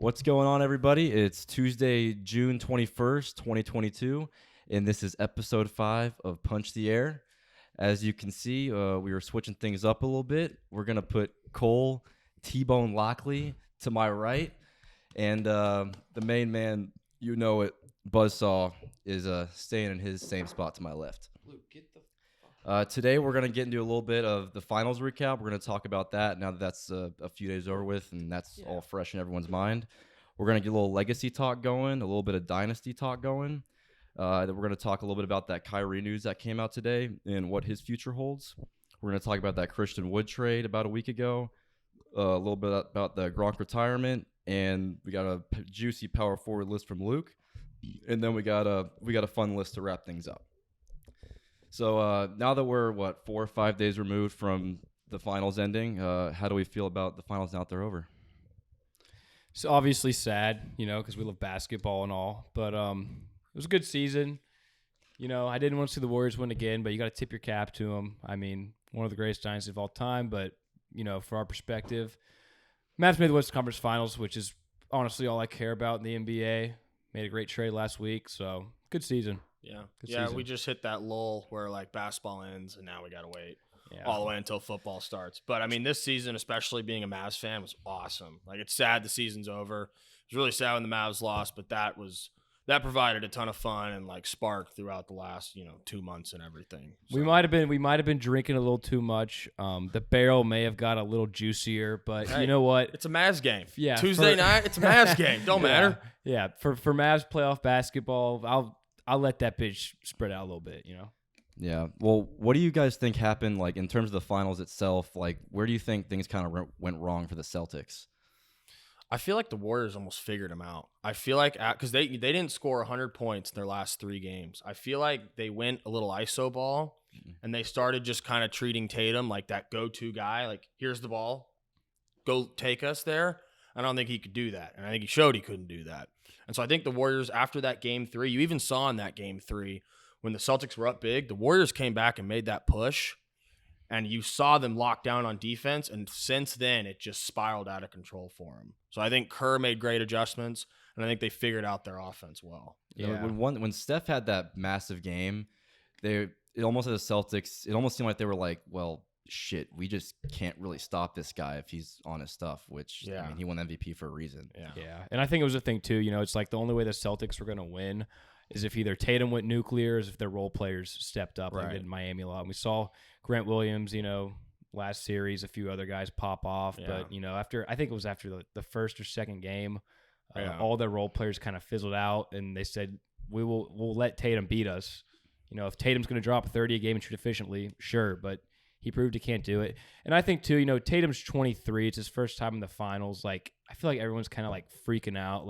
What's going on, everybody? It's Tuesday, June 21st, 2022, and this is episode 5 of Punch the Air. As you can see, we are switching things up a little bit. We're going to put Cole T-Bone Lockley to my right, and the main man, you know it, Buzzsaw, is staying in his same spot to my left. Luke, get the Today, we're going to get into a little bit of the finals recap. We're going to talk about that now that that's a few days over with, and that's all fresh in everyone's mind. We're going to get a little legacy talk going, a little bit of dynasty talk going. Then we're going to talk a little bit about that Kyrie news that came out today and what his future holds. We're going to talk about that Christian Wood trade about a week ago, a little bit about the Gronk retirement, and we got a juicy power forward list from Luke, and then we got a fun list to wrap things up. So now that we're 4 or 5 days removed from the finals ending, how do we feel about the finals now that they're over? It's obviously sad, because we love basketball and all. But it was a good season. I didn't want to see the Warriors win again, but you got to tip your cap to them. I mean, one of the greatest dynasties of all time. But, for our perspective, Mavs made the Western Conference Finals, which is honestly all I care about in the NBA. Made a great trade last week, so good season. Yeah, we just hit that lull where basketball ends, and now we got to wait all the way until football starts. But, I mean, this season, especially being a Mavs fan, was awesome. It's sad the season's over. It was really sad when the Mavs lost, but that provided a ton of fun and, spark throughout the last, 2 months and everything. So. We might have been drinking a little too much. The barrel may have got a little juicier, but you know what? It's a Mavs game. Yeah, Tuesday night, it's a Mavs game. Don't matter. Yeah, for Mavs playoff basketball, I'll let that bitch spread out a little bit, Yeah. Well, what do you guys think happened, in terms of the finals itself? Where do you think things kind of went wrong for the Celtics? I feel like the Warriors almost figured them out. I feel like because they didn't score 100 points in their last 3 games. I feel like they went a little iso ball, and they started just kind of treating Tatum like that go-to guy. Here's the ball. Go take us there. I don't think he could do that, and I think he showed he couldn't do that. And so I think the Warriors, after that Game 3, you even saw in that Game 3, when the Celtics were up big, the Warriors came back and made that push, and you saw them lock down on defense, and since then, it just spiraled out of control for them. So I think Kerr made great adjustments, and I think they figured out their offense well. Yeah. When Steph had that massive game, it almost seemed like they were like, well, shit, we just can't really stop this guy if he's on his stuff, which, I mean, he won MVP for a reason. Yeah. And I think it was a thing, too. It's the only way the Celtics were going to win is if either Tatum went nuclear or if their role players stepped up like they did in Miami a lot. And we saw Grant Williams, last series, a few other guys pop off. Yeah. But, after the first or second game, all their role players kind of fizzled out, and they said, we'll let Tatum beat us. If Tatum's going to drop 30 a game and shoot efficiently, sure, but he proved he can't do it. And I think, too, Tatum's 23. It's his first time in the finals. I feel like everyone's kind of, freaking out,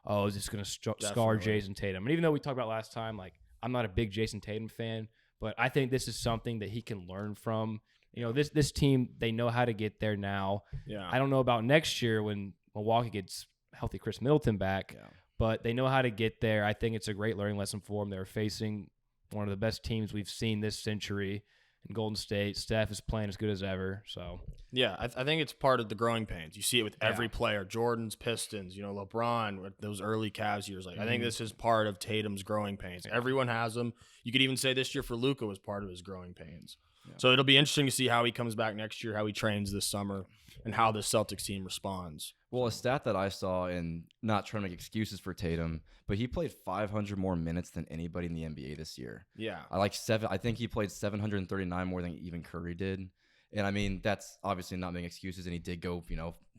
oh, is this going to scar Jason Tatum? And even though we talked about last time, I'm not a big Jason Tatum fan, but I think this is something that he can learn from. This team, they know how to get there now. Yeah. I don't know about next year when Milwaukee gets healthy Chris Middleton back, but they know how to get there. I think it's a great learning lesson for them. They're facing one of the best teams we've seen this century in Golden State. Steph is playing as good as ever. So yeah, I think it's part of the growing pains. You see it with every player. Jordan's Pistons, LeBron with those early Cavs years. I think this is part of Tatum's growing pains. Everyone has them. You could even say this year for Luka was part of his growing pains. Yeah. So it'll be interesting to see how he comes back next year, how he trains this summer, and how the Celtics team responds. Well, a stat that I saw, and not trying to make excuses for Tatum, but he played 500 more minutes than anybody in the NBA this year. Yeah. I think he played 739 more than even Curry did. And I mean, that's obviously not making excuses, and he did go,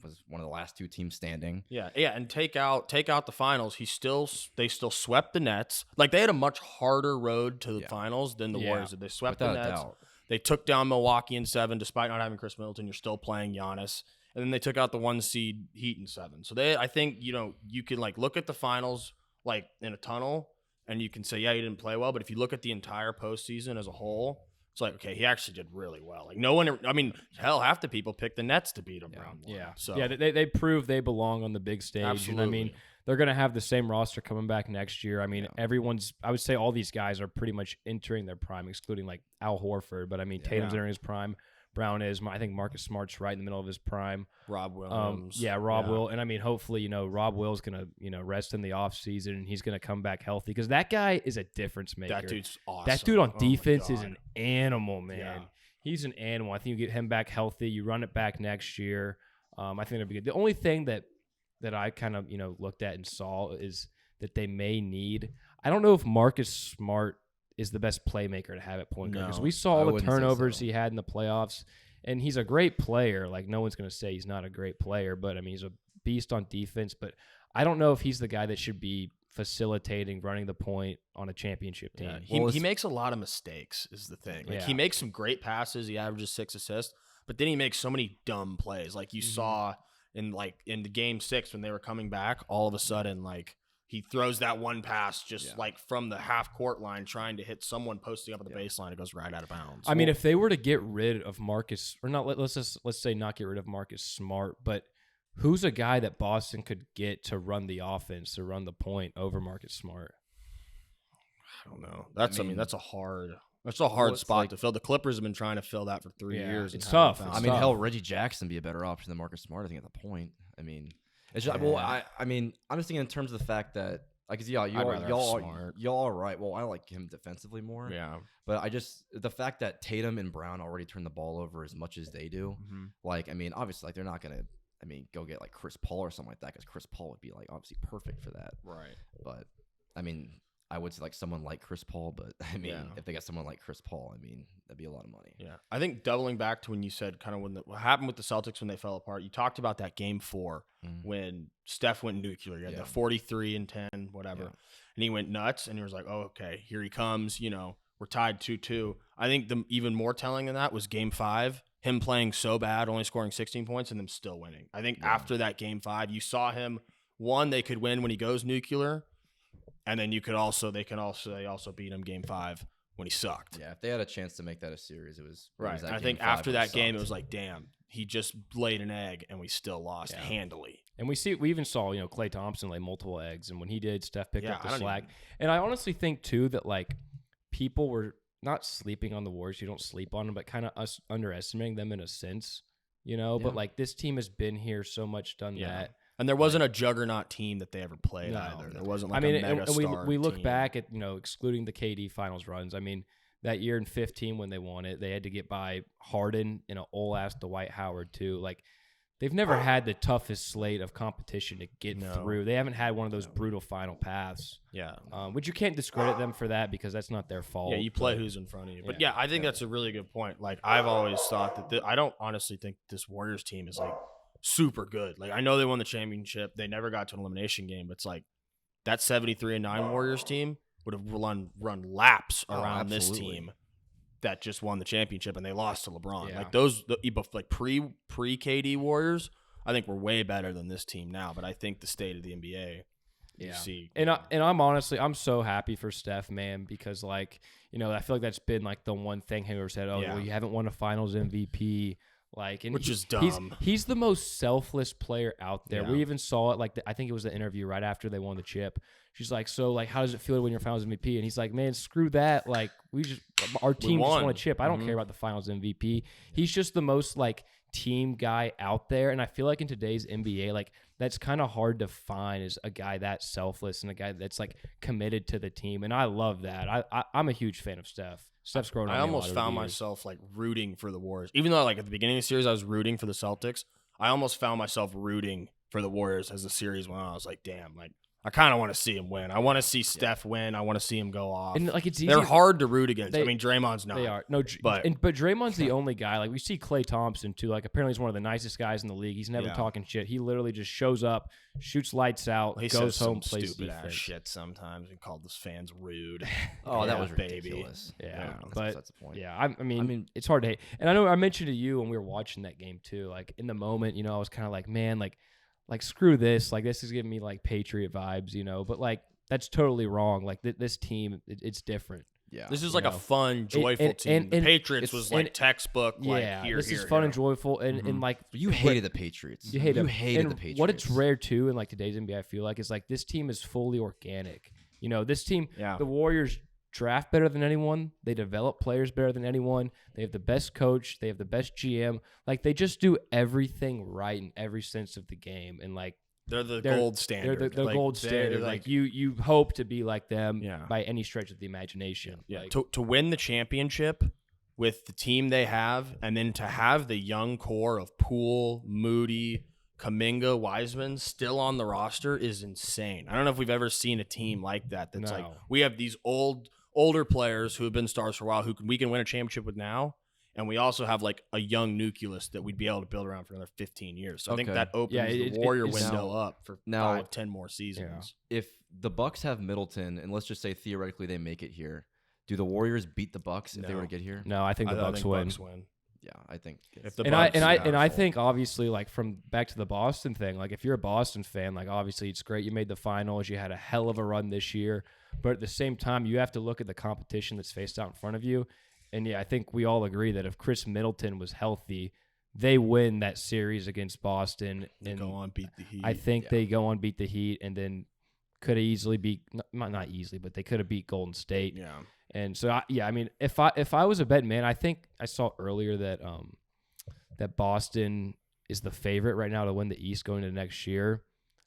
was one of the last 2 teams standing. Yeah, and take out the finals. They still swept the Nets. They had a much harder road to the finals than the Warriors did. They swept the Nets. They took down Milwaukee in 7, despite not having Chris Middleton. You're still playing Giannis. And then they took out the 1 seed Heat in 7. So I think, you can look at the finals in a tunnel, and you can say, yeah, he didn't play well. But if you look at the entire postseason as a whole, it's okay, he actually did really well. No one, hell, half the people picked the Nets to beat him round 1. Yeah. So they proved they belong on the big stage. Absolutely. And they're going to have the same roster coming back next year. I would say all these guys are pretty much entering their prime, excluding Al Horford. But Tatum's entering his prime. Brown is. I think Marcus Smart's right in the middle of his prime. Rob Williams. Rob Will. And I mean, hopefully, Rob Will's going to, rest in the offseason and he's going to come back healthy because that guy is a difference maker. That dude's awesome. That dude on defense is an animal, man. Yeah. He's an animal. I think you get him back healthy. You run it back next year. I think it'll be good. The only thing that I kind of, looked at and saw is that they may need. I don't know if Marcus Smart is the best playmaker to have at point guard because we saw all the turnovers he had in the playoffs, and he's a great player. Like, no one's going to say he's not a great player, but I mean, he's a beast on defense. But I don't know if he's the guy that should be facilitating, running the point on a championship team. Yeah. He makes a lot of mistakes is the thing. Like, he makes some great passes. He averages 6 assists, but then he makes so many dumb plays. Like you saw in the game 6 when they were coming back, all of a sudden, like, he throws that one pass like from the half court line trying to hit someone posting up at the baseline. It goes right out of bounds. I mean, if they were to get rid of Marcus, or not, let's say not get rid of Marcus Smart, but who's a guy that Boston could get to run the offense, to run the point over Marcus Smart? I don't know. That's a hard spot to fill. The Clippers have been trying to fill that for 3 years. It's tough. Hell, Reggie Jackson be a better option than Marcus Smart, I think, at the point. I mean, it's just, I'm just thinking in terms of the fact that, like, y'all are right. Well, I like him defensively more. Yeah. But the fact that Tatum and Brown already turn the ball over as much as they do, like, I mean, obviously, like, they're not going to, go get like Chris Paul or something like that because Chris Paul would be like obviously perfect for that. Right. But I mean, I would say like someone like Chris Paul, but I mean, if they got someone like Chris Paul, I mean, that'd be a lot of money. Yeah. I think doubling back to when you said kind of what happened with the Celtics when they fell apart, you talked about that game 4 when Steph went nuclear. He had the 43 and 10, whatever. Yeah. And he went nuts and he was like, oh, okay, here he comes. We're tied 2-2. I think the even more telling than that was game 5. Him playing so bad, only scoring 16 points, and them still winning. I think after that game 5, you saw him. One, they could win when he goes nuclear, and then they also beat him game 5 when he sucked. Yeah, if they had a chance to make that a series, it was right. I think after that game, it was like, damn, he just laid an egg, and we still lost handily. And we even saw Klay Thompson lay multiple eggs, and when he did, Steph picked up the slack. And I honestly think too that like people were not sleeping on the Warriors. You don't sleep on them, but kind of us underestimating them in a sense, But like this team has been here so much, done that. And there wasn't a juggernaut team that they ever played either. There wasn't like a mega star we look team. back at, excluding the KD finals runs. I mean, that year in 15 when they won it, they had to get by Harden and an old-ass Dwight Howard too. Like, they've never had the toughest slate of competition to get through. They haven't had one of those brutal final paths. Yeah. Which you can't discredit them for that because that's not their fault. Yeah, you play who's in front of you. But I think that's a really good point. Like, I've always thought that I don't honestly think this Warriors team is like super good. Like, I know they won the championship. They never got to an elimination game, but it's like that 73-9 Warriors team would have run laps around this team that just won the championship, and they lost to LeBron. Yeah. Like those, like pre KD Warriors, I think we're way better than this team now. But I think the state of the NBA, you see, and I'm so happy for Steph, man, because like I feel like that's been like the one thing he ever said. Oh, well, you haven't won a Finals MVP. Like, and which is dumb. He's the most selfless player out there. Yeah. We even saw it. Like, I think it was the interview right after they won the chip. She's like, so like, how does it feel to win your Finals MVP? And he's like, man, screw that. Like, our team just won a chip. I don't care about the Finals MVP. He's just the most like team guy out there. And I feel like in today's NBA, like that's kind of hard to find, is a guy that selfless and a guy that's like committed to the team. And I love that. I'm a huge fan of Steph. Steph's grown on me. I almost found myself like rooting for the Warriors. Even though like at the beginning of the series I was rooting for the Celtics, I almost found myself rooting for the Warriors as the series went on. I was like, damn, like I kind of want to see him win. I want to see Steph win. I want to see him go off. And like, it's easy. They're hard to root against. I mean, Draymond's not. They are. No, but Draymond's the only guy. Like, we see Klay Thompson too. Like, apparently he's one of the nicest guys in the league. He's never talking shit. He literally just shows up, shoots lights out, goes home, plays stupid defense. ass shit sometimes, and called his fans rude. That was ridiculous. Yeah, that's the point. Yeah, I mean, it's hard to hate. And I know I mentioned to you when we were watching that game too. Like, in the moment, I was kind of like, man, like screw this. Like, this is giving me like Patriot vibes, But like, that's totally wrong. Like, this team, it's different. Yeah, this is like a fun, joyful team. The Patriots was like textbook. This is fun and joyful, and like you hated the Patriots. You hated the Patriots. What it's rare too in like today's NBA, I feel like, is like this team is fully organic. This team, the Warriors draft better than anyone. They develop players better than anyone. They have the best coach. They have the best GM. Like, they just do everything right in every sense of the game. And, like, they're gold standard. They're like, gold standard. Like, you hope to be like them by any stretch of the imagination. Yeah. Like, To win the championship with the team they have, and then to have the young core of Poole, Moody, Kuminga, Wiseman still on the roster is insane. I don't know if we've ever seen a team like that. That's like, we have these older players who have been stars for a while we can win a championship with now, and we also have like a young nucleus that we'd be able to build around for another 15 years. So I think that opens the Warrior window up for 5-10 more seasons. Yeah. If the Bucks have Middleton, and let's just say theoretically they make it here, do the Warriors beat the Bucks if they were to get here? No, I think the Bucks win. Yeah, I think. If the Bucks, I think obviously, like, from back to the Boston thing, like, if you're a Boston fan, like, obviously it's great you made the finals, you had a hell of a run this year, but at the same time you have to look at the competition that's faced out in front of you. And I think we all agree that if Chris Middleton was healthy, they win that series against Boston and go on beat the Heat. I think they go on beat the Heat, and then could have easily beat not easily, but they could have beat Golden State. Yeah. And so I mean, if I was a betting man, I think I saw earlier that that Boston is the favorite right now to win the East going into next year.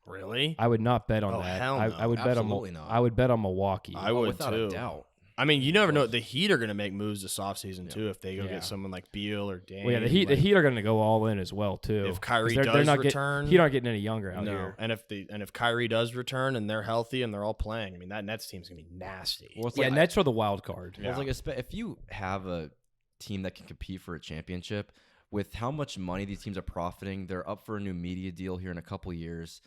Really? I would not bet on that. Hell no. I would Absolutely bet on not. I would bet on Milwaukee. I would without too. a doubt. I mean, you never know. The Heat are going to make moves this offseason too if they go get someone like Beal or Dame. Well, yeah, the Heat are going to go all in as well too. If Kyrie they're does not return, Heat aren't getting any younger out here. And if Kyrie does return and they're healthy and they're all playing, I mean, that Nets team's going to be nasty. Well, it's Yeah, Nets are the wild card. Well, it's like if you have a team that can compete for a championship, with how much money these teams are profiting, they're up for a new media deal here in a couple years.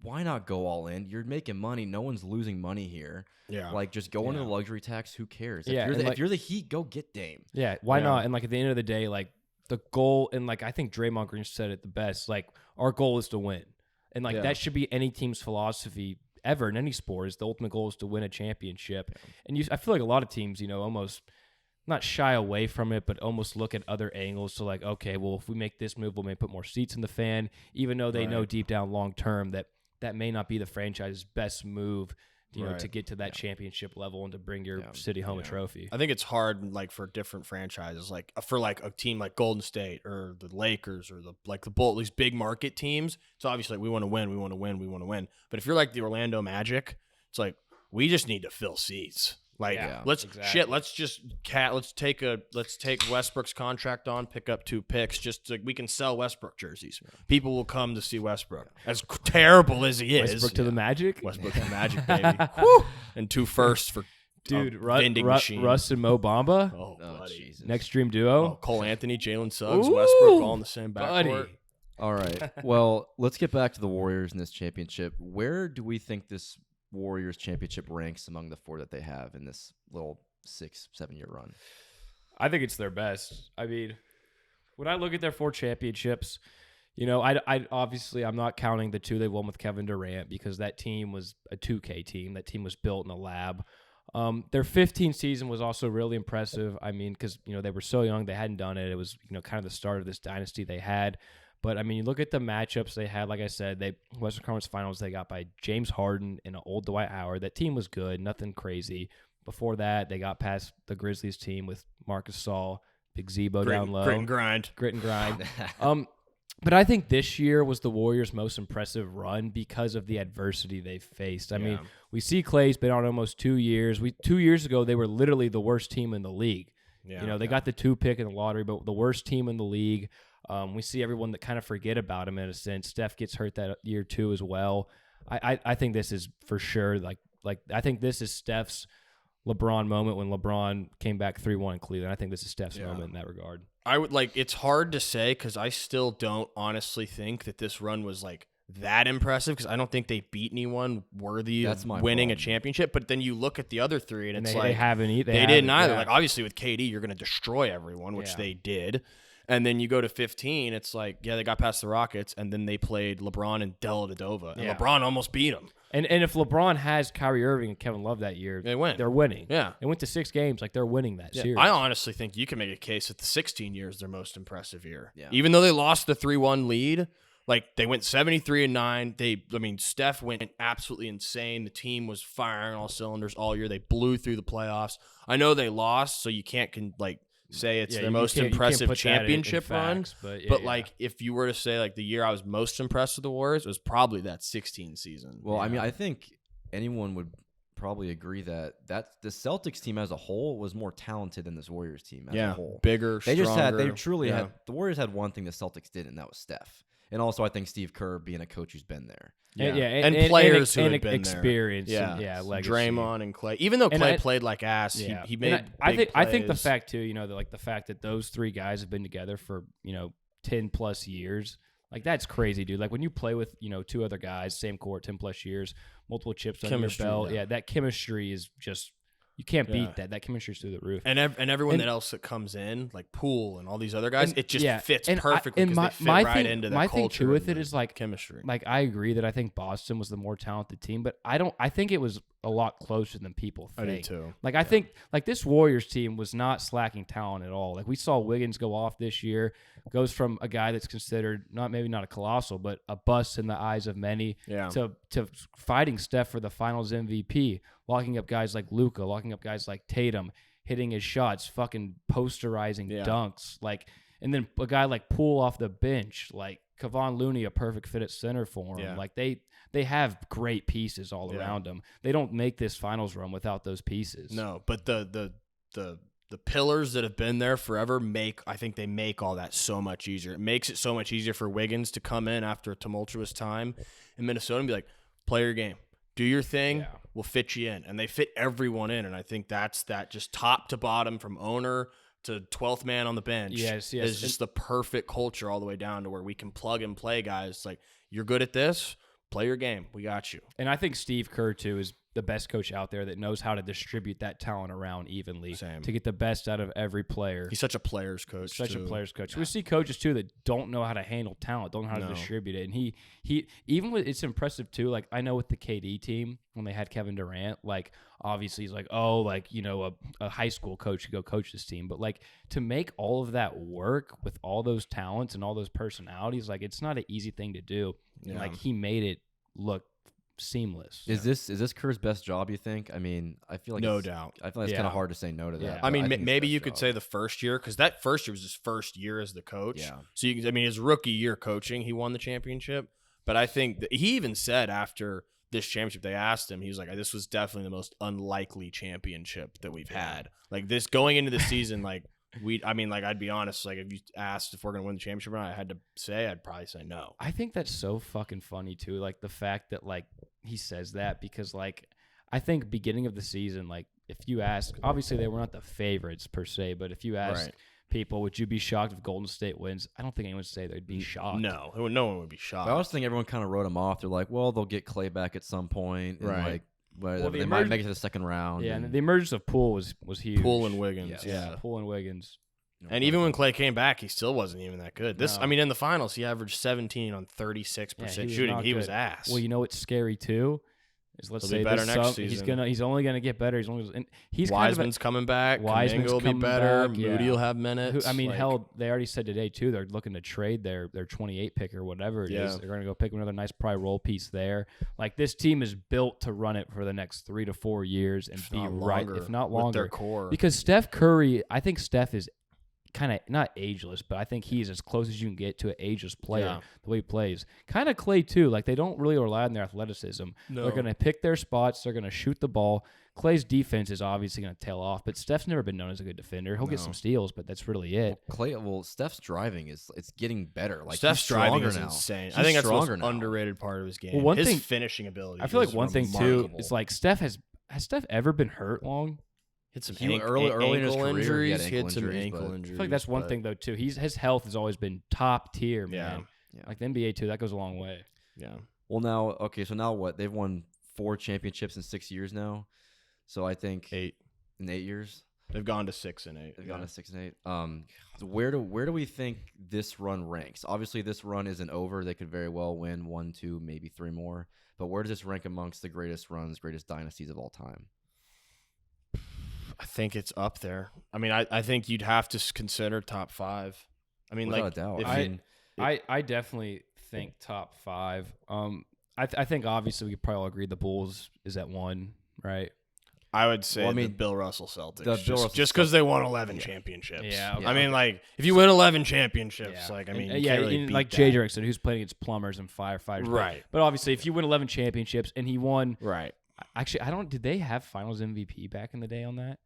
Why not go all in? You're making money. No one's losing money here. Yeah. Like, just go into the luxury tax. Who cares? If, Yeah, if you're the Heat, go get Dame. Yeah, why not? And, like, at the end of the day, like, the goal, and, like, I think Draymond Green said it the best, like, our goal is to win. And, like, that should be any team's philosophy ever in any sport, is the ultimate goal is to win a championship. And I feel like a lot of teams, almost not shy away from it, but almost look at other angles. So, like, okay, well, if we make this move, we'll maybe put more seats in the fan, even though they know deep down long term that may not be the franchise's best move, to get to that championship level and to bring your city home a trophy. I think it's hard, like, for different franchises, like for like a team like Golden State or the Lakers or the Bulls, these big market teams. It's obviously like, we want to win, we want to win, we want to win. But if you're like the Orlando Magic, it's like, we just need to fill seats. Like, let's take Westbrook's contract on, pick up 2 picks, just so we can sell Westbrook jerseys. People will come to see Westbrook. As terrible as he is, Westbrook to the Magic, Westbrook to the Magic, baby. Woo! And 2 firsts for vending machine. Russ and Mo Bamba. Oh, buddy. Jesus. Next dream duo. Oh, Cole Anthony, Jalen Suggs, Westbrook, all in the same backcourt. All right. Well, let's get back to the Warriors in this championship. Where do we think this Warriors championship ranks among the 4 that they have in this little 6-7 year run? I think it's their best. I mean, when I look at their 4 championships, I obviously I'm not counting the 2 they won with Kevin Durant, because that team was a 2K team. That team was built in a lab. Their 15 season was also really impressive. I mean, because they were so young, they hadn't done it. It was kind of the start of this dynasty they had. But, I mean, you look at the matchups they had. Like I said, Western Conference Finals, they got by James Harden and an old Dwight Howard. That team was good, nothing crazy. Before that, they got past the Grizzlies team with Marc Gasol, Big Zebo down low. Grit and grind. But I think this year was the Warriors' most impressive run because of the adversity they faced. I mean, we see Klay's been on almost 2 years. 2 years ago, they were literally the worst team in the league. They got the 2 pick in the lottery, but the worst team in the league. We see everyone that kind of forget about him in a sense. Steph gets hurt that year too as well. I think this is for sure like I think this is Steph's LeBron moment when LeBron came back 3-1 in Cleveland. I think this is Steph's moment in that regard. I would it's hard to say because I still don't honestly think that this run was like that impressive, because I don't think they beat anyone worthy of winning a championship. But then you look at the other 3 and it's they haven't either. They didn't either. Like, obviously with KD, you're going to destroy everyone, which they did. And then you go to 15, it's like, they got past the Rockets, and then they played LeBron and Dellavedova, and LeBron almost beat them. And if LeBron has Kyrie Irving and Kevin Love that year, they win. They're winning. Yeah. They went to 6 games, like they're winning that series. I honestly think you can make a case that the 16 year is their most impressive year. Yeah. Even though they lost the 3-1 lead, Like they went 73-9. Steph went absolutely insane. The team was firing all cylinders all year. They blew through the playoffs. I know they lost, so you can't say it's their most impressive championship run. But if you were to say like the year I was most impressed with the Warriors, it was probably that 16 season. Well, I mean, I think anyone would probably agree that the Celtics team as a whole was more talented than this Warriors team as a whole. Bigger, stronger. The Warriors had one thing the Celtics didn't, and that was Steph. And also, I think Steve Kerr being a coach who's been there. And players who had been experience. There. Legacy. Draymond and Clay. Even though Clay played like ass, he made I think the fact, too, the fact that those three guys have been together for, 10-plus years, like, that's crazy, dude. Like, when you play with, two other guys, same court, 10-plus years, multiple chips under your belt, that chemistry is just – you can't beat that. That chemistry's through the roof. And everyone else that comes in, like Poole and all these other guys, it just fits perfectly because they fit right into that culture. My thing too with it is like chemistry. Like I agree that I think Boston was the more talented team, but I think it was a lot closer than people think. I do too. Like I think like this Warriors team was not slacking talent at all. Like we saw Wiggins go off this year, goes from a guy that's considered maybe not a colossal, but a bust in the eyes of many, to fighting Steph for the Finals MVP, locking up guys like Luka, locking up guys like Tatum, hitting his shots, fucking posterizing dunks, like, and then a guy like Poole off the bench, like Kevon Looney, a perfect fit at center for him. Like they have great pieces all around them. They don't make this finals run without those pieces. No, but the pillars that have been there forever make all that so much easier. It makes it so much easier for Wiggins to come in after a tumultuous time in Minnesota and be like, play your game. Do your thing, we'll fit you in. And they fit everyone in, and I think that's just top to bottom from owner to 12th man on the bench is just the perfect culture all the way down to where we can plug and play guys. Like, you're good at this, play your game. We got you. And I think Steve Kerr, too, is the best coach out there that knows how to distribute that talent around evenly to get the best out of every player. He's such a player's coach. A player's coach. We see coaches, too, that don't know how to handle talent, don't know how to distribute it. And he even with it's impressive, too. Like, I know with the KD team, when they had Kevin Durant, like, obviously he's like, a high school coach should go coach this team. But, like, to make all of that work with all those talents and all those personalities, like, it's not an easy thing to do. And, like, he made it look seamless. Is this Kerr's best job, you think? I mean, I feel like no doubt. I feel like it's kind of hard to say no to that. I mean, maybe you could say the first year, because that first year was his first year as the coach. Yeah. So his rookie year coaching, he won the championship. But I think that he even said after this championship, they asked him, he was like, this was definitely the most unlikely championship that we've had. Like, this going into the season, like, I'd be honest, like, if you asked if we're going to win the championship or not, I'd probably say no. I think that's so fucking funny, too. Like, the fact that, like, he says that because, like, I think beginning of the season, like, if you ask, obviously they were not the favorites per se, but if you ask people, would you be shocked if Golden State wins? I don't think anyone would say they'd be shocked. No one would be shocked. I also think everyone kind of wrote them off. They're like, well, they'll get Clay back at some point. And they might make it to the second round. Yeah, and the emergence of Poole was huge. Poole and Wiggins. Poole and Wiggins. And even when Clay came back, he still wasn't even that good. In the finals, he averaged 17 on 36% shooting. He was ass. Well, you know what's scary too? Let's say better next season. He's only gonna get better. He's Wiseman's coming back. Wiseman's will be better. Moody will have minutes. They already said today too. They're looking to trade their 28 pick or whatever it is. They're gonna go pick another nice probably role piece there. Like, this team is built to run it for the next 3 to 4 years and be right, if not longer, with their core. Because Steph Curry, I think Steph is kind of not ageless, but I think he's as close as you can get to an ageless player the way he plays. Kind of Clay too. Like, they don't really rely on their athleticism. No. They're going to pick their spots. They're going to shoot the ball. Clay's defense is obviously going to tail off, but Steph's never been known as a good defender. He'll get some steals, but that's really it. Steph's driving it's getting better. Like, Steph's driving is now. Insane. I think that's the most underrated part of his game. Well, his finishing ability. I feel like one thing too is, like, Steph has Steph ever been hurt long? Hit some early in his career, injuries. Hit some ankle injuries. I feel like that's one thing though too. His health has always been top tier, man. Yeah. Like the NBA too, that goes a long way. Yeah. Well, now what? They've won 4 championships in 6 years now. So I think 8 in 8 years. They've gone to 6 and 8. They've gone to 6 and 8. So where do we think this run ranks? Obviously, this run isn't over. They could very well win 1, 2, maybe 3 more. But where does this rank amongst the greatest runs, greatest dynasties of all time? I think it's up there. I mean, I think you'd have to consider top 5. I mean, without a doubt. I definitely think top 5. I think obviously we could probably all agree the Bulls is at 1, right? I would say the Bill Russell Celtics. Just because they won 11 championships. Yeah. Okay. I mean, like, if you win 11 championships, like, I mean, you can't really beat like that. Jay Dirk said, who's playing against plumbers and firefighters. Right. But obviously, if you win 11 championships and he won. Right. Actually, did they have finals MVP back in the day on that?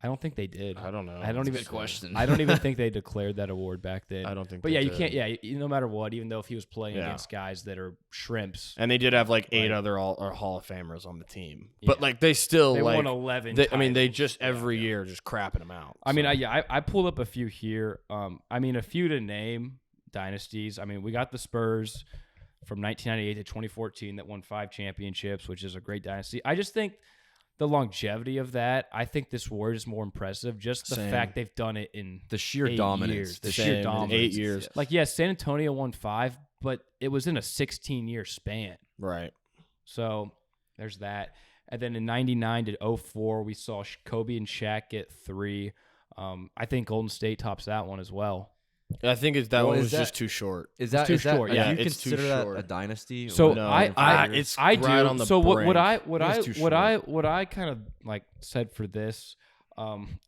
I don't think they did. I don't know. I don't even Good question. I don't even think they declared that award back then. I don't think. But they you did. can't. Yeah, no matter what, even though if he was playing against guys that are shrimps, And they did have like 8 other Hall of Famers on the team, but like they still they like won 11. I mean, they just every year just crapping them out. I mean, I pulled up a few here. I mean, a few to name dynasties. I mean, we got the Spurs from 1998 to 2014 that won 5 championships, which is a great dynasty. I just think the longevity of that, I think this Warriors is more impressive. Just the fact they've done it in the sheer 8 dominance. years. The Same, sheer dominance. 8 years. Like, yes, San Antonio won 5, but it was in a 16-year span. Right. So there's that. And then in 99 to 04, we saw Kobe and Shaq get 3. I think Golden State tops that one as well. I think that one was just too short. Is that too short? Do Yeah, you it's too consider that short. a dynasty? So No, it's I do. right on the So what brink. I kind of like said for this,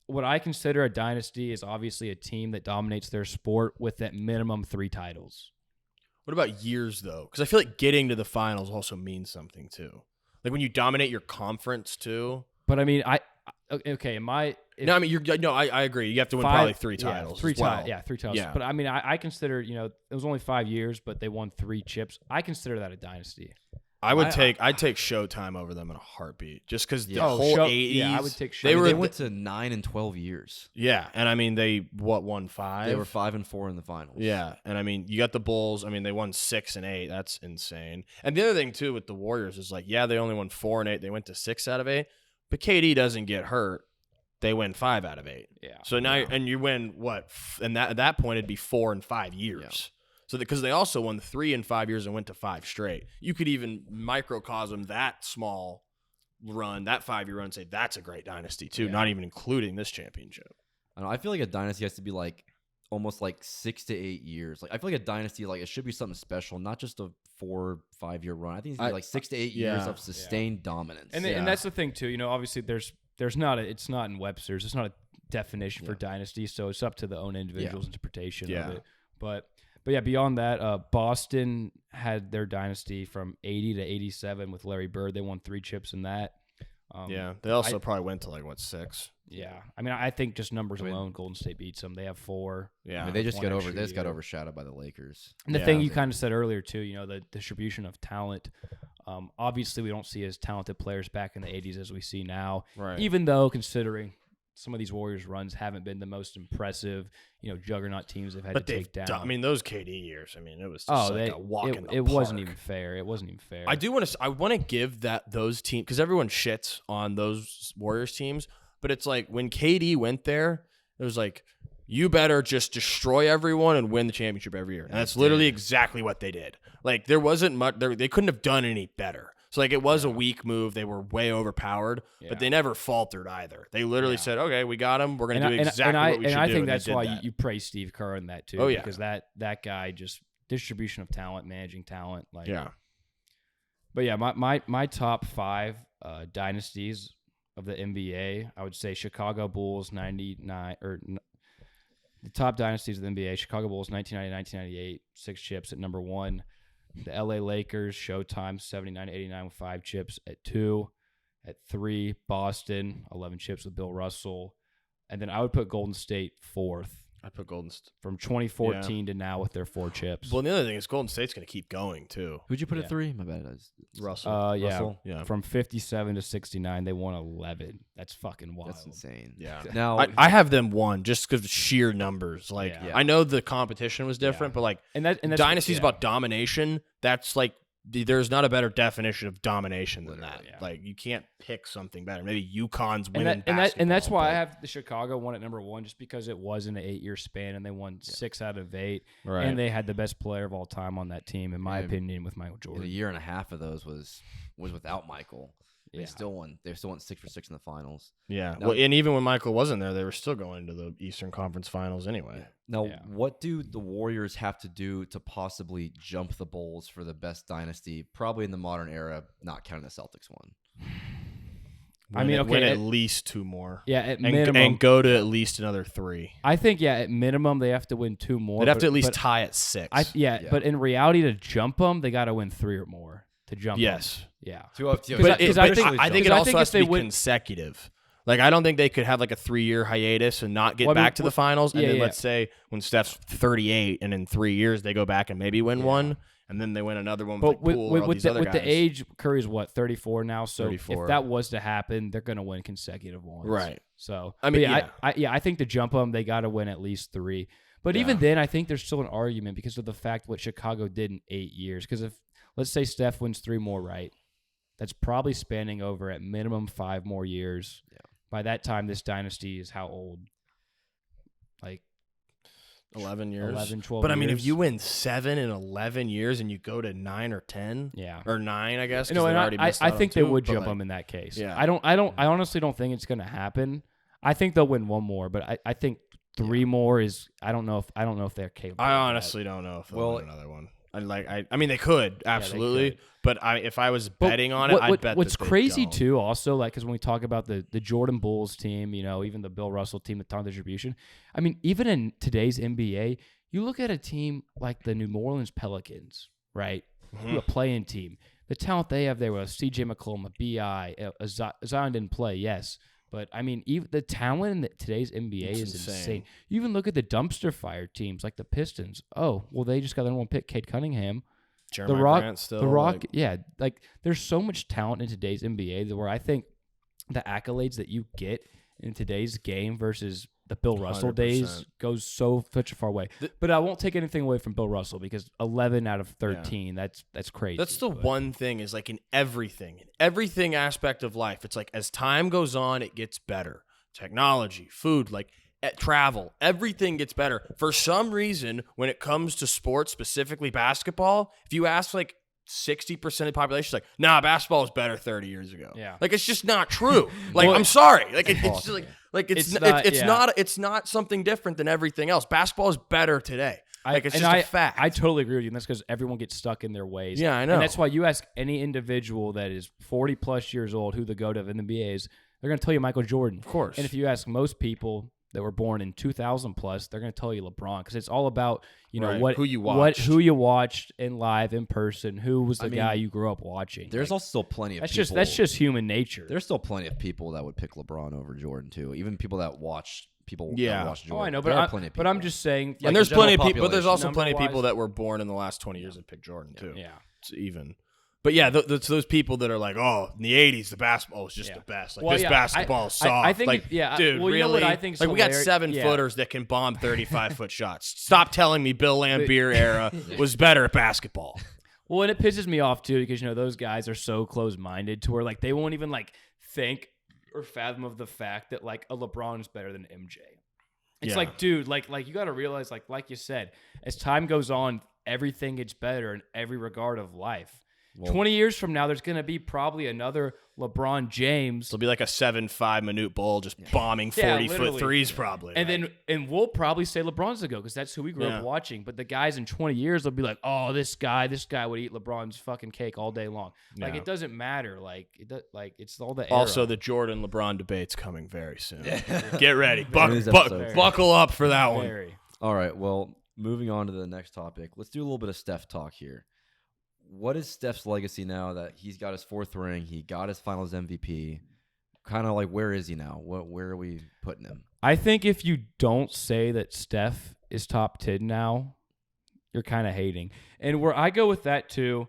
what I consider a dynasty is obviously a team that dominates their sport with at minimum 3 titles. What about years though? Because I feel like getting to the finals also means something too. Like when you dominate your conference too. But I mean, I agree. You have to win probably 3 titles. 3 as well. titles. Yeah, 3 titles. Yeah. But I mean, I consider, it was only 5 years, but they won 3 chips. I consider that a dynasty. I'd take Showtime over them in a heartbeat, just because the whole 80s. Yeah, I would take Showtime. They went to 9 and 12 years. Yeah, and I mean they won 5. They were 5 and 4 in the finals. Yeah, and I mean you got the Bulls. I mean they won 6 and 8. That's insane. And the other thing too with the Warriors is like, yeah, they only won 4 and 8. They went to 6 out of 8, but KD doesn't get hurt. They win 5 out of 8. Yeah. So now you win what? And at that point it'd be 4 and 5 years. Yeah. So because they also won 3 and 5 years and went to 5 straight. You could even microcosm that small run, that 5-year run, and say that's a great dynasty too, not even including this championship. I feel like a dynasty has to be like almost like 6 to 8 years. Like I feel like a dynasty, like it should be something special, not just a 4-5 year run. I think it's like 6 to 8 years of sustained dominance. And that's the thing too. Obviously there's not it's not in Webster's. It's not a definition for dynasty, so it's up to the own individual's interpretation of it. But yeah, beyond that, Boston had their dynasty from 80 to 87 with Larry Bird. They won 3 chips in that. They also probably went to 6. Yeah, I mean, I think just numbers alone, Golden State beats them. They have 4. Yeah, they just got overshadowed by the Lakers. And the thing you kind of said earlier too, the distribution of talent. Obviously, we don't see as talented players back in the 80s as we see now. Right. Even though considering some of these Warriors runs haven't been the most impressive, juggernaut teams they've had to take down. I mean, those KD years. I mean, it was just a walk in the park. It wasn't even fair. It wasn't even fair. I want to give those teams, because everyone shits on those Warriors teams, but it's like when KD went there, it was like, you better just destroy everyone and win the championship every year. And that's literally exactly what they did. Like there wasn't much. They couldn't have done any better. So like it was a weak move. They were way overpowered, but they never faltered either. They literally said, "Okay, we got him. We're going to do exactly what we should do." And I think that's why you praise Steve Kerr in that too. Oh yeah, because that guy just distribution of talent, managing talent, like But yeah, my top 5 dynasties of the NBA, I would say Chicago Bulls 99 or. The top dynasties of the NBA: Chicago Bulls 1990-1998, 6 chips at number 1. The LA Lakers, Showtime 79-89 with 5 chips at 2. At 3, Boston 11 chips with Bill Russell, and then I would put Golden State 4th. I put Golden State from 2014 to now with their 4 chips. Well, the other thing is Golden State's going to keep going too. Who'd you put at 3? My bad. Russell. Yeah. From 57 to 69, they won 11. That's fucking wild. That's insane. Yeah. Now I have them 1 just because of sheer numbers. Like I know the competition was different, but like and that's Dynasty's about domination. That's like there's not a better definition of domination than that. Yeah. Like you can't pick something better. Maybe UConn's winning basketball. And that's why I have the Chicago one at number 1, just because it was in an 8-year span and they won 6 out of 8, and they had the best player of all time on that team, in my opinion, with Michael Jordan. A year and a half of those was without Michael. They still won. They still went 6 for 6 in the finals. Yeah. Now, well, and even when Michael wasn't there, they were still going to the Eastern Conference Finals anyway. Now, what do the Warriors have to do to possibly jump the Bulls for the best dynasty, probably in the modern era, not counting the Celtics one? Win at least 2 more. Yeah, at minimum. And go to at least another 3. I think, at minimum, they have to win 2 more. They'd have to at least tie at 6. But in reality, to jump them, they got to win 3 or more to jump them. Yes. Yeah. I think it also has to be consecutive. Like, I don't think they could have like a 3-year hiatus and not get back to the finals. And then let's say when Steph's 38 and in 3 years they go back and maybe win one. And then they win another one with the age, Curry's 34 now. So 34. If that was to happen, they're going to win consecutive ones. Right. So I think to jump them, they got to win at least 3. But even then, I think there's still an argument because of the fact what Chicago did in 8 years. Because if let's say Steph wins 3 more, right? That's probably spanning over at minimum 5 more years. Yeah. By that time, this dynasty is how old? Like 11 years. 11, 12 But, years. if you win 7 in 11 years and you go to 9 or 10, or 9, I guess, I think they would jump them in that case. Yeah. I honestly don't think it's going to happen. I think they'll win 1 more, but I think 3 more is, I don't know if they're capable. I honestly don't know if they'll win another one. They could, absolutely. Could. But if I was betting on it, I'd bet what's crazy too, also, like, because when we talk about the Jordan Bulls team, even the Bill Russell team, the talent distribution, even in today's NBA, you look at a team like the New Orleans Pelicans, right? Mm-hmm. A playing team. The talent they have there with CJ McCollum, B.I., Zion didn't play, yes. But, even the talent in today's NBA is insane. You even look at the dumpster fire teams like the Pistons. Oh, well, they just got the number 1 pick, Cade Cunningham. Jeremiah Grant still. The Rock, there's so much talent in today's NBA where I think the accolades that you get in today's game versus the Bill Russell 100%. days goes such a far way. But I won't take anything away from Bill Russell because 11 out of 13, that's crazy. That's the one thing is like in everything aspect of life, it's like as time goes on, it gets better. Technology, food, travel, everything gets better. For some reason, when it comes to sports, specifically basketball, if you ask 60% of the population is like, nah, basketball was better 30 years ago. Yeah. It's just not true. I'm sorry. It's not something different than everything else. Basketball is better today. It's just a fact. I totally agree with you. And that's because everyone gets stuck in their ways. Yeah, I know. And that's why you ask any individual that is 40 plus years old who the GOAT of in the NBA is, they're going to tell you Michael Jordan. Of course. And if you ask most people that were born in 2000 plus, they're going to tell you LeBron because it's all about who you watched in live in person, who was the guy you grew up watching. There's also still plenty of people. That's just human nature. There's still plenty of people that would pick LeBron over Jordan too. Even people that watch Jordan. Oh, I know, but I'm just saying. And there's plenty of people, but there's also plenty of people that were born in the last 20 years that picked Jordan too. Yeah, it's even. But yeah, those people that are like, oh, in the 80s, the basketball was just the best. Basketball is soft. I think, dude, well, really? You know what I think we got 7-footers that can bomb 35-foot shots. Stop telling me Bill Laimbeer era was better at basketball. Well, and it pisses me off too because those guys are so close-minded to where they won't even think or fathom of the fact that a LeBron is better than MJ. It's dude, you got to realize, like you said, as time goes on, everything gets better in every regard of life. 20 years from now, there's going to be probably another LeBron James. It'll be like a 7-5 Manute Bol just bombing 40-foot threes probably. And we'll probably say LeBron's the GOAT because that's who we grew up watching. But the guys in 20 years, they'll be like, oh, this guy would eat LeBron's fucking cake all day long. It doesn't matter. It's all the era. Also, the Jordan-LeBron debate's coming very soon. Get ready. Buckle up for that one. All right, well, moving on to the next topic. Let's do a little bit of Steph talk here. What is Steph's legacy now that he's got his 4th ring? He got his finals MVP. Kind of where is he now? Where are we putting him? I think if you don't say that Steph is top 10 now, you're kind of hating. And where I go with that too,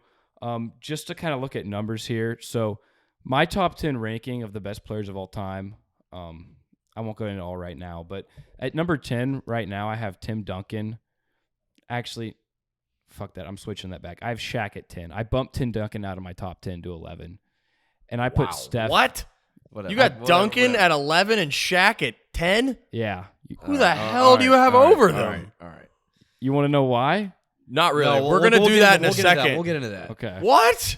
just to kind of look at numbers here. So my top 10 ranking of the best players of all time, I won't go into all right now, but at number 10 right now, I have Tim Duncan. Actually, fuck that. I'm switching that back. I have Shaq at 10. I bumped Tim Duncan out of my top 10 to 11. And I put Steph. What? You got Duncan at 11 and Shaq at 10? Yeah. Who the hell do you have over them? All right. You want to know why? Not really. We're going to do that in a second. We'll get into that. Okay. What?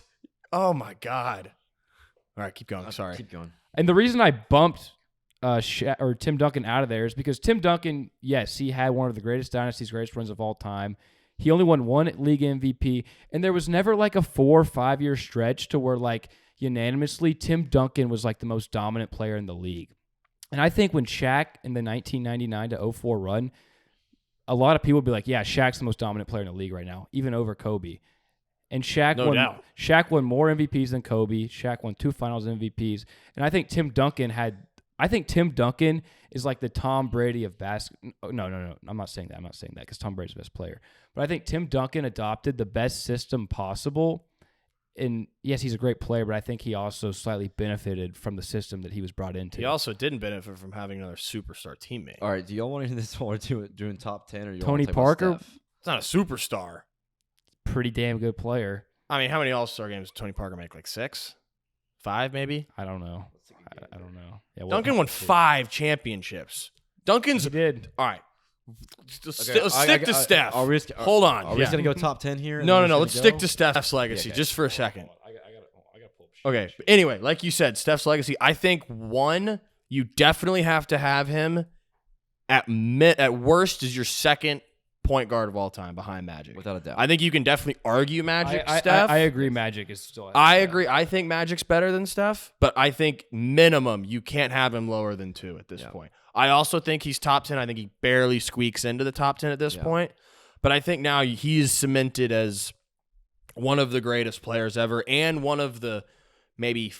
Oh, my God. All right, keep going. Sorry. Keep going. And the reason I bumped Tim Duncan out of there is because Tim Duncan, yes, he had one of the greatest dynasties, greatest runs of all time. He only won one league MVP, and there was never like a 4 or 5 year stretch to where like unanimously Tim Duncan was like the most dominant player in the league. And I think when Shaq in the 1999 to 04 run, a lot of people would be like, yeah, Shaq's the most dominant player in the league right now, even over Kobe. And Shaq won more MVPs than Kobe. Shaq won 2 finals MVPs. And I think Tim Duncan is like the Tom Brady of basketball. No. I'm not saying that because Tom Brady's the best player. But I think Tim Duncan adopted the best system possible. And yes, he's a great player, but I think he also slightly benefited from the system that he was brought into. He also didn't benefit from having another superstar teammate. All right, do y'all want to do this while we're doing top 10? Or you Tony want to Parker? It's not a superstar. Pretty damn good player. I mean, how many All-Star games did Tony Parker make? Like 6? 5 maybe? I don't know. I don't know. Yeah, Duncan won 5 championships. Duncan's... He did. All right. Let's stick to Steph. Hold on. Are we just going to go top 10 here? No. Let's stick to Steph's legacy just for a second. I gotta pull up. Okay. Anyway, like you said, Steph's legacy. I think, one, you definitely have to have him at worst is your second point guard of all time behind Magic. Without a doubt. I think you can definitely argue Magic, Steph. I agree Magic is still... I agree. I think Magic's better than Steph, but I think minimum you can't have him lower than 2 at this point. I also think he's top 10. I think he barely squeaks into the top 10 at this point. But I think now he's cemented as one of the greatest players ever and one of the maybe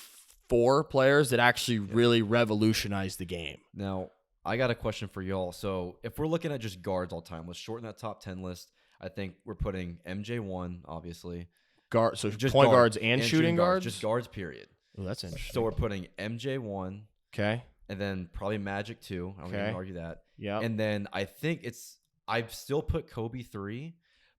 4 players that actually really revolutionized the game. Now, I got a question for y'all. So if we're looking at just guards all time, let's shorten that top 10 list. I think we're putting MJ 1, obviously. So just point guards and shooting guards? Just guards, period. Oh, that's interesting. So we're putting MJ 1. Okay. And then probably Magic 2. I'm going to argue that. Yeah. And then I think I've still put Kobe 3,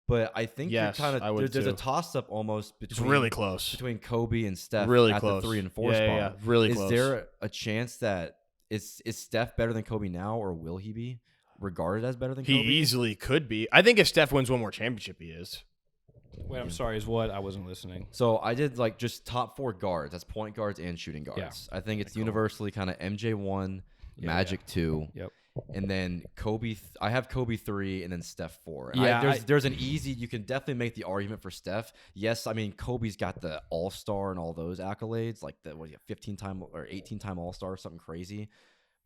but I think there's a toss-up almost between... It's really close. Between Kobe and Steph really at close. the 3 and 4 spot. Yeah, really close. Is there a chance that is Steph better than Kobe now, or will he be regarded as better than Kobe? He easily could be. I think if Steph wins one more championship, he is. Wait, I'm sorry. Is what? I wasn't listening. So I did like just top 4 guards. That's point guards and shooting guards. I think it's universally kind of MJ 1, Magic 2. Yep. And then Kobe. I have Kobe 3, and then Steph 4. And Yeah, there's an easy. You can definitely make the argument for Steph. Yes, I mean Kobe's got the All-Star and all those accolades, like the 15-time or 18-time All-Star, something crazy.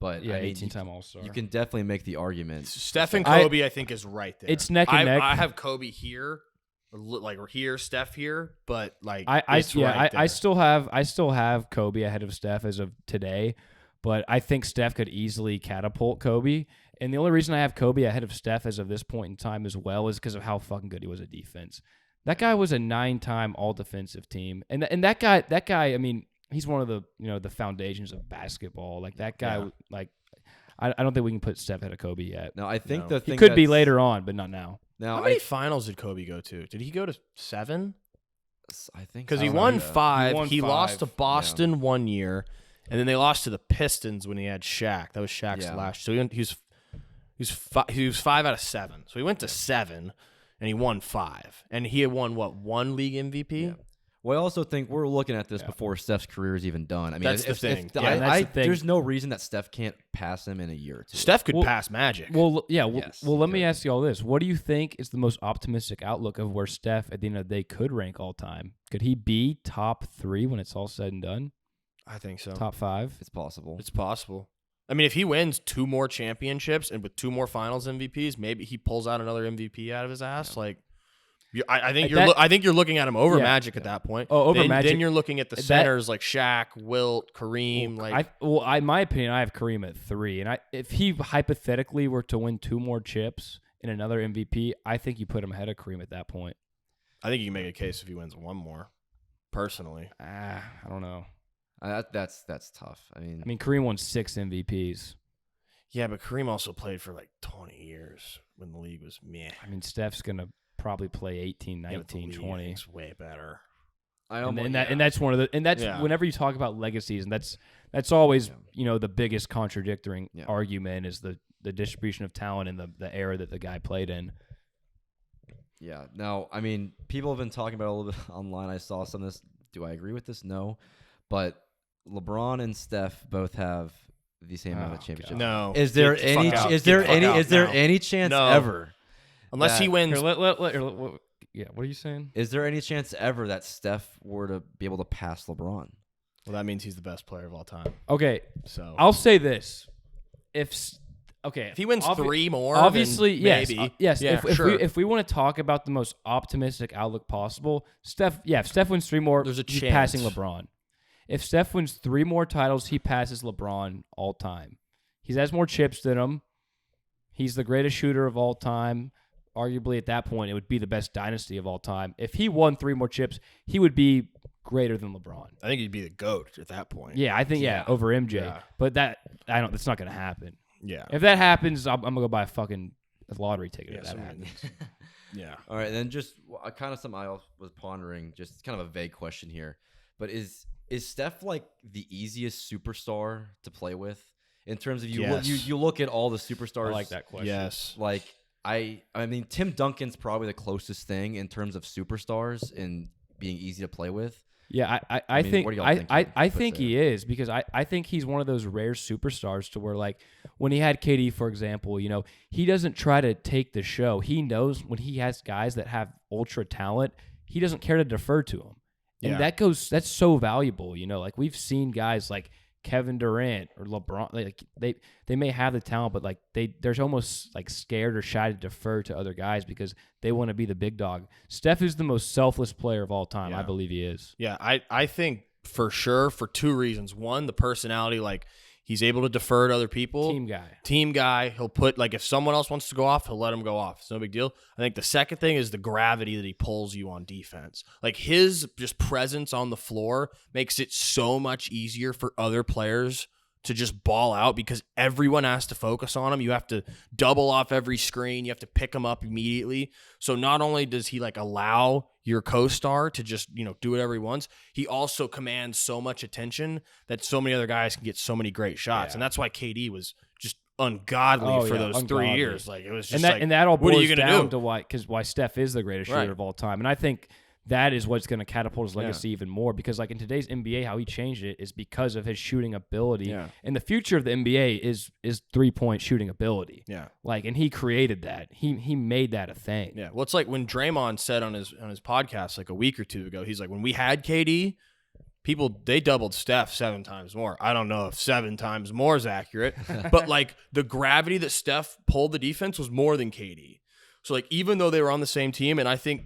But yeah, I mean, 18-time All-Star. You can definitely make the argument. Steph and Kobe, I think, is right there. It's neck and neck. I have Kobe here, like here, Steph here, but like I still have Kobe ahead of Steph as of today, but I think Steph could easily catapult Kobe. And the only reason I have Kobe ahead of Steph as of this point in time as well is because of how fucking good he was at defense. That guy was a 9-time all-defensive team, and that guy, I mean, he's one of the the foundations of basketball. Like that guy, I don't think we can put Steph ahead of Kobe yet. No, I think the thing he could be later on, but not now. Now, how many finals did Kobe go to? Did he go to 7? I think because he won 5. He lost to 5. Boston 1 year, and then they lost to the Pistons when he had Shaq. That was Shaq's last. So he was 5 out of 7. So he went to 7, and he won 5. And he had won 1 league MVP. Yeah. Well, I also think we're looking at this before Steph's career is even done. I mean, that's the thing. That's the thing. There's no reason that Steph can't pass him in a year or 2. Steph could pass Magic. Well, yeah. Well, let me ask you all this: what do you think is the most optimistic outlook of where Steph at the end of the day could rank all time? Could he be top 3 when it's all said and done? I think so. Top 5? It's possible. It's possible. I mean, if he wins 2 more championships and with 2 more Finals MVPs, maybe he pulls out another MVP out of his ass. Yeah. Like. I think you're looking at him over Magic at that point. Oh, over Magic. Then you're looking at the centers like Shaq, Wilt, Kareem. In my opinion, I have Kareem at 3, and if he hypothetically were to win 2 more chips and another MVP, I think you put him ahead of Kareem at that point. I think you can make a case if he wins 1 more. Personally, I don't know. That's tough. I mean, Kareem won 6 MVPs. Yeah, but Kareem also played for like 20 years when the league was meh. I mean, Steph's gonna probably play 18, 19, 20. It's way better. That's one of the whenever you talk about legacies, and that's always the biggest contradicting argument is the distribution of talent and the era that the guy played in. Yeah. Now, I mean, people have been talking about it a little bit online. I saw some of this. Do I agree with this? No. But LeBron and Steph both have the same amount of championships. No. Is there any chance ever? Unless he wins. Yeah, what are you saying? Is there any chance ever that Steph were to be able to pass LeBron? Well, that means he's the best player of all time. Okay, so I'll say this: if he wins 3 more, obviously, then yes. Yeah, if we want to talk about the most optimistic outlook possible, if Steph wins 3 more, there's a he's chance. passing LeBron. If Steph wins 3 more titles, he passes LeBron all time. He has more chips than him. He's the greatest shooter of all time. Arguably, at that point, it would be the best dynasty of all time. If he won 3 more chips, he would be greater than LeBron. I think he'd be the GOAT at that point. Yeah, I think over MJ. Yeah. But that's not going to happen. Yeah. If that happens, I'm going to go buy a lottery ticket if that happens. Yeah. All right, then just kind of something I was pondering, just kind of a vague question here. But is Steph like the easiest superstar to play with in terms of you look at all the superstars? I like that question. Yes. Like I mean Tim Duncan's probably the closest thing in terms of superstars and being easy to play with. Yeah, I think he is, because I think he's one of those rare superstars to where, like, when he had KD, for example, he doesn't try to take the show. He knows when he has guys that have ultra talent, he doesn't care to defer to them. And that's so valuable, like we've seen guys like Kevin Durant or LeBron, like they may have the talent, but like they're almost like scared or shy to defer to other guys because they want to be the big dog. Steph is the most selfless player of all time. I believe he is. Yeah, I think for sure for 2 reasons. One, the personality, like he's able to defer to other people. Team guy. He'll put, like, if someone else wants to go off, he'll let him go off. It's no big deal. I think the second thing is the gravity that he pulls you on defense. Like his just presence on the floor makes it so much easier for other players to just ball out because everyone has to focus on him. You have to double off every screen. You have to pick him up immediately. So not only does he like allow your co-star to just, do whatever he wants, he also commands so much attention that so many other guys can get so many great shots. Yeah. And that's why KD was just ungodly for those 3 years. Like it was just and that all boils down to why Steph is the greatest shooter of all time. And I think that is what's going to catapult his legacy even more, because like in today's NBA, how he changed it is because of his shooting ability. Yeah. And the future of the NBA is 3-point shooting ability. Yeah. Like, and he created that. He made that a thing. Yeah. Well, it's like when Draymond said on his podcast like a week or 2 ago, he's like, when we had KD, they doubled Steph 7 times more. I don't know if 7 times more is accurate, but like the gravity that Steph pulled the defense was more than KD. So like, even though they were on the same team, and I think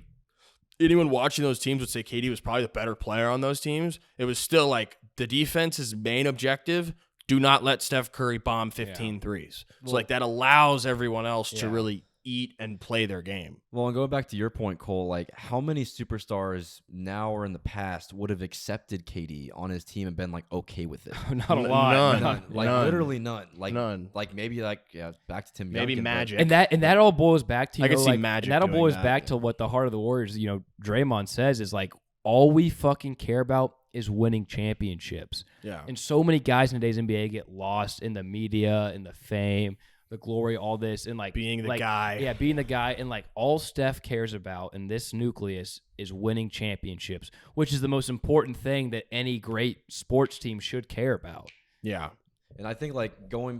anyone watching those teams would say KD was probably the better player on those teams, it was still like the defense's main objective, do not let Steph Curry bomb 15 threes. So like that allows everyone else to really eat and play their game. Well, and going back to your point, Cole, like how many superstars now or in the past would have accepted KD on his team and been like okay with it? Not a lot. None. Like literally none. Like none. Like maybe back to Tim. Maybe Duncan, Magic. And that all boils back to I can see Magic. And that all boils back to what the heart of the Warriors, Draymond says is like all we fucking care about is winning championships. Yeah. And so many guys in today's NBA get lost in the media, in the fame, the glory, all this, and like being the guy. Yeah, being the guy. And like all Steph cares about in this nucleus is winning championships, which is the most important thing that any great sports team should care about. Yeah. And I think like going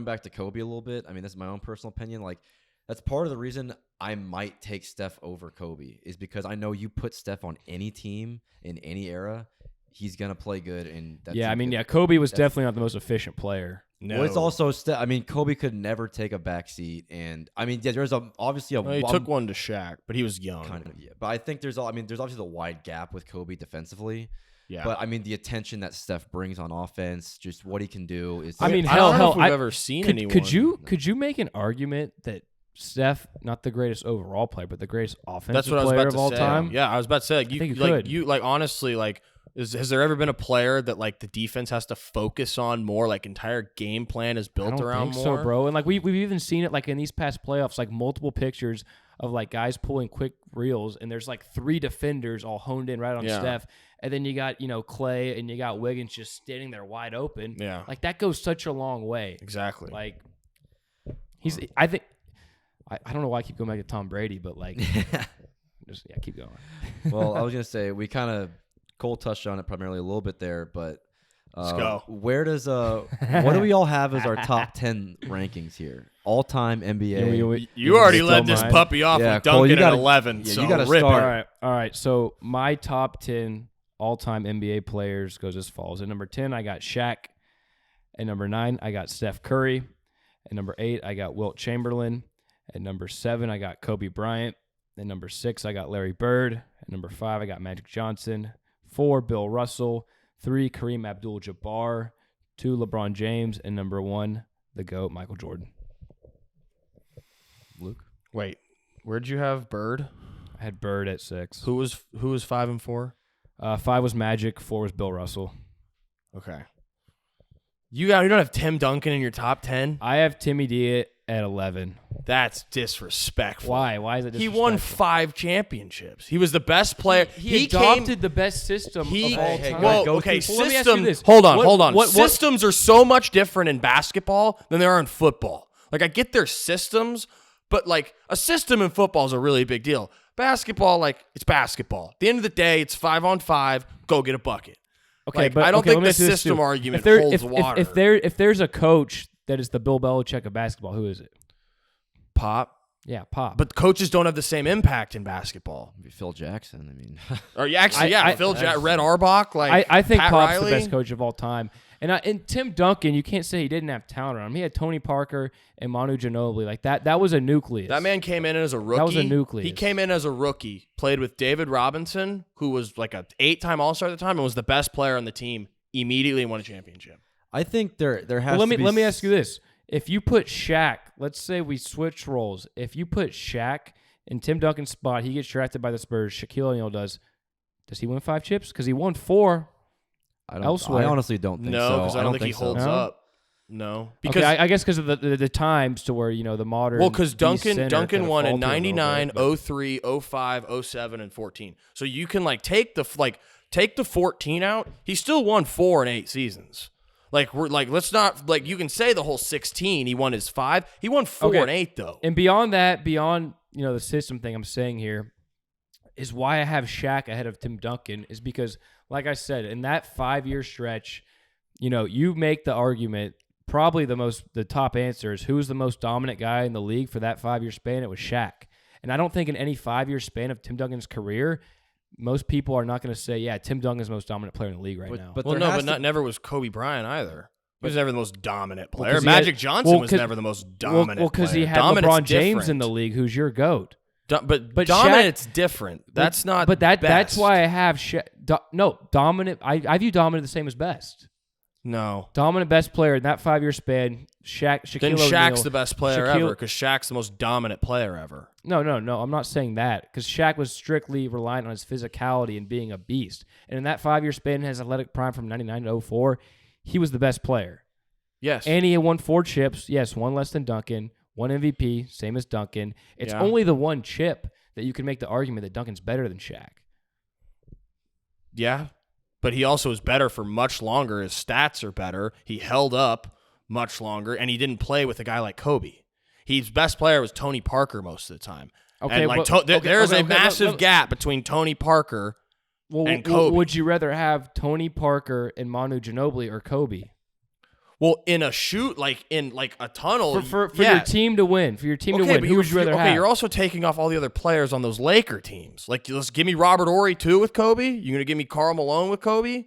back to Kobe a little bit, I mean, this is my own personal opinion. Like that's part of the reason I might take Steph over Kobe is because I know you put Steph on any team in any era, he's going to play good. And Kobe was definitely not the most efficient player. No. Well, it's also Kobe could never take a backseat, and I mean, there's obviously he took one to Shaq, but he was young. Kind of, yeah. But I think there's obviously the wide gap with Kobe defensively. Yeah. But I mean, the attention that Steph brings on offense, just what he can do is. I don't know if we've ever seen anyone. Could you make an argument that Steph, not the greatest overall player, but the greatest offensive player of all time? Yeah, I was about to say, honestly, has there ever been a player that like the defense has to focus on more, like entire game plan is built around more? So, bro. And like we've even seen it like in these past playoffs, like multiple pictures of like guys pulling quick reels, and there's like 3 defenders all honed in right on Steph, and then you got Clay and you got Wiggins just standing there wide open. Yeah, like that goes such a long way. Exactly. Like I think I don't know why I keep going back to Tom Brady, but like keep going. Well, I was gonna say Cole touched on it primarily a little bit there, but Let's go. Where does what do we all have as our top 10 rankings here? All-time NBA. You already led this puppy off with Duncan at 11. Yeah, so you got to rip start. it. All right. So my top 10 all-time NBA players goes as follows. At number 10, I got Shaq. At number 9, I got Steph Curry. At number 8, I got Wilt Chamberlain. At number 7, I got Kobe Bryant. At number 6, I got Larry Bird. At number 5, I got Magic Johnson. 4, Bill Russell. 3, Kareem Abdul-Jabbar. 2, LeBron James. And number 1, the GOAT, Michael Jordan. Luke? Wait, where'd you have Bird? I had Bird at 6. Who was 5 and 4? 5 was Magic. 4 was Bill Russell. Okay. You don't have Tim Duncan in your top 10? I have Timmy D at 11. That's disrespectful. Why? Why is it disrespectful? He won 5 championships. He was the best player. He adopted the best system of all time. Well, okay, systems. Hold on. Systems are so much different in basketball than they are in football. Like, I get their systems, but, like, a system in football is a really big deal. Basketball, like, it's basketball. At the end of the day, it's 5-on-5. Go get a bucket. Okay, like, but I don't think the this system argument holds water. If there's a coach that is the Bill Belichick of basketball, who is it? Pop. Yeah, Pop. But coaches don't have the same impact in basketball. Maybe Phil Jackson. I mean, or Phil Jackson, Red Auerbach. Like I think Pat Pop's Riley. the best coach of all time. And Tim Duncan, you can't say he didn't have talent around him. He had Tony Parker and Manu Ginobili. Like that was a nucleus. That man came in as a rookie. That was a nucleus. He came in as a rookie, played with David Robinson, who was like an 8-time All-Star at the time and was the best player on the team. Immediately won a championship. I think there has to be. Let me ask you this: if you put Shaq, let's say we switch roles. If you put Shaq in Tim Duncan's spot, he gets drafted by the Spurs. Shaquille O'Neal does. Does he win 5 chips? Because he won 4. I elsewhere. I honestly don't think so. No, because I don't think he holds so. up. No, because okay, I guess because of the times to where the modern. Well, because Duncan won in faltered 99, a little bit, 03, 05, 07, and 14. So you can take the 14 out. He still won 4 in 8 seasons. Let's not you can say the whole 16. He won his 5. He won 4 and 8 though. And beyond that, the system thing I'm saying here is why I have Shaq ahead of Tim Duncan is because, like I said, in that 5-year stretch, you make the argument. Probably the top answer is who's the most dominant guy in the league for that 5-year span. It was Shaq. And I don't think in any 5-year span of Tim Duncan's career, most people are not going to say, yeah, Tim Duncan's the most dominant player in the league now. But never was Kobe Bryant either. He was never the most dominant player. Magic Johnson was never the most dominant player. Well, because he had LeBron James in the league, who's your GOAT. But dominant's different. That's not that's why I have dominant. I view dominant the same as best. No. Dominant best player in that 5-year span, Shaquille O'Neal. Then Shaq's the best player ever because Shaq's the most dominant player ever. No. I'm not saying that because Shaq was strictly reliant on his physicality and being a beast. And in that 5-year span, his athletic prime from 99 to 04, he was the best player. Yes. And he had won 4 chips. Yes, 1 less than Duncan. 1 MVP, same as Duncan. It's only the 1 chip that you can make the argument that Duncan's better than Shaq. Yeah. But he also is better for much longer. His stats are better. He held up much longer, and he didn't play with a guy like Kobe. His best player was Tony Parker most of the time. Okay, and there's a massive gap between Tony Parker and Kobe. Would you rather have Tony Parker and Manu Ginobili or Kobe? Well, in a a tunnel. For your team to win. For your team to win, who would you rather have? Okay, you're also taking off all the other players on those Laker teams. Let's give me Robert Horry, too, with Kobe. You're going to give me Karl Malone with Kobe?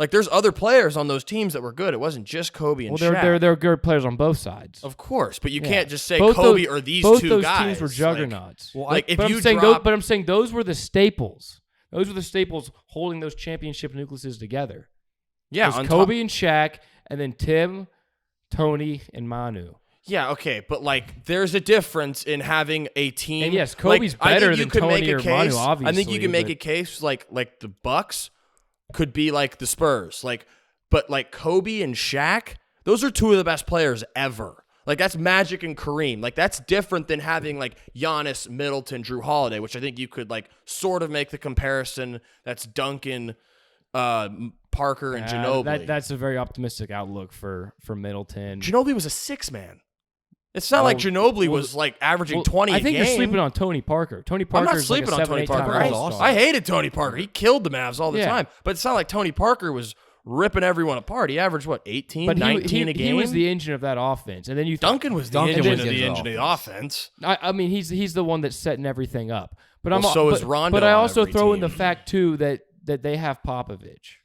There's other players on those teams that were good. It wasn't just Kobe and Shaq. There are good players on both sides. Of course, but you can't just say Kobe or these 2 guys. Both those teams were juggernauts. I'm saying those were the staples. Those were the staples holding those championship nucleuses together. Yeah, Kobe and Shaq, and then Tim, Tony, and Manu. Yeah, okay, but there's a difference in having a team. And yes, Kobe's better than Tony or Manu, obviously. I think you can make a case like the Bucks could be like the Spurs, but Kobe and Shaq, those are 2 of the best players ever. That's Magic and Kareem. That's different than having Giannis, Middleton, Drew Holiday, which I think you could sort of make the comparison. That's Duncan, Parker, and Ginobili. That's a very optimistic outlook for Middleton. Ginobili was a 6-man. It's not like Ginobili was averaging 20 a game. I think you're sleeping on Tony Parker. Tony Parker. I'm not sleeping on Tony Parker. I hated Tony Parker. He killed the Mavs all the time. But it's not like Tony Parker was ripping everyone apart. He averaged, 18, 19 a game? He was the engine of that offense. And then Duncan was the engine of the offense. I mean, he's the one that's setting everything up. But is Rondo. But I also throw in team. the fact, too, that they have Popovich.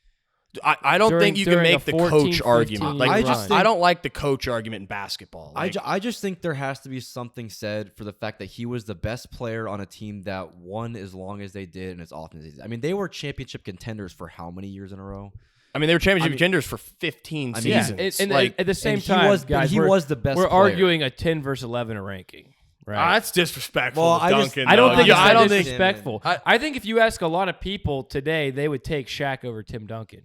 I don't think you can make the coach argument. Like I don't like the coach argument in basketball. Like, I just think there has to be something said for the fact that he was the best player on a team that won as long as they did and as often as they did. I mean, they were championship contenders for how many years in a row? I mean, they were championship contenders for 15 seasons. And at the same time, he was the best. We're player. arguing a 10 versus 11 ranking. Right. That's disrespectful. Well, to Duncan. I don't think it's disrespectful. I think if you ask a lot of people today, they would take Shaq over Tim Duncan.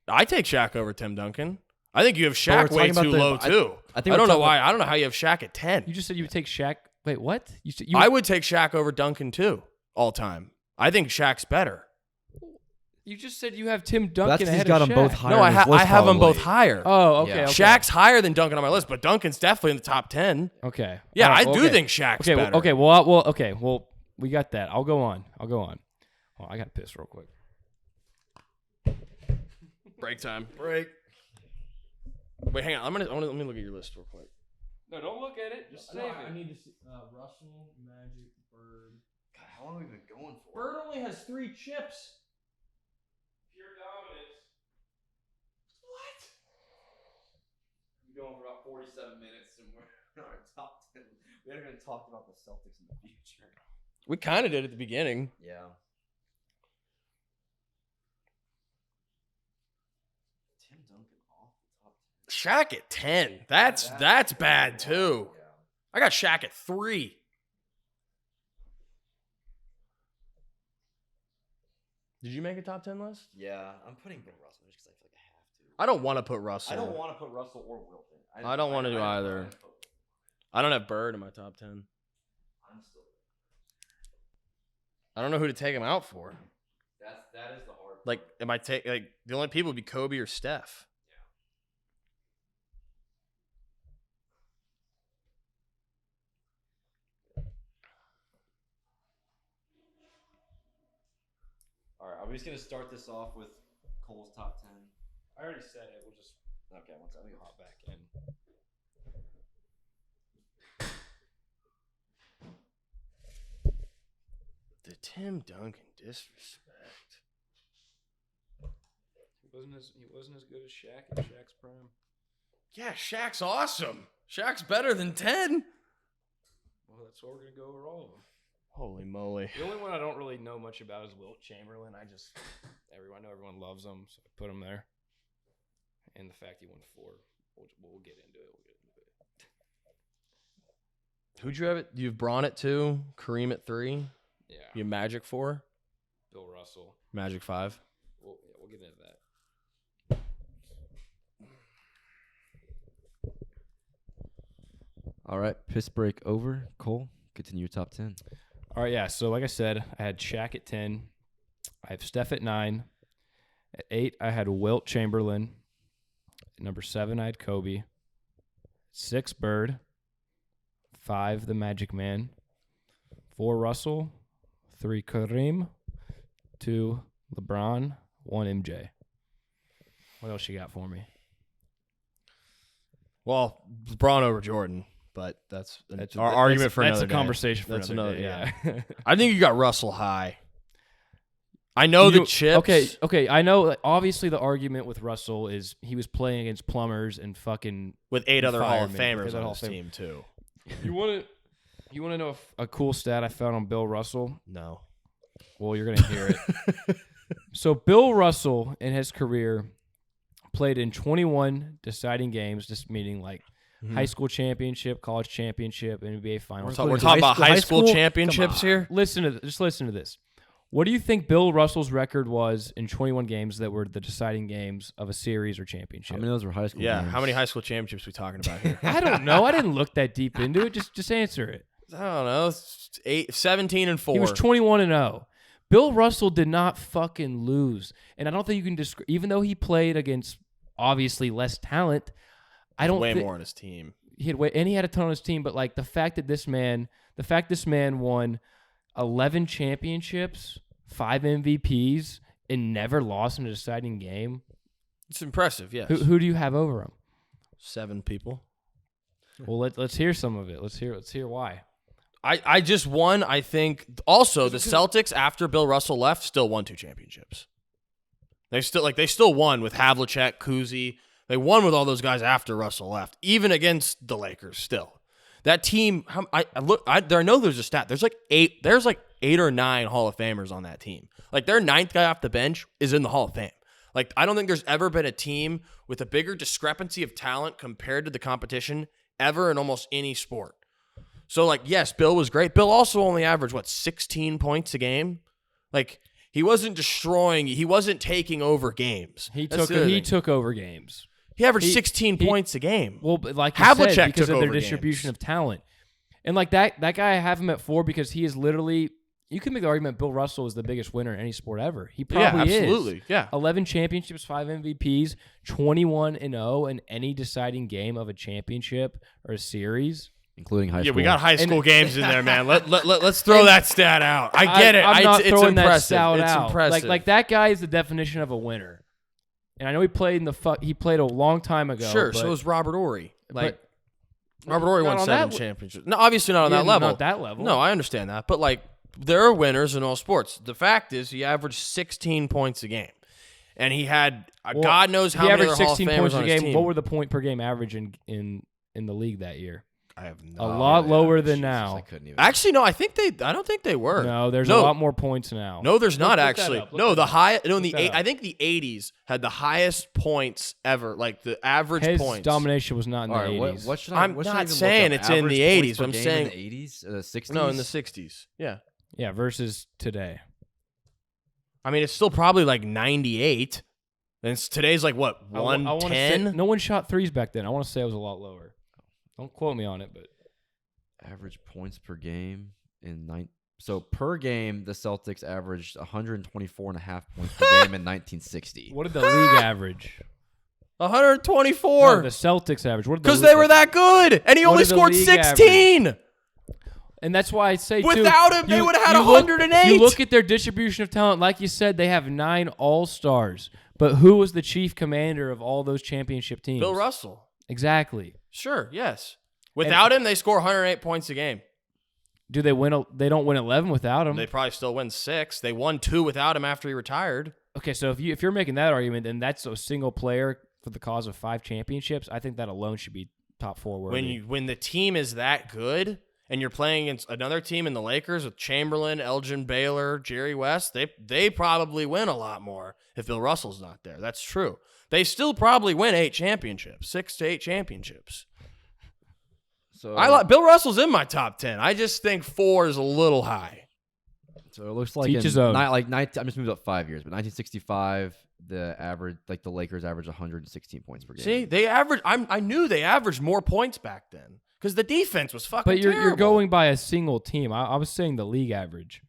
I take Shaq over Tim Duncan. I think you have Shaq way too low too. I don't know why. I don't know how you have Shaq at 10. You just said you would take Shaq. Wait, what? I would take Shaq over Duncan too, all time. I think Shaq's better. You just said you have Tim Duncan ahead he's got of them Shaq. both higher. No, I have them both higher. Oh, okay. Shaq's higher than Duncan on my list, but Duncan's definitely in the top 10. Okay. Yeah, I do think Shaq's better. Okay. Well, we got that. I'll go on. Oh, I got to piss real quick. Break time. Break. Wait, hang on. Let me look at your list real quick. No, don't look at it. Just save it. I need to see Russell, Magic, Bird. God, how long have we been going for? Bird only has 3 chips. Pure dominance. What? We're going for about 47 minutes, and we're in our top 10. We haven't even talked about the Celtics in the future. We kind of did at the beginning. Yeah. Tim Duncan off the top 10. Shaq at 10. That's bad too. Yeah. I got Shaq at 3. Did you make a top 10 list? Yeah, I'm putting Bill Russell just because I feel like I have to. I don't want to put Russell. I don't want to put Russell or Wilton. I don't want to do either. I don't have Bird in my top 10. I'm still. I don't know who to take him out for. That is the hard. Like, the only people would be Kobe or Steph. All right, are we just gonna start this off with Cole's top 10? I already said it. We'll just Okay, one second. Let me hop back in. The Tim Duncan disrespect. He wasn't as good as Shaq in Shaq's prime. Yeah, Shaq's awesome. Shaq's better than 10. Well, that's what we're gonna go over all of them. Holy moly. The only one I don't really know much about is Wilt Chamberlain. I know everyone loves him, so I put him there. And the fact he won 4, we'll get into it. Who'd you have it? You have Braun at 2, Kareem at 3. Yeah. You have Magic 4, Bill Russell. Magic 5. We'll get into that. All right, piss break over. Cole, continue your top 10. All right, yeah. So like I said, I had Shaq at 10. I have Steph at 9. At 8, I had Wilt Chamberlain. At number 7, I had Kobe. 6, Bird. 5, the Magic Man. 4, Russell. 3, Kareem. 2, LeBron. 1, MJ. What else you got for me? Well, LeBron over Jordan, but that's our argument for another day. That's a conversation for another day. Yeah. I think you got Russell high. I know the chips. Okay. I know. Obviously, the argument with Russell is he was playing against plumbers and fucking with 8 other Hall of firemen Famers on his team too. You want to know a cool stat I found on Bill Russell? No. Well, you're gonna hear it. So Bill Russell in his career played in 21 deciding games, just meaning like high school championship, college championship, NBA finals. We're talking about high school championships here. Listen to this. What do you think Bill Russell's record was in 21 games that were the deciding games of a series or championship? How many of those were high school Yeah, games? how many high school championships are we talking about here? I don't know. I didn't look that deep into it. Just answer it. I don't know. 17-4. He was 21-0. Bill Russell did not fucking lose. And I don't think you can even though he played against obviously less talent, I don't way more on his team. He had a ton on his team, but like the fact this man won 11 championships, 5 MVPs, and never lost in a deciding game. It's impressive, yes. Who do you have over him? 7 people. Well, let's hear some of it. Let's hear why. I just won. I think also the Celtics after Bill Russell left still won 2 championships. They still won with Havlicek, Kuzi. They won with all those guys after Russell left, even against the Lakers. Still, that team. I know there's a stat. There's like 8 or 9 Hall of Famers on that team. Like their 9th guy off the bench is in the Hall of Fame. Like I don't think there's ever been a team with a bigger discrepancy of talent compared to the competition ever in almost any sport. So, like, yes, Bill was great. Bill also only averaged, 16 points a game? Like, he wasn't destroying. He wasn't taking over games. He took over games. He averaged 16 points a game. Well, like you Havlicek said, because took of their over distribution games. of talent. And, like, that guy, I have him at 4 because he is literally – you can make the argument Bill Russell is the biggest winner in any sport ever. He probably is. Absolutely. Yeah. 11 championships, 5 MVPs, 21-0 in any deciding game of a championship or a series. Including high school. Yeah, we got high school games in there, man. Let's throw that stat out. I get it. I'm not it's throwing impressive. that stat it's out. impressive. Like that guy is the definition of a winner. And I know he played he played a long time ago. Sure, but, so is Robert Ory. Like Robert not Ory won on 7 that championships. No, obviously not on that level. Not that level. No, I understand that. But like there are winners in all sports. The fact is he averaged 16 points a game. And he had God knows how many other Hall of 16 Famers points on a his game. team. What were the point per game average in the league that year? I have no A lot lower than Jesus, now. I couldn't even. Actually, no. I don't think they were. No, there's a lot more points now. No, there's not Look that actually. up. No, the high. No, in Look the that up. I think the 80s had the highest points ever. Like the average His points. domination was not in the All right, 80s. what should I'm what should not I even look saying up? it's in Average the points 80s, per I'm game saying- in the 80s, 60s. No, in the 60s. Yeah. Yeah, versus today. I mean, it's still probably like 98. And today's like what, I wanna say- 110? no one shot threes back then. I want to say it was a lot lower. Don't quote me on it, but Average points per game in So per game, the Celtics averaged 124.5 points per game in 1960. what did the league average? 124. No, the Celtics average. What did the Because league they were that good. And he What only did the scored league 16. And that's why I say, Without too, him, they you- would've had you look- 108. You look at their distribution of talent. Like you said, they have 9 all-stars. But who was the chief commander of all those championship teams? Bill Russell. Exactly. Sure, yes. Without him, they score 108 points a game. Do they win? They don't win 11 without him. They probably still win 6. They won 2 without him after he retired. Okay, so if you're making that argument, then that's a single player for the cause of 5 championships. I think that alone should be top 4 worthy. When the team is that good and you're playing against another team in the Lakers with Chamberlain, Elgin Baylor, Jerry West, they probably win a lot more if Bill Russell's not there. That's true. They still probably win 8 championships, 6 to 8 championships. So Bill Russell's in my top 10. I just think 4 is a little high. So it looks like Teach his own. I'm just moved up 5 years, but 1965, the average, like the Lakers averaged 116 points per game. See, they average. I knew they averaged more points back then because the defense was fucking But you're terrible. going by a single team. I was saying the league average.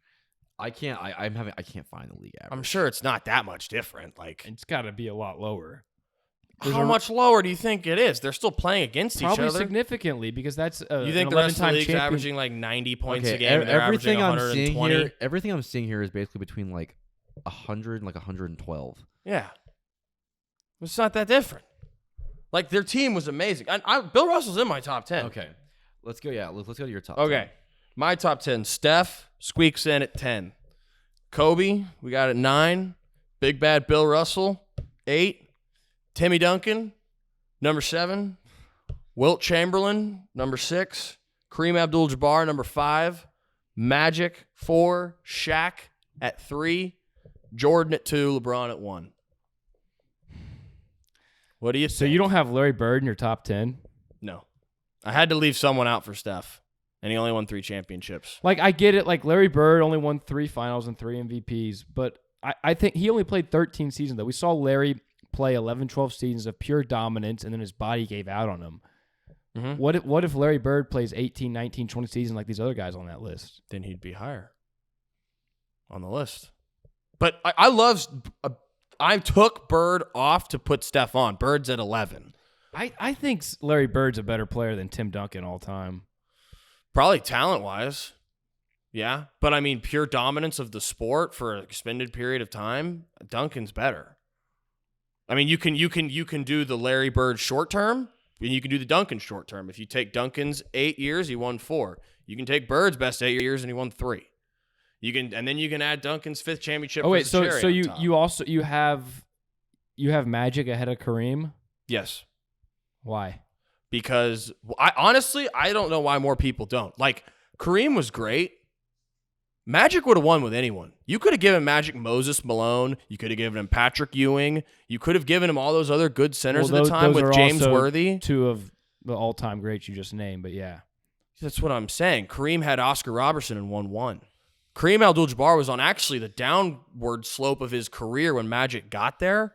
I can't find the league average. I'm sure it's not that much different. Like, It's got to be a lot lower. how much lower do you think it is? They're still playing against Probably each other. significally because that's You think an the rest of the 11-time league's champion. averaging like 90 points Okay, a game? And they're averaging everything 120. everything I'm seeing here is basically between like 100 and like 112. Yeah, it's not that different. Like their team was amazing. Bill Russell's in my top 10. Okay, let's go. Yeah, let's go to your top. Okay, 10. my top 10. Steph squeaks in at 10. Kobe, we got at 9. Big Bad Bill Russell, 8. Timmy Duncan, number 7. Wilt Chamberlain, number 6. Kareem Abdul-Jabbar, number 5. Magic, 4. Shaq at 3. Jordan at 2. LeBron at 1. What do you think? So you don't have Larry Bird in your top 10? No. I had to leave someone out for Steph, and he only won 3 championships. Like, I get it. Like, Larry Bird only won 3 finals and 3 MVPs, but I think he only played 13 seasons, though. We saw Larry play 11, 12 seasons of pure dominance, and then his body gave out on him. Mm-hmm. What if Larry Bird plays 18, 19, 20 seasons like these other guys on that list? Then he'd be higher on the list. But I took Bird off to put Steph on. Bird's at 11. I think Larry Bird's a better player than Tim Duncan all time. Probably talent-wise. Yeah. But, I mean, pure dominance of the sport for an extended period of time, Duncan's better. I mean, you can do the Larry Bird short term, and you can do the Duncan short term. If you take Duncan's 8 years, he won 4. You can take Bird's best 8 years, and he won 3. And then you can add Duncan's 5th championship. Oh wait, so top. you have Magic ahead of Kareem? Yes. Why? Because I don't know why more people don't. Like, Kareem was great. Magic would have won with anyone. You could have given Magic Moses Malone. You could have given him Patrick Ewing. You could have given him all those other good centers at the time with James Worthy. 2 of the all-time greats you just named, but yeah. That's what I'm saying. Kareem had Oscar Robertson and won 1. Kareem Abdul-Jabbar was on actually the downward slope of his career when Magic got there.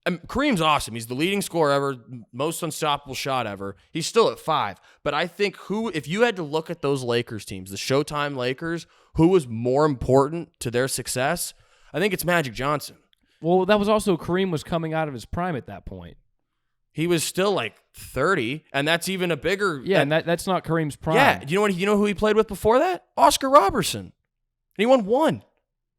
Kareem's awesome. He's the leading scorer ever, most unstoppable shot ever. He's still at 5. But I think if you had to look at those Lakers teams, the Showtime Lakers, who was more important to their success, I think it's Magic Johnson. Well, that was also Kareem was coming out of his prime at that point. He was still like 30, and that's even a bigger. Yeah, and that's not Kareem's prime. Yeah, you know who he played with before that? Oscar Robertson. And he won 1.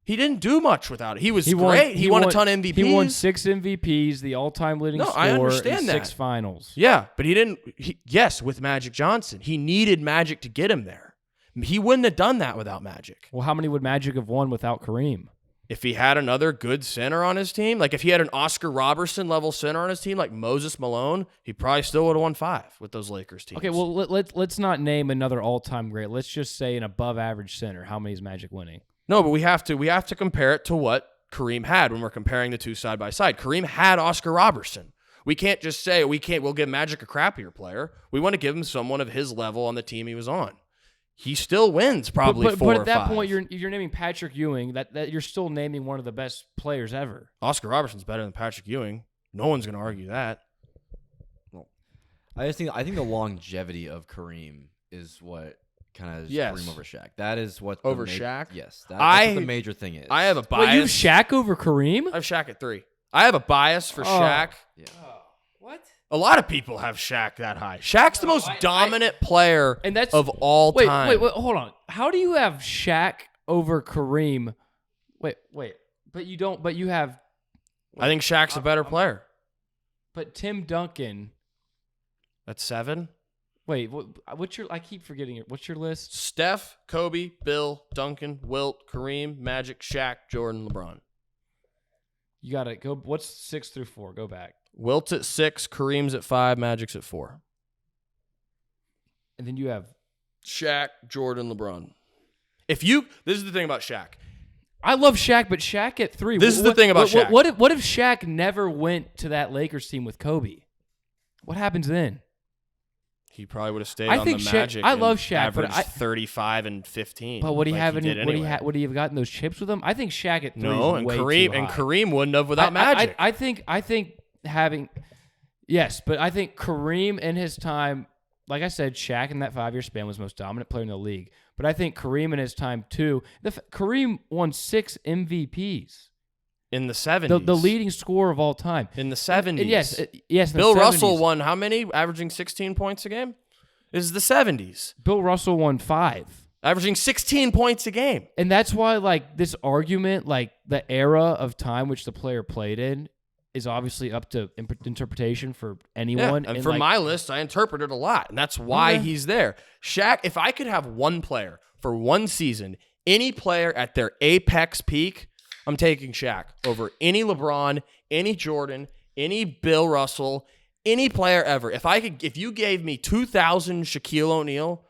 He didn't do much without it. He was great. He won a ton of MVPs. He won 6 MVPs, the all-time leading scorer, I understand and that. 6 finals. Yeah, but he didn't. Yes, with Magic Johnson. He needed Magic to get him there. He wouldn't have done that without Magic. Well, how many would Magic have won without Kareem? If he had another good center on his team, like if he had an Oscar Robertson level center on his team, like Moses Malone, he probably still would have won 5 with those Lakers teams. Okay, well, let's not name another all-time great. Let's just say an above-average center. How many is Magic winning? No, but we have to compare it to what Kareem had when we're comparing the two side by side. Kareem had Oscar Robertson. We can't just say we'll give Magic a crappier player. We want to give him someone of his level on the team he was on. He still wins probably 4 or 5. But at that point, you're naming Patrick Ewing. That you're still naming one of the best players ever. Oscar Robertson's better than Patrick Ewing. No one's going to argue that. Well, I think the longevity of Kareem is what kind of Kareem over Shaq. That is what over Shaq. Yes, that's what the major thing is. I have a bias. Wait, you have Shaq over Kareem? I have Shaq at 3. I have a bias for Shaq. Yeah. What? A lot of people have Shaq that high. Shaq's the most dominant player of all time. Wait, hold on. How do you have Shaq over Kareem? Wait. But you don't. But you have. I think Shaq's a better player. But Tim Duncan. That's 7. Wait, what's your? I keep forgetting it. What's your list? Steph, Kobe, Bill, Duncan, Wilt, Kareem, Magic, Shaq, Jordan, LeBron. You gotta go. What's 6 through 4? Go back. Wilt's at 6, Kareem's at 5, Magic's at 4. And then you have Shaq, Jordan, LeBron. This is the thing about Shaq. I love Shaq, but Shaq at 3. This is the thing about Shaq. What if Shaq never went to that Lakers team with Kobe? What happens then? He probably would have stayed on the Magic. I love Shaq, but 35 and 15. But would he have would he have gotten those chips with him? I think Shaq at 3 no, is and way Kareem too high. and Kareem wouldn't have without Magic. I think having yes, but I think Kareem in his time, like I said, Shaq in that 5-year span was the most dominant player in the league. But I think Kareem in his time too. Kareem won 6 MVPs. In the 70s. The leading scorer of all time. In the 70s. And yes. Bill Russell won how many? Averaging 16 points a game? This is the 70s. Bill Russell won 5. Averaging 16 points a game. And that's why, like, this argument, like, the era of time which the player played in is obviously up to interpretation for anyone. Yeah, and for my list, I interpreted a lot, and that's why he's there. Shaq, if I could have one player for one season, any player at their apex peak, I'm taking Shaq over any LeBron, any Jordan, any Bill Russell, any player ever. If you gave me 2000 Shaquille O'Neal,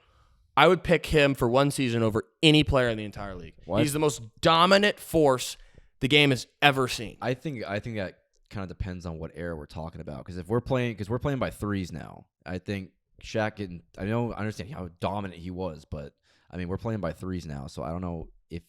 I would pick him for one season over any player in the entire league. What? He's the most dominant force the game has ever seen. I think that kind of depends on what era we're talking about. Because we're playing by threes now. I think Shaq I understand how dominant he was, but I mean we're playing by threes now, so I don't know if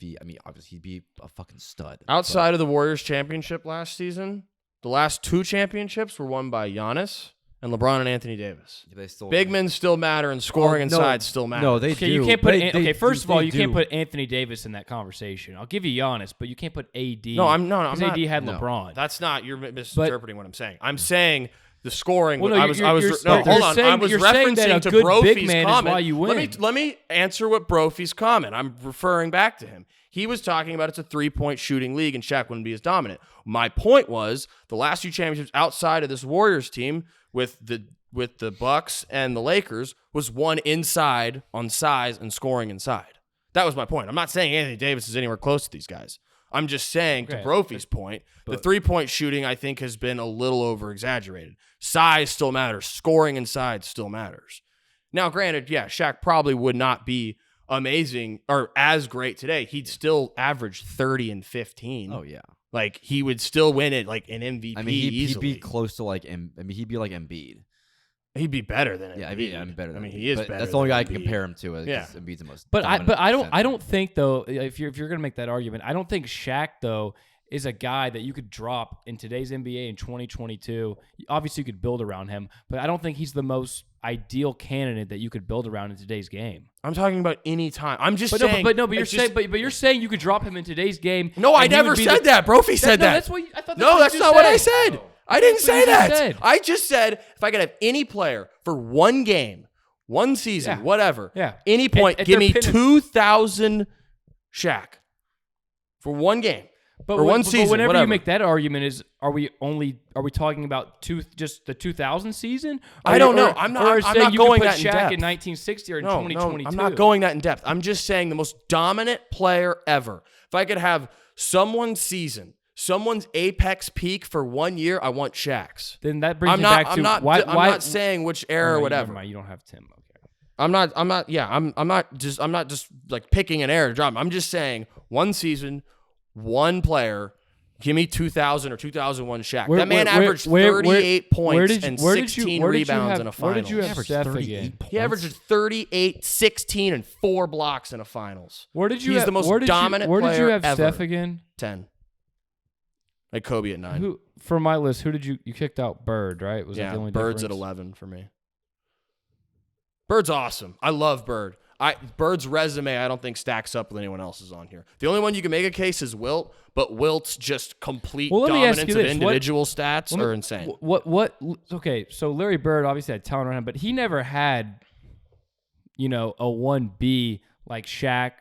obviously he'd be a fucking stud. Outside of the Warriors championship last season, the last 2 championships were won by Giannis and LeBron and Anthony Davis. Big men still matter, and scoring inside still matter. No, they do. You can't put first of all, you can't put Anthony Davis in that conversation. I'll give you Giannis, but you can't put AD. No, I'm not. Because AD had LeBron. That's not. You're misinterpreting what I'm saying. I'm saying The scoring. Well, no, I was you're referencing that a to good big Brophy's man comment. is why you win. Let me answer what Brophy's comment. I'm referring back to him. He was talking about it's a 3-point shooting league and Shaq wouldn't be as dominant. My point was the last 2 championships outside of this Warriors team with the Bucks and the Lakers was won inside on size and scoring inside. That was my point. I'm not saying Anthony Davis is anywhere close to these guys. I'm just saying, to Brophy's point, the 3-point shooting, I think, has been a little over-exaggerated. Size still matters. Scoring inside still matters. Now, granted, yeah, Shaq probably would not be amazing or as great today. He'd still average 30 and 15. Oh, yeah. Like, he would still win it like an MVP he'd be close to like, he'd be like Embiid. He'd be better than Embiid. Yeah, he'd be better than Embiid. he is better. That's the only guy I Embiid. can compare him to. Yeah. Embiid's the most. But I don't think though. If you're gonna make that argument, I don't think Shaq though is a guy that you could drop in today's NBA in 2022. Obviously, you could build around him, but I don't think he's the most ideal candidate that you could build around in today's game. I'm talking about any time. I'm just saying. You're saying you could drop him in today's game. No, I never said that. Brophy said that. That's what I thought. That's not what I said. I didn't say that. Said. I just said if I could have any player for one game, one season, whatever, any point, give me 2,000 Shaq for one game. Or one season, whenever whatever. you make that argument, are we talking about just the 2000 season? I don't know. I'm not going that in Shaq depth. in 1960 or in 2022. No, I'm not going that in depth. I'm just saying the most dominant player ever. If I could have someone's season, someone's apex peak for 1 year, I want Shaq's. Then that brings me back to I'm not saying which era or whatever. You don't have Tim. Okay. I'm not just like picking an era to drop. I'm just saying one season, one player. Give me 2000 or 2001 Shaq. That man averaged 38 points and 16 rebounds in a finals. Where did you have Steph again? He averaged 38, 16, and 4 blocks in a finals. He's the most dominant player ever. Where did you have Steph again? 10. Like Kobe at 9. For my list, who did you kicked out? Bird, right? Was that the only Bird's difference? at 11 for me. Bird's awesome. I love Bird. Bird's resume, I don't think stacks up with anyone else's on here. The only one you can make a case is Wilt, but Wilt's just complete dominance of individual stats are insane. Okay, so Larry Bird obviously had talent around him, but he never had, a 1B like Shaq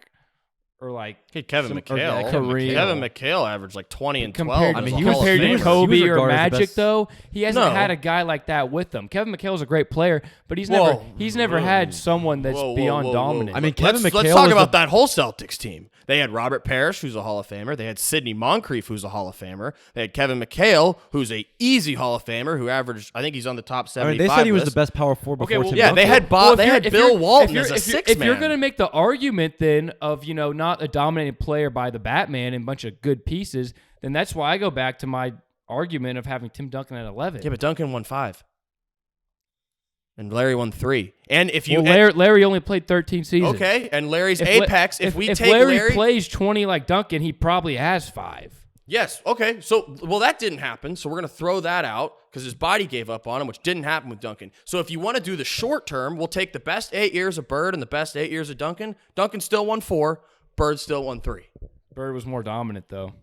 or like Kevin McHale. Kevin McHale averaged like 20 and 12. I mean, he compared to Kobe or Magic, though. He hasn't had a guy like that with them. Kevin McHale's a great player, but he's never had someone that's beyond dominant. I mean, let's talk about that whole Celtics team. They had Robert Parrish, who's a Hall of Famer. They had Sidney Moncrief, who's a Hall of Famer. They had Kevin McHale, who's a easy Hall of Famer, who averaged, I think he's on the top 75 they said he was list. the best power forward before Tim yeah, Duncan. they had Bill Walton as a six-man. If you're going to make the argument then of, not a dominated player by the Batman and a bunch of good pieces, then that's why I go back to my argument of having Tim Duncan at 11. Yeah, but Duncan won 5. And Larry won 3. And if you Larry only played 13 seasons. Okay, and Larry's apex. If Larry plays 20 like Duncan, he probably has 5. Yes. Okay. So that didn't happen. So we're gonna throw that out because his body gave up on him, which didn't happen with Duncan. So if you want to do the short term, we'll take the best 8 years of Bird and the best 8 years of Duncan. Duncan still won 4. Bird still won 3. Bird was more dominant though.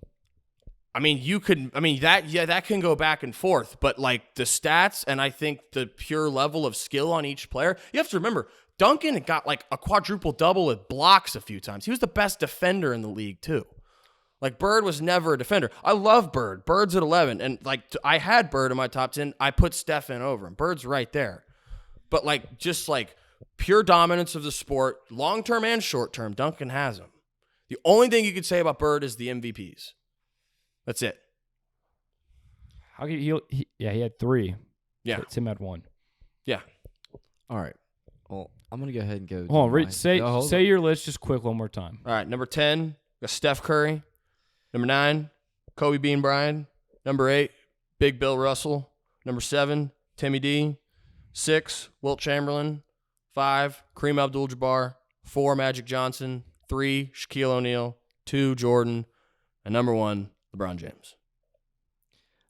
That can go back and forth, but like the stats and I think the pure level of skill on each player, you have to remember, Duncan got like a quadruple double with blocks a few times. He was the best defender in the league too. Like Bird was never a defender. I love Bird. Bird's at 11, and like I had Bird in my top 10. I put Steph in over him. Bird's right there, but like just like pure dominance of the sport, long term and short term, Duncan has him. The only thing you could say about Bird is the MVPs. That's it. He had 3. Yeah. Tim had 1. Yeah. All right. Well, I'm gonna go ahead and go. Hold on. Say your list just quick one more time. All right. Number 10, got Steph Curry. Number 9, Kobe Bean Bryant. Number 8, Big Bill Russell. Number 7, Timmy D. 6, Wilt Chamberlain. 5, Kareem Abdul-Jabbar. 4, Magic Johnson. 3, Shaquille O'Neal. 2, Jordan. And number 1, LeBron James.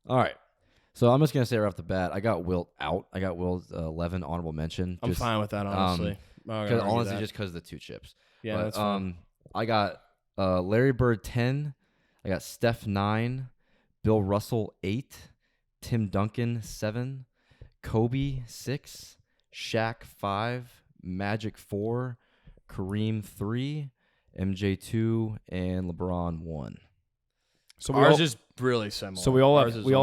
All right. So I'm just going to say right off the bat, I got Wilt out. I got Wilt 11 honorable mention. I'm fine with that, honestly. Just because of the 2 chips. Yeah, but, that's fine. I got Larry Bird 10. I got Steph 9. Bill Russell 8. Tim Duncan 7. Kobe 6, Shaq 5, Magic 4, Kareem 3, MJ 2, and LeBron 1. So ours is really similar. So we all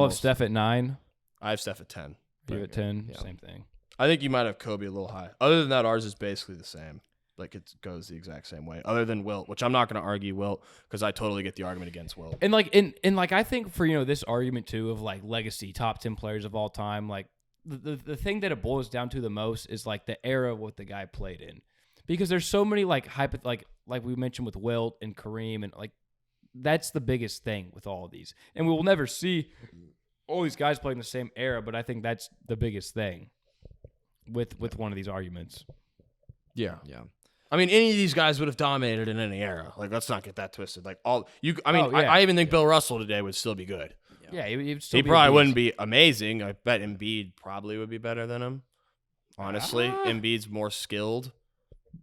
have Steph at 9. I have Steph at 10. You at 10. Yeah. Same thing. I think you might have Kobe a little high. Other than that, ours is basically the same. Like it goes the exact same way. Other than Wilt, which I'm not going to argue Wilt because I totally get the argument against Wilt. And like I think for this argument too of like legacy top 10 players of all time, like the thing that it boils down to the most is like the era of what the guy played in, because there's so many like like we mentioned with Wilt and Kareem, and like that's the biggest thing with all of these. And we will never see all these guys playing the same era, but I think that's the biggest thing with one of these arguments. Yeah. I mean, any of these guys would have dominated in any era. Like, let's not get that twisted. Like I even think Bill Russell today would still be good. Yeah, he probably wouldn't be amazing. I bet Embiid probably would be better than him. Honestly, Embiid's more skilled.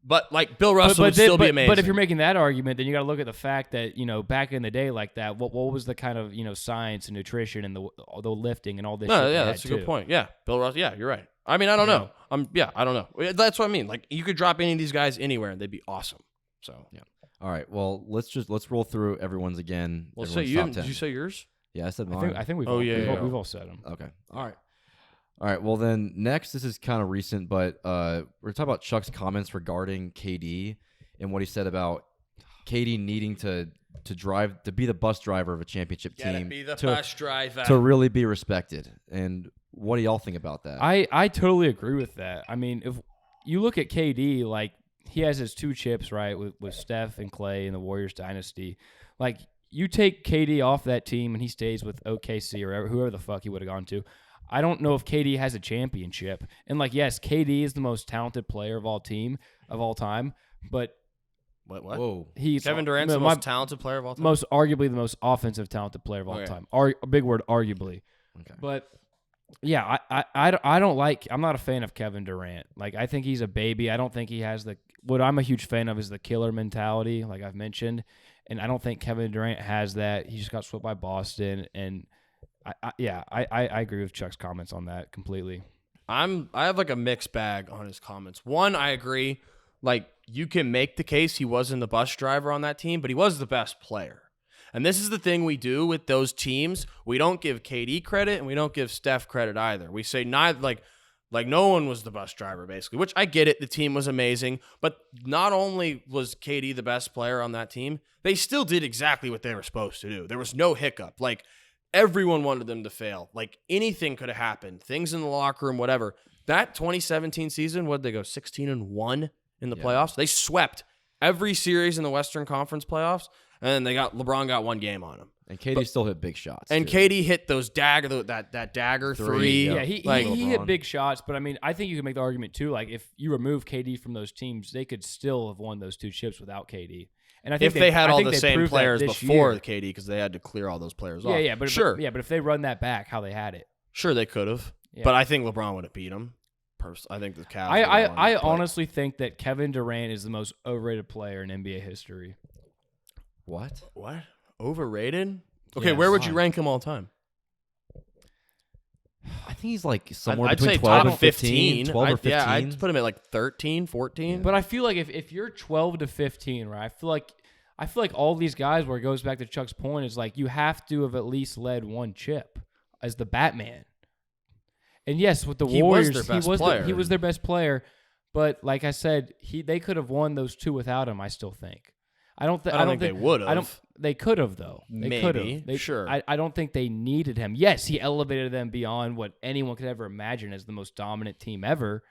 But like Bill Russell would still be amazing. But if you're making that argument, then you got to look at the fact that back in the day like that, what was the kind of science and nutrition and the lifting and all this. No, shit yeah, that's a good point. Yeah, Bill Russell. Yeah, you're right. I mean, I don't know. I don't know. That's what I mean. Like you could drop any of these guys anywhere and they'd be awesome. So yeah. All right. Well, let's roll through everyone's again. Well, say you. Did you say yours? Yeah, I said mine. I think we've we've all said them. Okay. All right. Well, then next, this is kind of recent, but we're talking about Chuck's comments regarding KD and what he said about KD needing to be the bus driver of a championship team. Be the bus driver to really be respected. And what do y'all think about that? I totally agree with that. I mean, if you look at KD, like he has his 2 chips, right, with Steph and Clay in the Warriors dynasty. Like you take KD off that team and he stays with OKC or whoever the fuck he would have gone to. I don't know if KD has a championship. And like, yes, KD is the most talented player of all time, but what? Whoa. Kevin Durant's the most talented player of all time? Most arguably the most offensive talented player of all time. A big word, arguably. Okay. But yeah, I don't like. I'm not a fan of Kevin Durant. Like I think he's a baby. I don't think he has what I'm a huge fan of is the killer mentality, like I've mentioned, and I don't think Kevin Durant has that. He just got swept by Boston, and I agree with Chuck's comments on that completely. I have like a mixed bag on his comments. One, I agree. Like you can make the case he wasn't the bus driver on that team, but he was the best player. And this is the thing we do with those teams. We don't give KD credit and we don't give Steph credit either. We say neither, like no one was the bus driver basically, which I get it. The team was amazing, but not only was KD the best player on that team, they still did exactly what they were supposed to do. There was no hiccup. Like everyone wanted them to fail. Like anything could have happened. Things in the locker room, whatever. That 2017 season, what did they go 16-1 in the playoffs? They swept every series in the Western Conference playoffs. And then LeBron got 1 game on him. And KD still hit big shots. And too. KD hit those that dagger three. Yeah, he hit big shots, but I mean, I think you can make the argument too. Like if you remove KD from those teams, they could still have won those 2 chips without KD. And I think if they had all the same players before year. KD, because they had to clear all those players off. But if they run that back, how they had it, sure they could have. Yeah. But I think LeBron would have beat him. I think the Cavs. I honestly think that Kevin Durant is the most overrated player in NBA history. What? Overrated? Okay, Yes. where would you rank him all time? I think he's like somewhere I'd between say 12 top and 15. 12 or 15. Yeah, I'd put him at like 13, 14. But I feel like if you're 12 to 15, right? I feel like all these guys, where it goes back to Chuck's point, is like you have to have at least led 1 chip as the Batman. And yes, with the Warriors, he was their best player. But like I said, they could have won those 2 without him. I still think. I don't think they would have. They could have though. They could have. Sure. I don't think they needed him. Yes, he elevated them beyond what anyone could ever imagine as the most dominant team ever.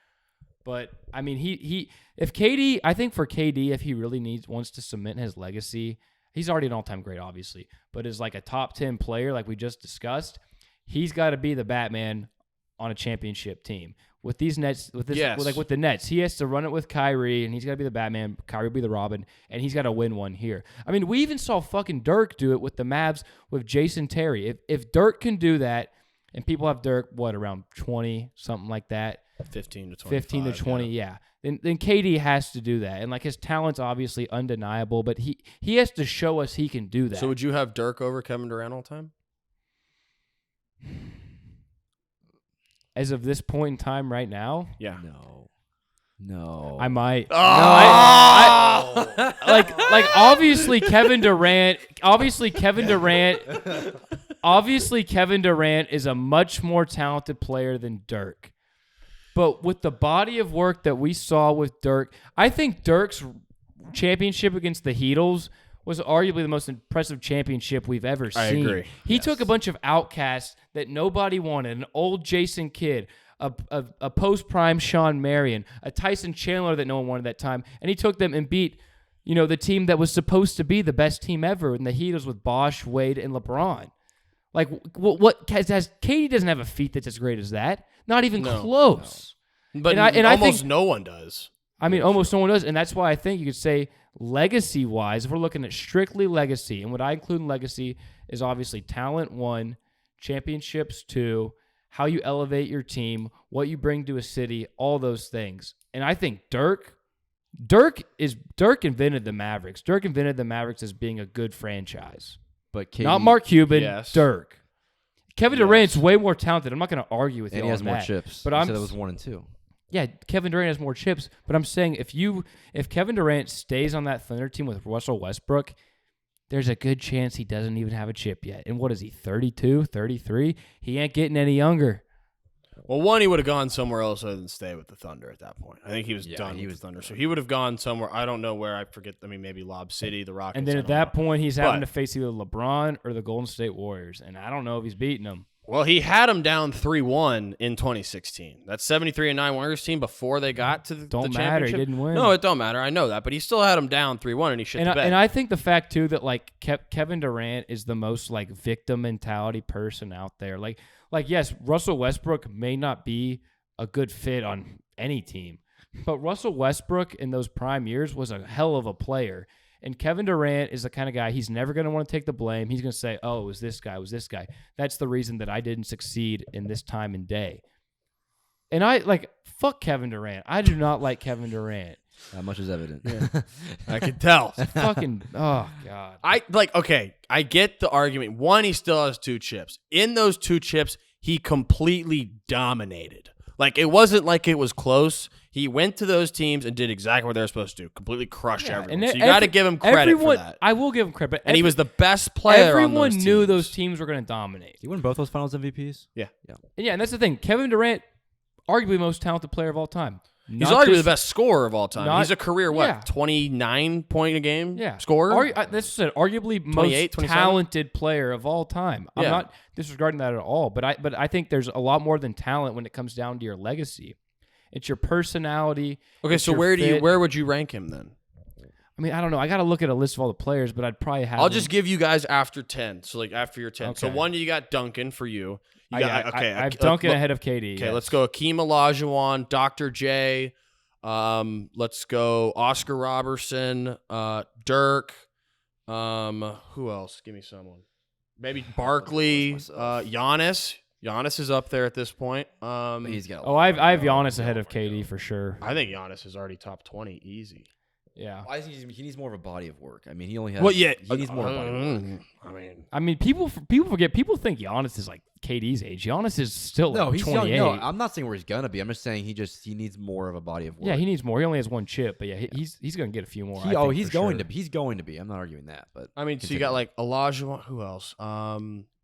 But I mean, I think for KD, if he really wants to cement his legacy, he's already an all-time great, obviously. But as like a top 10 player, like we just discussed, he's got to be the Batman on a championship team. With these Nets, with the Nets, he has to run it with Kyrie, and he's got to be the Batman. Kyrie will be the Robin, and he's got to win one here. I mean, we even saw fucking Dirk do it with the Mavs with Jason Terry. If Dirk can do that, and people have Dirk, around 20, something like that? 15 to 20. 15 to 20, yeah. Then KD has to do that. And like his talent's obviously undeniable, but he has to show us he can do that. So would you have Dirk over Kevin Durant all time? as of this point in time right now, Yeah. No. I might. Oh! I like obviously Kevin Durant is a much more talented player than Dirk. But with the body of work that we saw with Dirk, I think Dirk's championship against the Heatles was arguably the most impressive championship we've ever seen. I agree. He took a bunch of outcasts that nobody wanted, an old Jason Kidd, a post-prime Sean Marion, a Tyson Chandler that no one wanted at that time, and he took them and beat, the team that was supposed to be the best team ever, and the Heatles with Bosh, Wade, and LeBron. Like, what KD doesn't have a feat that's as great as that. Not even close. No. But I think, no one does. I mean, almost no one does, and that's why I think you could say legacy-wise, if we're looking at strictly legacy, and what I include in legacy is obviously talent 1, championships 2, how you elevate your team, what you bring to a city, all those things. And I think Dirk invented the Mavericks. Dirk invented the Mavericks as being a good franchise. But KD, Not Mark Cuban, yes. Dirk. Kevin Durant's way more talented. I'm not going to argue with you and on he has that. more chips. But You said it was 1 and 2. Yeah, Kevin Durant has more chips, but I'm saying if Kevin Durant stays on that Thunder team with Russell Westbrook, there's a good chance he doesn't even have a chip yet. And what is he, 32, 33? He ain't getting any younger. Well, one, he would have gone somewhere else other than stay with the Thunder at that point. I think he was done with the Thunder. So he would have gone somewhere. I don't know where. I forget. I mean, maybe Lob City, the Rockets. And then at that point, he's having to face either LeBron or the Golden State Warriors. And I don't know if he's beating them. Well, he had them down 3-1 in 2016. That's 73-9 Warriors team before they got to the Don't championship. matter. He didn't win. No, it don't matter. I know that. But he still had them down 3-1, and he shit the bed. And I think the fact, too, that, like, Kevin Durant is the most, like, victim mentality person out there. Like, yes, Russell Westbrook may not be a good fit on any team, but Russell Westbrook in those prime years was a hell of a player. And Kevin Durant is the kind of guy, he's never going to want to take the blame. He's going to say, oh, it was this guy, That's the reason that I didn't succeed in this time and day. And fuck Kevin Durant. I do not like Kevin Durant. That much is evident. Yeah. I can tell. Fucking, oh, God. I get the argument. One, he still has 2 chips. In those 2 chips, he completely dominated. Like, it wasn't like it was close. He went to those teams and did exactly what they were supposed to do. Completely crushed everyone. So you got to give him credit for that. I will give him credit. And he was the best player on those Everyone knew teams. those teams were going to dominate. He won both those Finals MVPs? Yeah. And that's the thing. Kevin Durant, arguably the most talented player of all time. He's arguably the best scorer of all time. He's a career, 29 point a game scorer? That's said, arguably most talented player of all time. I'm not disregarding that at all, but I think there's a lot more than talent when it comes down to your legacy. It's your personality. Okay, so where would you rank him then? I mean, I don't know. I got to look at a list of all the players, but I'd probably have. I'll just give you guys after 10. So like after your 10. Okay. So one, you got Duncan for you. I have Duncan ahead of KD. Okay, let's go Akeem Olajuwon, Dr. J. Let's go Oscar Robertson, Dirk. Who else? Give me someone. Maybe Barkley, Giannis. Giannis is up there at this point. He's got. I have Giannis ahead of KD for sure. I think Giannis is already top 20, easy. Yeah. He needs more of a body of work. I mean, he only has. Well, yeah. He needs more of a body of work. I mean, people forget. People think Giannis is like KD's age. Giannis is still he's 28. young. No, I'm not saying where he's gonna be. I'm just saying he needs more of a body of work. Yeah, he needs more. He only has 1 chip, but he's gonna get a few more. He's going to be. I'm not arguing that, but I mean, so you got like Olajuwon. Who else?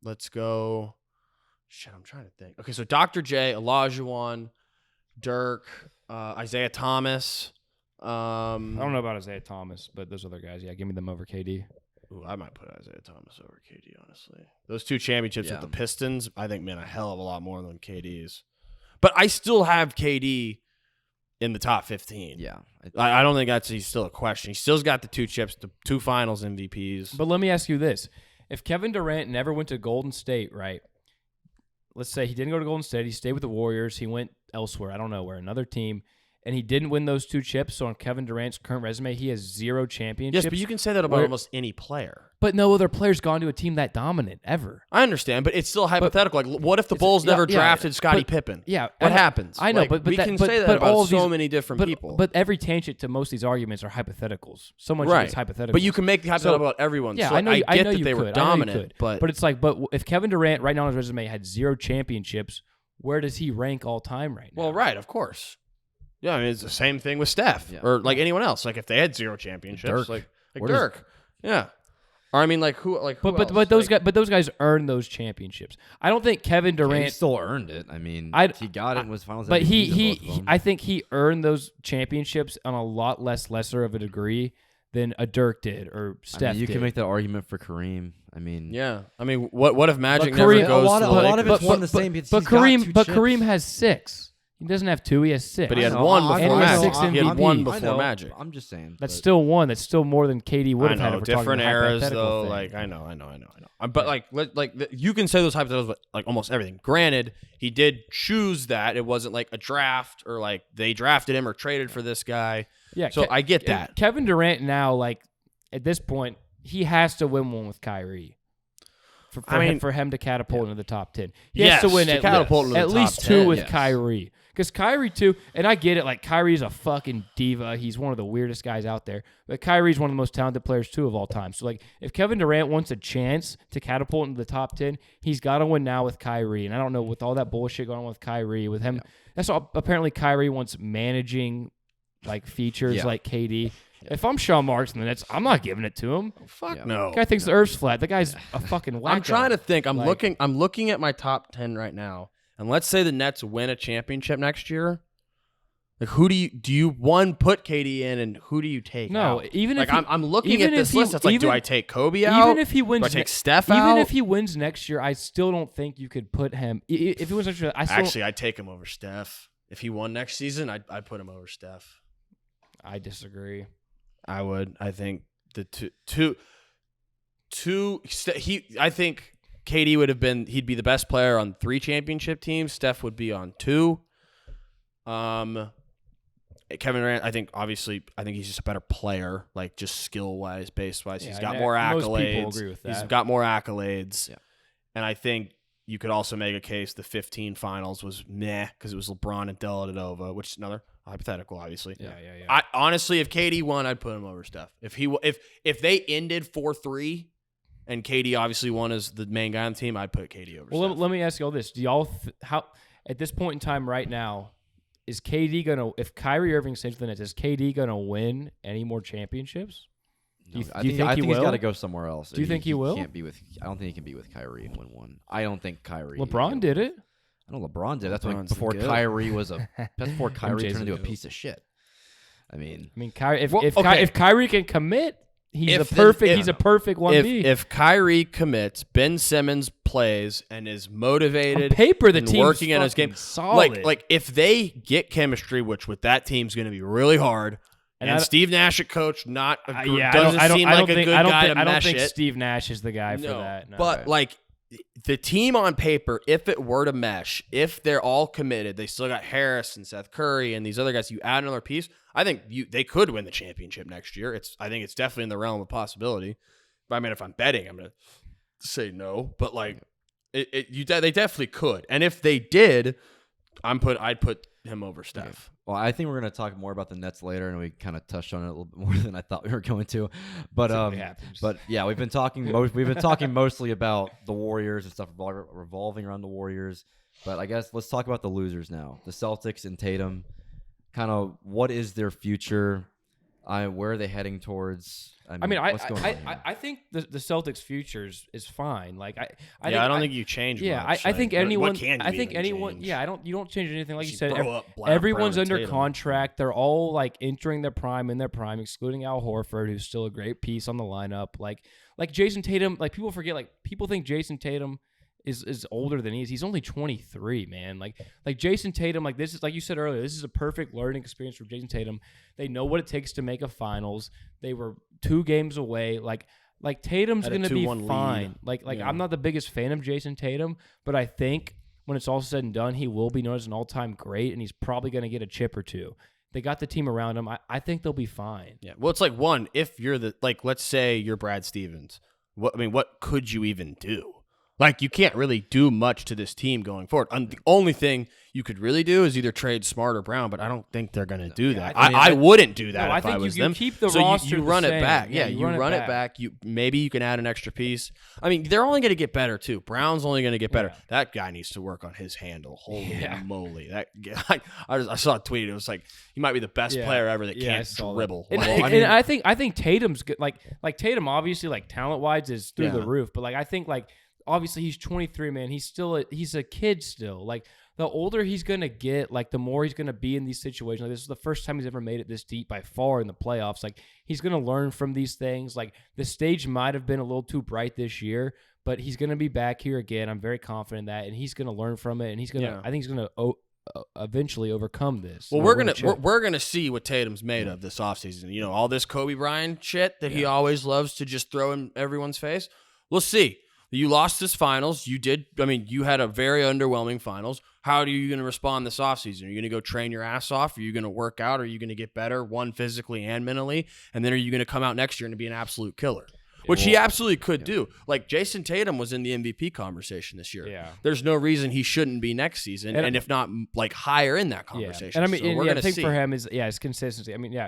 Let's go. Shit, I'm trying to think. Okay, so Dr. J, Olajuwon, Dirk, Isaiah Thomas. I don't know about Isaiah Thomas, but those other guys, give me them over KD. Ooh, I might put Isaiah Thomas over KD, honestly. Those 2 championships with the Pistons, I think, meant a hell of a lot more than KD's. But I still have KD in the top 15. Yeah. I don't think he's still a question. He still's got the 2 chips, the 2 finals MVPs. But let me ask you this. If Kevin Durant never went to Golden State, right? Let's say he didn't go to Golden State. He stayed with the Warriors. He went elsewhere. I don't know where, another team. And he didn't win those 2 chips. So on Kevin Durant's current resume, he has 0 championships. Yes, but you can say that about almost any player. But no other player's gone to a team that dominant ever. I understand, but it's still hypothetical. Like, what if the Bulls never drafted Scottie Pippen? Yeah. What happens? I know, like, but we can say that about so many different people. But every tangent to most of these arguments are hypotheticals. So much is hypothetical. But you can make the hypothetical about everyone. Yeah, so I know. I get that you they could. were dominant, but it's like, if Kevin Durant right now on his resume had 0 championships, where does he rank all time right now? Well, right, of course. Yeah, I mean, it's the same thing with Steph or like anyone else. Like if they had 0 championships, like Dirk. Yeah. Or I mean, like who? Like who else? But those guys earned those championships. I don't think Kevin Durant he still earned it. I mean, he got it and was finals. But MVP I think he earned those championships on a lot lesser of a degree than a Dirk did or Steph. You did. can make that argument for Kareem. I mean, yeah. I mean, what if Magic Kareem, never goes to the Lakers? A lot of it's one the same. But Kareem has 6. He doesn't have 2. He has 6. But he had one before Magic. He had one before Magic. I'm just saying. That's still one. That's still more than KD would have had. If we're different talking eras, though. thing. Like I know. But like you can say those hypotheticals, but like almost everything. Granted, he did choose that. It wasn't like a draft or like they drafted him or traded for this guy. Yeah. So I get that. Kevin Durant now, like at this point, he has to win one with Kyrie. For him to catapult into the top 10. He has to win at least 2 with Kyrie. Because Kyrie, too, and I get it, like, Kyrie's a fucking diva. He's one of the weirdest guys out there. But Kyrie's one of the most talented players, too, of all time. So, like, if Kevin Durant wants a chance to catapult into the top 10, he's got to win now with Kyrie. And I don't know, with all that bullshit going on with Kyrie, with him, that's all. Apparently, Kyrie wants managing, like, features like KD. Yeah. If I'm Sean Marks in the Nets, I'm not giving it to him. Fuck no. The guy thinks the Earth's flat. The guy's a fucking wacko. I'm trying to think. I'm looking at my top 10 right now. And let's say the Nets win a championship next year. Like, who do you put KD in, and who do you take? No, out? even like if I'm looking at this list. It's like, do I take Kobe out? Even if he wins, do I take Steph out? Even if he wins next year, I still don't think you could put him. If he wins next year, I'd take him over Steph. If he won next season, I'd put him over Steph. I disagree. I would. I think the two. I think KD would have been. He'd be the best player on 3 championship teams. Steph would be on 2. Kevin Durant, I think he's just a better player, like just skill-wise, base-wise. Yeah, he's got more accolades. Most people agree with that. He's got more accolades. Yeah. And I think you could also make a case the 15 finals was meh because it was LeBron and Dellavedova, which is another hypothetical, obviously. Yeah. I honestly, if KD won, I'd put him over Steph. If they ended 4-3 and KD obviously won as the main guy on the team, I'd put KD over Steph. Well, let me ask you all this. Do y'all how at this point in time right now, is KD gonna, if Kyrie Irving stays with the Nets, is KD gonna win any more championships? No, I think he's got to go somewhere else. Do you think he will? I don't think he can be with Kyrie and win one. I don't think Kyrie. LeBron did it. I know LeBron did. That's before Kyrie was that's before Kyrie turned into a piece of shit. I mean, Kyrie. If Kyrie can commit, he's a perfect 1B. If Kyrie commits, Ben Simmons plays and is motivated. On paper, the and team's working in his game. Solid. Like if they get chemistry, which with that team's going to be really hard. And Steve Nash at coach, doesn't seem like a good guy to mesh it. I don't think Steve Nash is the guy for that. No. But like the team on paper, if it were to mesh, if they're all committed, they still got Harris and Seth Curry and these other guys. You add another piece, I think they could win the championship next year. I think it's definitely in the realm of possibility. But I mean, if I'm betting, I'm gonna say no. But like, they definitely could. And if they did, I'd put him over Steph. Okay. Well, I think we're going to talk more about the Nets later, and we kind of touched on it a little bit more than I thought we were going to. But yeah, we've been talking mostly about the Warriors and stuff revolving around the Warriors. But I guess let's talk about the losers now. The Celtics and Tatum. Kind of what is their future? Where are they heading towards? What's going on here? I think the Celtics' future is fine. Like I don't think you change. Yeah, much. I think anyone. What can you I think anyone. change? Yeah, you don't change anything. Like you said, Brown, everyone's Brown, under Tatum. contract. They're all like entering their prime, excluding Al Horford, who's still a great piece on the lineup. Like Jason Tatum. Like people forget. Like people think Jason Tatum is older than he is. He's only 23, man. Like Jason Tatum, like this is, like you said earlier, this is a perfect learning experience for Jason Tatum. They know what it takes to make a finals. They were 2 games away. Like Tatum's going to be fine. Lead. Like I'm not the biggest fan of Jason Tatum, but I think when it's all said and done, he will be known as an all-time great, and he's probably going to get a chip or 2. They got the team around him. I think they'll be fine. Yeah. Well, it's like if you're let's say you're Brad Stevens. What could you even do? Like, you can't really do much to this team going forward. The only thing you could really do is either trade Smart or Brown, but I don't think they're going to do that. I wouldn't do that if I was them. Keep the so roster you run it back. Yeah, you run it back. Maybe you can add an extra piece. I mean, they're only going to get better, too. Brown's only going to get better. That guy needs to work on his handle. Holy moly. That guy, I saw a tweet. It was like, he might be the best player ever that can't dribble. And I think Tatum's good. Like Tatum, obviously, like talent-wise, is through the roof. But, like, I think, like, obviously he's 23, man. He's a kid still. Like, the older he's going to get, like, the more he's going to be in these situations. Like, this is the first time he's ever made it this deep by far in the playoffs. Like, he's going to learn from these things. Like, the stage might have been a little too bright this year, but he's going to be back here again. I'm very confident in that, and he's going to learn from it, and he's going to I think he's going to eventually overcome this. Well, we're gonna see what Tatum's made of this offseason. You know, all this Kobe Bryant shit that he always loves to just throw in everyone's face. We'll see. You lost this finals. You had a very underwhelming finals. How are you going to respond this offseason? Are you going to go train your ass off? Are you going to work out? Are you going to get better, one, physically and mentally? And then are you going to come out next year and be an absolute killer? Which he absolutely could do. Like, Jason Tatum was in the MVP conversation this year. Yeah. There's no reason he shouldn't be next season, and if not, like, higher in that conversation. And I mean, so we're going to think see. For him is his consistency. I mean,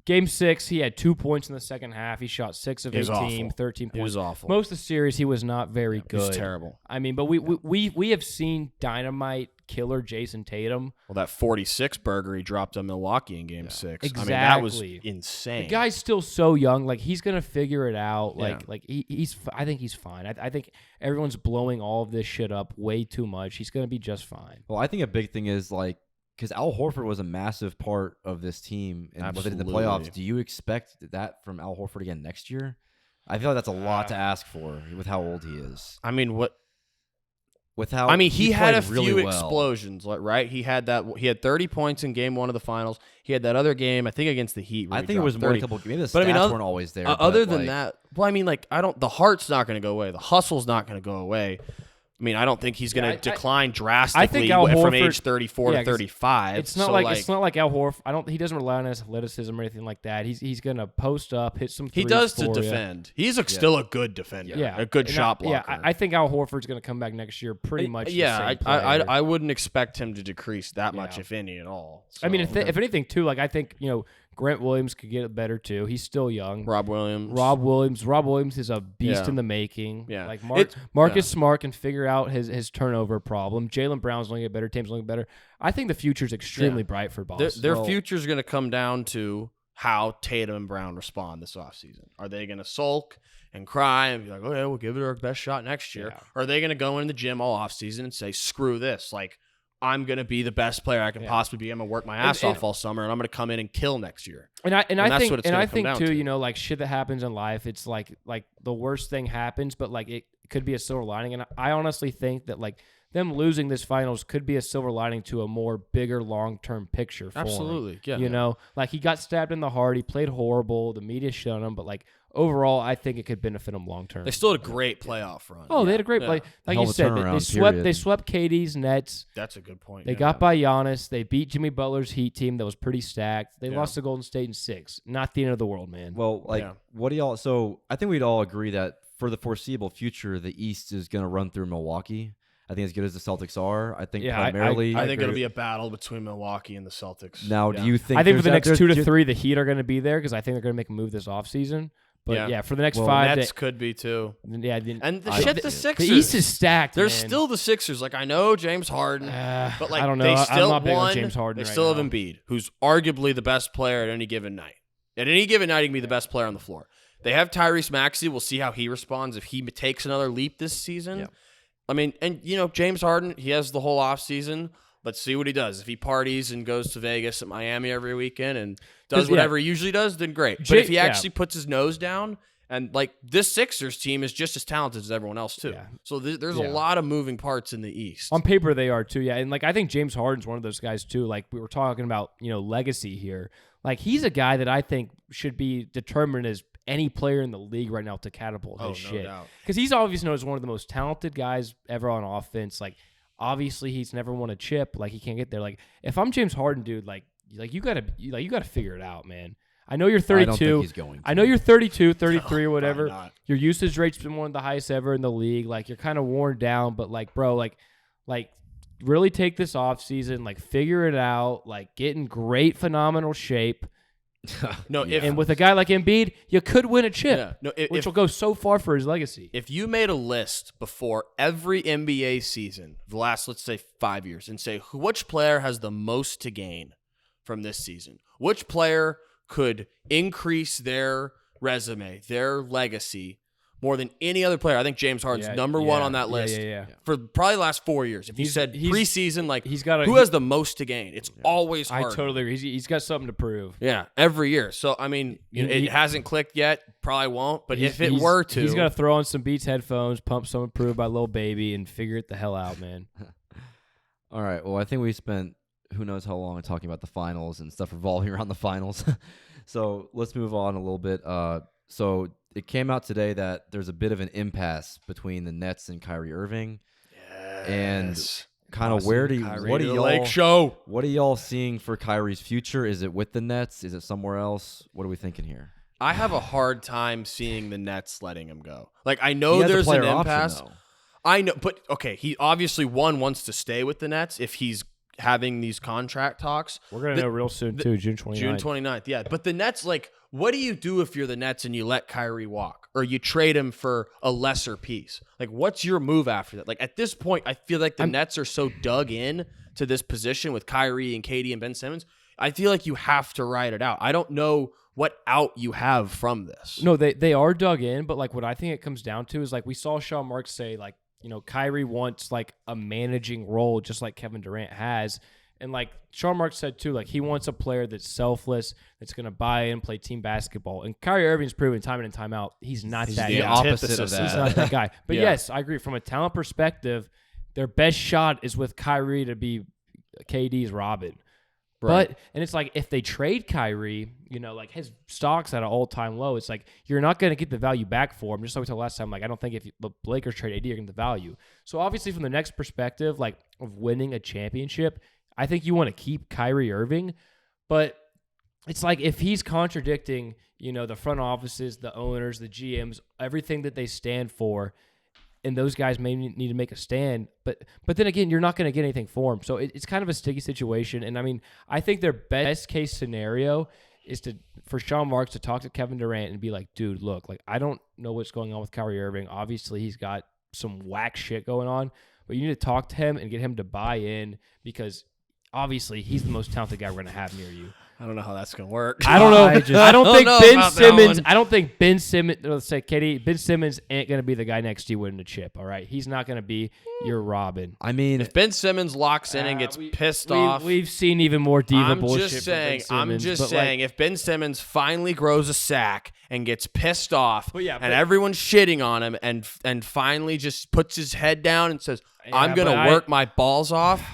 Game 6, he had 2 points in the second half. He shot 6 of 18, 13 points. It was awful. Most of the series, he was not very good. It was terrible. I mean, but we have seen dynamite killer Jason Tatum. Well, that 46 burger he dropped on Milwaukee in Game 6. Exactly. I mean, that was insane. The guy's still so young. Like, he's gonna figure it out. Like he's. I think he's fine. I think everyone's blowing all of this shit up way too much. He's gonna be just fine. Well, I think a big thing is, like, because Al Horford was a massive part of this team and within the playoffs. Do you expect that from Al Horford again next year? I feel like that's a lot to ask for with how old he is. I mean, he had a really few well. explosions, right? He had 30 points in Game 1 of the finals. He had that other game, I think, against the Heat. I think it was more a couple. Maybe the stats weren't always there. Other than that, well, I mean, like, the heart's not going to go away. The hustle's not going to go away. I mean, I don't think he's going to decline drastically from age 34 to 35. It's not like Al Horford. He doesn't rely on his athleticism or anything like that. He's going to post up, hit some threes. He does to defend. He's still a good defender. Yeah, a good shot blocker. Yeah, I think Al Horford's going to come back next year pretty much. Yeah, I wouldn't expect him to decrease that much, if any at all. So, I mean, if anything, too, like, I think, Grant Williams could get better too. He's still young. Rob Williams is a beast in the making. Yeah. Like Marcus Smart can figure out his turnover problem. Jaylen Brown's going to get better. Tatum's going to get better. I think the future's extremely bright for Boston. Their future's going to come down to how Tatum and Brown respond this offseason. Are they going to sulk and cry and be like, okay, we'll give it our best shot next year? Yeah. Or are they going to go in the gym all offseason and say, screw this, like, I'm going to be the best player I can possibly be. I'm going to work my ass off all summer, and I'm going to come in and kill next year. I think too, like, shit that happens in life, it's like the worst thing happens, but, like, it could be a silver lining. And I honestly think that, like, them losing this finals could be a silver lining to a more bigger long-term picture for Absolutely. him. Yeah. Like, he got stabbed in the heart. He played horrible. The media shit on him, but, like, overall, I think it could benefit him long term. They still had a great playoff run. Oh, they had a great like you said. They swept KD's Nets. That's a good point. They got by Giannis. They beat Jimmy Butler's Heat team that was pretty stacked. They lost to Golden State in 6. Not the end of the world, man. Well, what do y'all? So I think we'd all agree that for the foreseeable future, the East is going to run through Milwaukee. I think as good as the Celtics are, I think primarily. I think it'll be a battle between Milwaukee and the Celtics. Now, do you think? I think for the next 2 to 3, the Heat are going to be there because I think they're going to make a move this offseason. But for the next 5, Nets could be too. Yeah, and the Sixers. The East is stacked. There's still the Sixers. Like, I know James Harden, but like I don't know. They still I'm not big won. on James Harden. They still have Embiid, who's arguably the best player at any given night. At any given night, he can be the best player on the floor. They have Tyrese Maxey. We'll see how he responds if he takes another leap this season. Yeah. I mean, and James Harden, he has the whole offseason. Let's see what he does. If he parties and goes to Vegas and Miami every weekend and does whatever he usually does, then great. But if he actually puts his nose down, and like this Sixers team is just as talented as everyone else too. Yeah. So there's a lot of moving parts in the East. On paper they are too, yeah. And like I think James Harden's one of those guys too. Like we were talking about, legacy here. Like he's a guy that I think should be determined as any player in the league right now to catapult his shit. Because he's obviously known as one of the most talented guys ever on offense. Like obviously he's never won a chip. Like he can't get there. Like if I'm James Harden, dude, like you gotta figure it out, man. I know you're 32. I don't think he's going to. I know you're 32, 33 or No, whatever. probably not. Your usage rate's been one of the highest ever in the league. Like, you're kind of worn down, but like, bro, like really take this off season, like figure it out, like get in great, phenomenal shape. No, And with a guy like Embiid, you could win a chip, Yeah. No, which will go so far for his legacy. If you made a list before every NBA season, the last, let's say, 5 years, and say which player has the most to gain from this season, which player could increase their resume, their legacy more than any other player, I think James Harden's number one on that list for probably the last 4 years. If you said preseason, like who has the most to gain? It's always Harden. I totally agree. He's got something to prove. Yeah, every year. So, I mean, it hasn't clicked yet. Probably won't. But if it were to. He's got to throw on some Beats headphones, pump some Approved by Lil Baby, and figure it the hell out, man. All right. Well, I think we spent who knows how long talking about the finals and stuff revolving around the finals. So let's move on a little bit. So it came out today that there's a bit of an impasse between the Nets and Kyrie Irving. Yes. And kind of what are y'all seeing for Kyrie's future? Is it with the Nets? Is it somewhere else? What are we thinking here? I have a hard time seeing the Nets letting him go. Like, I know there's an impasse. I know, but okay, he obviously wants to stay with the Nets if he's having these contract talks. We're going to know real soon, too, June 29th. June 29th, yeah. But the Nets, like, what do you do if you're the Nets and you let Kyrie walk or you trade him for a lesser piece? Like, what's your move after that? Like, at this point, I feel like the Nets are so dug in to this position with Kyrie and KD and Ben Simmons. I feel like you have to ride it out. I don't know what out you have from this. No, they are dug in, but, like, what I think it comes down to is, like, we saw Sean Marks say, like, you know, Kyrie wants, like, a managing role just like Kevin Durant has. And, like, Sean Marks said, too, like, he wants a player that's selfless, that's going to buy in, play team basketball. And Kyrie Irving's proven time in and time out he's not that guy. The opposite of that. He's not that guy. But, yes, I agree. From a talent perspective, their best shot is with Kyrie to be KD's Robin. Right. But, and it's like, if they trade Kyrie, you know, like, his stock's at an all-time low. It's like, you're not going to get the value back for him. Just like we talked last time, like, I don't think if the Lakers trade AD, you're getting the value. So, obviously, from the next perspective, like, of winning a championship, I think you want to keep Kyrie Irving. But it's like, if he's contradicting, you know, the front offices, the owners, the GMs, everything that they stand for, and those guys may need to make a stand. But then again, you're not going to get anything for him. So it's kind of a sticky situation. And I mean, I think their best case scenario is for Sean Marks to talk to Kevin Durant and be like, dude, look, like, I don't know what's going on with Kyrie Irving. Obviously, he's got some whack shit going on, but you need to talk to him and get him to buy in, because obviously he's the most talented guy we're going to have near you. I don't know how that's going to work. I don't know. I don't think Ben Simmons. I don't think Ben Simmons. Let's say KD. Ben Simmons ain't going to be the guy next to you winning the chip. All right, he's not going to be your Robin. I mean, if Ben Simmons locks in and gets pissed off, we've seen even more diva bullshit. I'm just saying, if Ben Simmons finally grows a sack and gets pissed off, and everyone's shitting on him, and finally just puts his head down and says, "I'm going to work my balls off."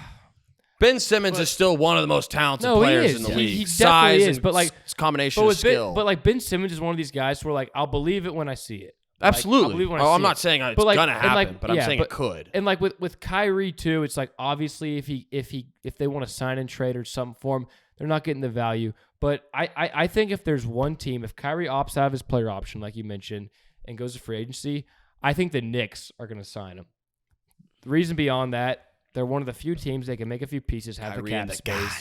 Ben Simmons is still one of the most talented players in the league. He definitely is, but like combination of skill. But like Ben Simmons is one of these guys where, like, I'll believe it when I see it. Absolutely. Like, I'm not saying it's gonna happen, but I'm saying it could. And like with Kyrie too, it's like, obviously if they want to sign and trade or something for him, they're not getting the value. But I think if there's one team, if Kyrie opts out of his player option, like you mentioned, and goes to free agency, I think the Knicks are going to sign him. The reason beyond that, they're one of the few teams that can make a few pieces, have Kyrie the cap in the space. garden.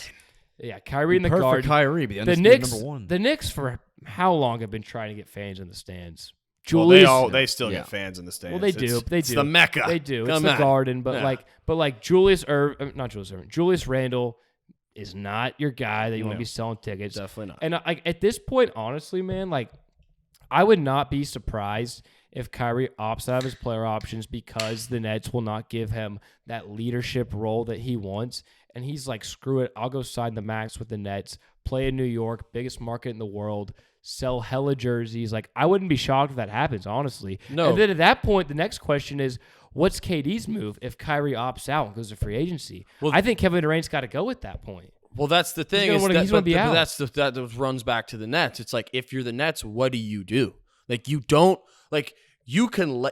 Yeah, Kyrie in the perfect garden. Kyrie, be the Knicks, number one. The Knicks, for how long, have been trying to get fans in the stands? They still get fans in the stands. Well, they do. It's the Mecca. They do. It's the Garden, but like Julius Randle is not your guy that you want to be selling tickets. Definitely not. And like at this point, honestly, man, like I would not be surprised if Kyrie opts out of his player options because the Nets will not give him that leadership role that he wants. And he's like, screw it, I'll go sign the max with the Nets, play in New York, biggest market in the world, sell hella jerseys. Like, I wouldn't be shocked if that happens, honestly. No. And then at that point, the next question is, what's KD's move if Kyrie opts out and goes to free agency? Well, I think Kevin Durant's got to go at that point. Well, that's the thing. That runs back to the Nets. It's like, if you're the Nets, what do you do? Like, you don't, like, you can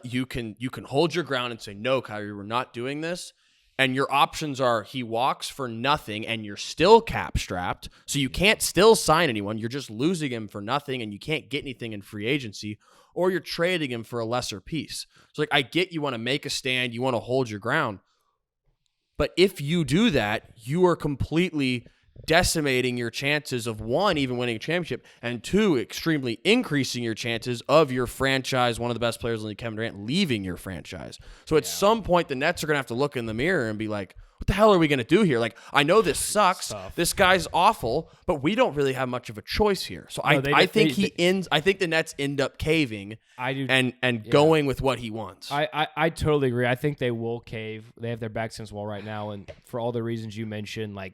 hold your ground and say, no, Kyrie, we're not doing this. and your options are he walks for nothing and you're still cap strapped, so you can't still sign anyone. You're just losing him for nothing and you can't get anything in free agency, or you're trading him for a lesser piece. So like I get you want to make a stand, you want to hold your ground. But if you do that, you are completely decimating your chances of, one, even winning a championship, and two, extremely increasing your chances of your franchise, one of the best players in the league, Kevin Durant, leaving your franchise. So at some point, the Nets are going to have to look in the mirror and be like, what the hell are we going to do here? Like, I know this sucks. This guy's awful, but we don't really have much of a choice here. So I think the Nets end up caving and going with what he wants. I totally agree. I think they will cave. They have their backs against the wall right now, and for all the reasons you mentioned, like,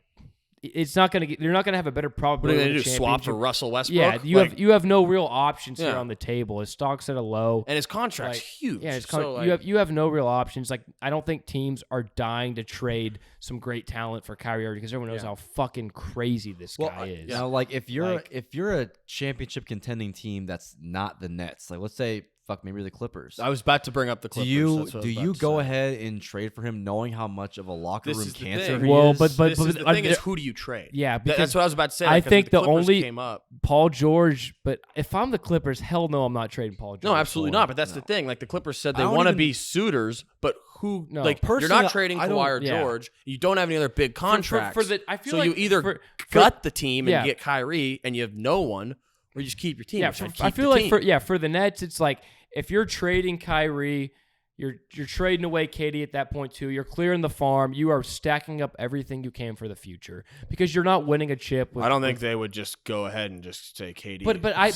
it's not going to. They're not going to have a better probability. What are they going to do? Swap for Russell Westbrook? Yeah, you have no real options here on the table. His stock's at a low, and his contract's huge. Yeah, you have no real options. Like, I don't think teams are dying to trade some great talent for Kyrie Irving because everyone knows how fucking crazy this guy is. You know, like if you're a championship contending team that's not the Nets, like let's say. Maybe the Clippers. I was about to bring up the Clippers. Do you go ahead and trade for him knowing how much of a locker room cancer he is? But the thing is, who do you trade? Yeah, that's what I was about to say. I think the only came up. Paul George, but if I'm the Clippers, hell no, I'm not trading Paul George. No, absolutely not. But that's the thing. Like the Clippers said, they want to be suitors, but who? No, like you're not trading Kawhi or George. You don't have any other big contracts. I feel like you either gut the team and get Kyrie, and you have no one, or you just keep your team. Yeah, I feel like for the Nets, it's like. If you're trading Kyrie, you're trading away KD at that point too. You're clearing the farm. You are stacking up everything you can for the future because you're not winning a chip. I don't think they would just go ahead and just say KD. But I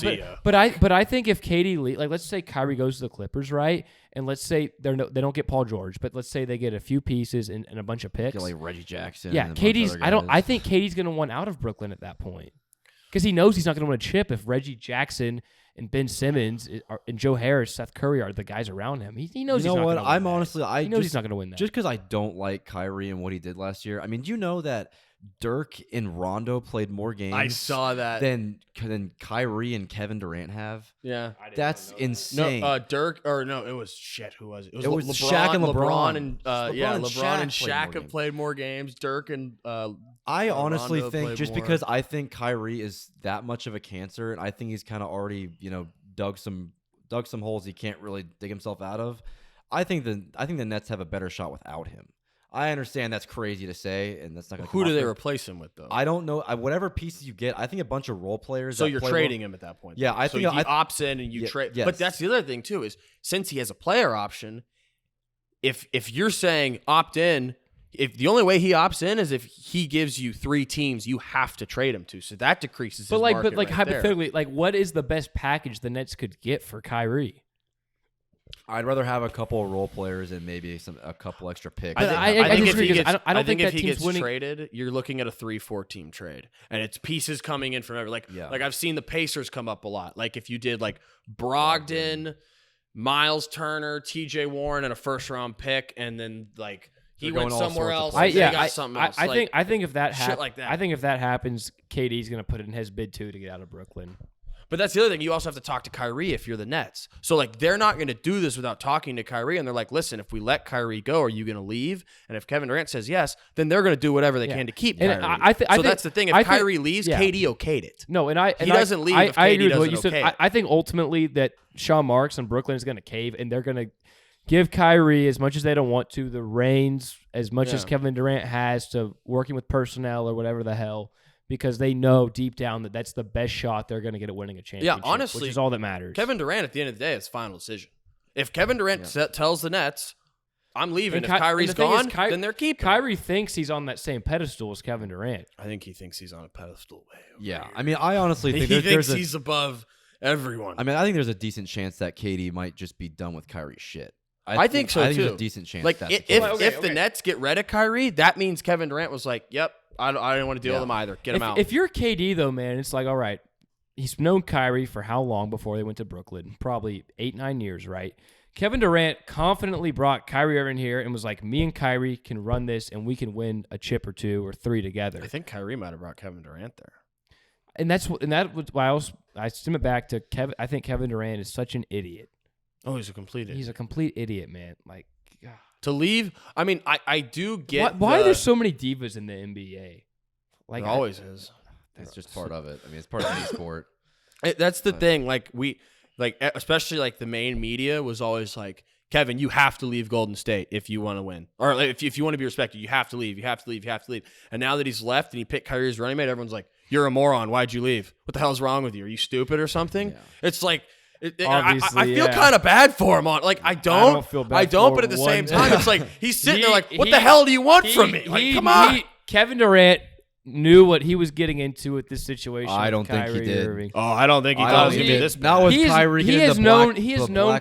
think if KD like let's say Kyrie goes to the Clippers, right? And let's say they don't get Paul George, but let's say they get a few pieces and a bunch of picks. Get like Reggie Jackson. Yeah, I think KD's going to want out of Brooklyn at that point because he knows he's not going to win a chip if Reggie Jackson and Ben Simmons and Joe Harris, Seth Curry are the guys around him. He knows he's not going to win. He knows he's not going to win that. Just because I don't like Kyrie and what he did last year. I mean, you know that Dirk and Rondo played more games. I saw that. Than Kyrie and Kevin Durant have. Yeah, that's insane. No, Dirk or no, it was shit. Who was it? It was Shaq and LeBron. LeBron and Shaq have played more games. Dirk and I honestly think just because I think Kyrie is that much of a cancer, and I think he's kind of already dug some holes he can't really dig himself out of. I think the Nets have a better shot without him. I understand that's crazy to say, and that's not going to. Who do they replace him with, though? I don't know. Whatever pieces you get, I think a bunch of role players. So you're trading him at that point. Yeah, I think he opts in and you trade. Yes. But that's the other thing too is since he has a player option, if you're saying opt in. If the only way he opts in is if he gives you 3 teams you have to trade him to, so that decreases. His market right hypothetically, there. what is the best package the Nets could get for Kyrie? I'd rather have a couple of role players and maybe a couple extra picks. I think if he gets traded, you're looking at a 3-4 team trade, and it's pieces coming in from every like I've seen the Pacers come up a lot. Like if you did like Brogdon, Miles Turner, T.J. Warren, and a first round pick, and then like. He went somewhere else. I think if that shit like that. I think if that happens, KD's going to put it in his bid too to get out of Brooklyn. But that's the other thing. You also have to talk to Kyrie if you're the Nets. So like they're not going to do this without talking to Kyrie. And they're like, listen, if we let Kyrie go, are you going to leave? And if Kevin Durant says yes, then they're going to do whatever they can to keep Kyrie. That's the thing. If Kyrie leaves, KD okayed it. No, and he doesn't leave if KD doesn't okay it. I think ultimately that Sean Marks and Brooklyn is going to cave, and they're going to give Kyrie, as much as they don't want to, the reins, as much as Kevin Durant has to working with personnel or whatever the hell, because they know deep down that that's the best shot they're going to get at winning a championship. Yeah, honestly, which is all that matters. Kevin Durant, at the end of the day, it's final decision. If Kevin Durant tells the Nets, I'm leaving. If Kyrie's gone, then they're keeping. Kyrie thinks he's on that same pedestal as Kevin Durant. I think he thinks he's on a pedestal way over here. I mean, I honestly think he thinks he's above everyone. I mean, I think there's a decent chance that KD might just be done with Kyrie's shit. I think so, too. There's a decent chance. Like, if the Nets get rid of Kyrie, that means Kevin Durant was like, yep, I don't want to deal with him either. Get him out. If you're KD, though, man, it's like, all right, he's known Kyrie for how long before they went to Brooklyn? Probably 8-9 years, right? Kevin Durant confidently brought Kyrie Irving here and was like, me and Kyrie can run this, and we can win a chip or 2 or 3 together. I think Kyrie might have brought Kevin Durant there. And that was why I stem it back to Kevin. I think Kevin Durant is such an idiot. Oh, he's a complete idiot. He's a complete idiot, man. Like, God. To leave, I mean, I do get why are there so many divas in the NBA? Like there always is. It's just part of it. I mean, it's part of any sport. That's the thing. Like especially like the main media was always like, Kevin, you have to leave Golden State if you want to win, or like, if you want to be respected, you have to leave. You have to leave. You have to leave. And now that he's left and he picked Kyrie as running mate, everyone's like, you're a moron. Why'd you leave? What the hell is wrong with you? Are you stupid or something? Yeah. It's like. I feel kind of bad for him. I don't feel bad. But at the same time, it's like he's sitting there like, what the hell do you want from me? Like, come on. Kevin Durant knew what he was getting into with this situation. I don't think he did. Irving. Oh, I don't think he thought it was going to be this bad. Not with Kyrie. He has known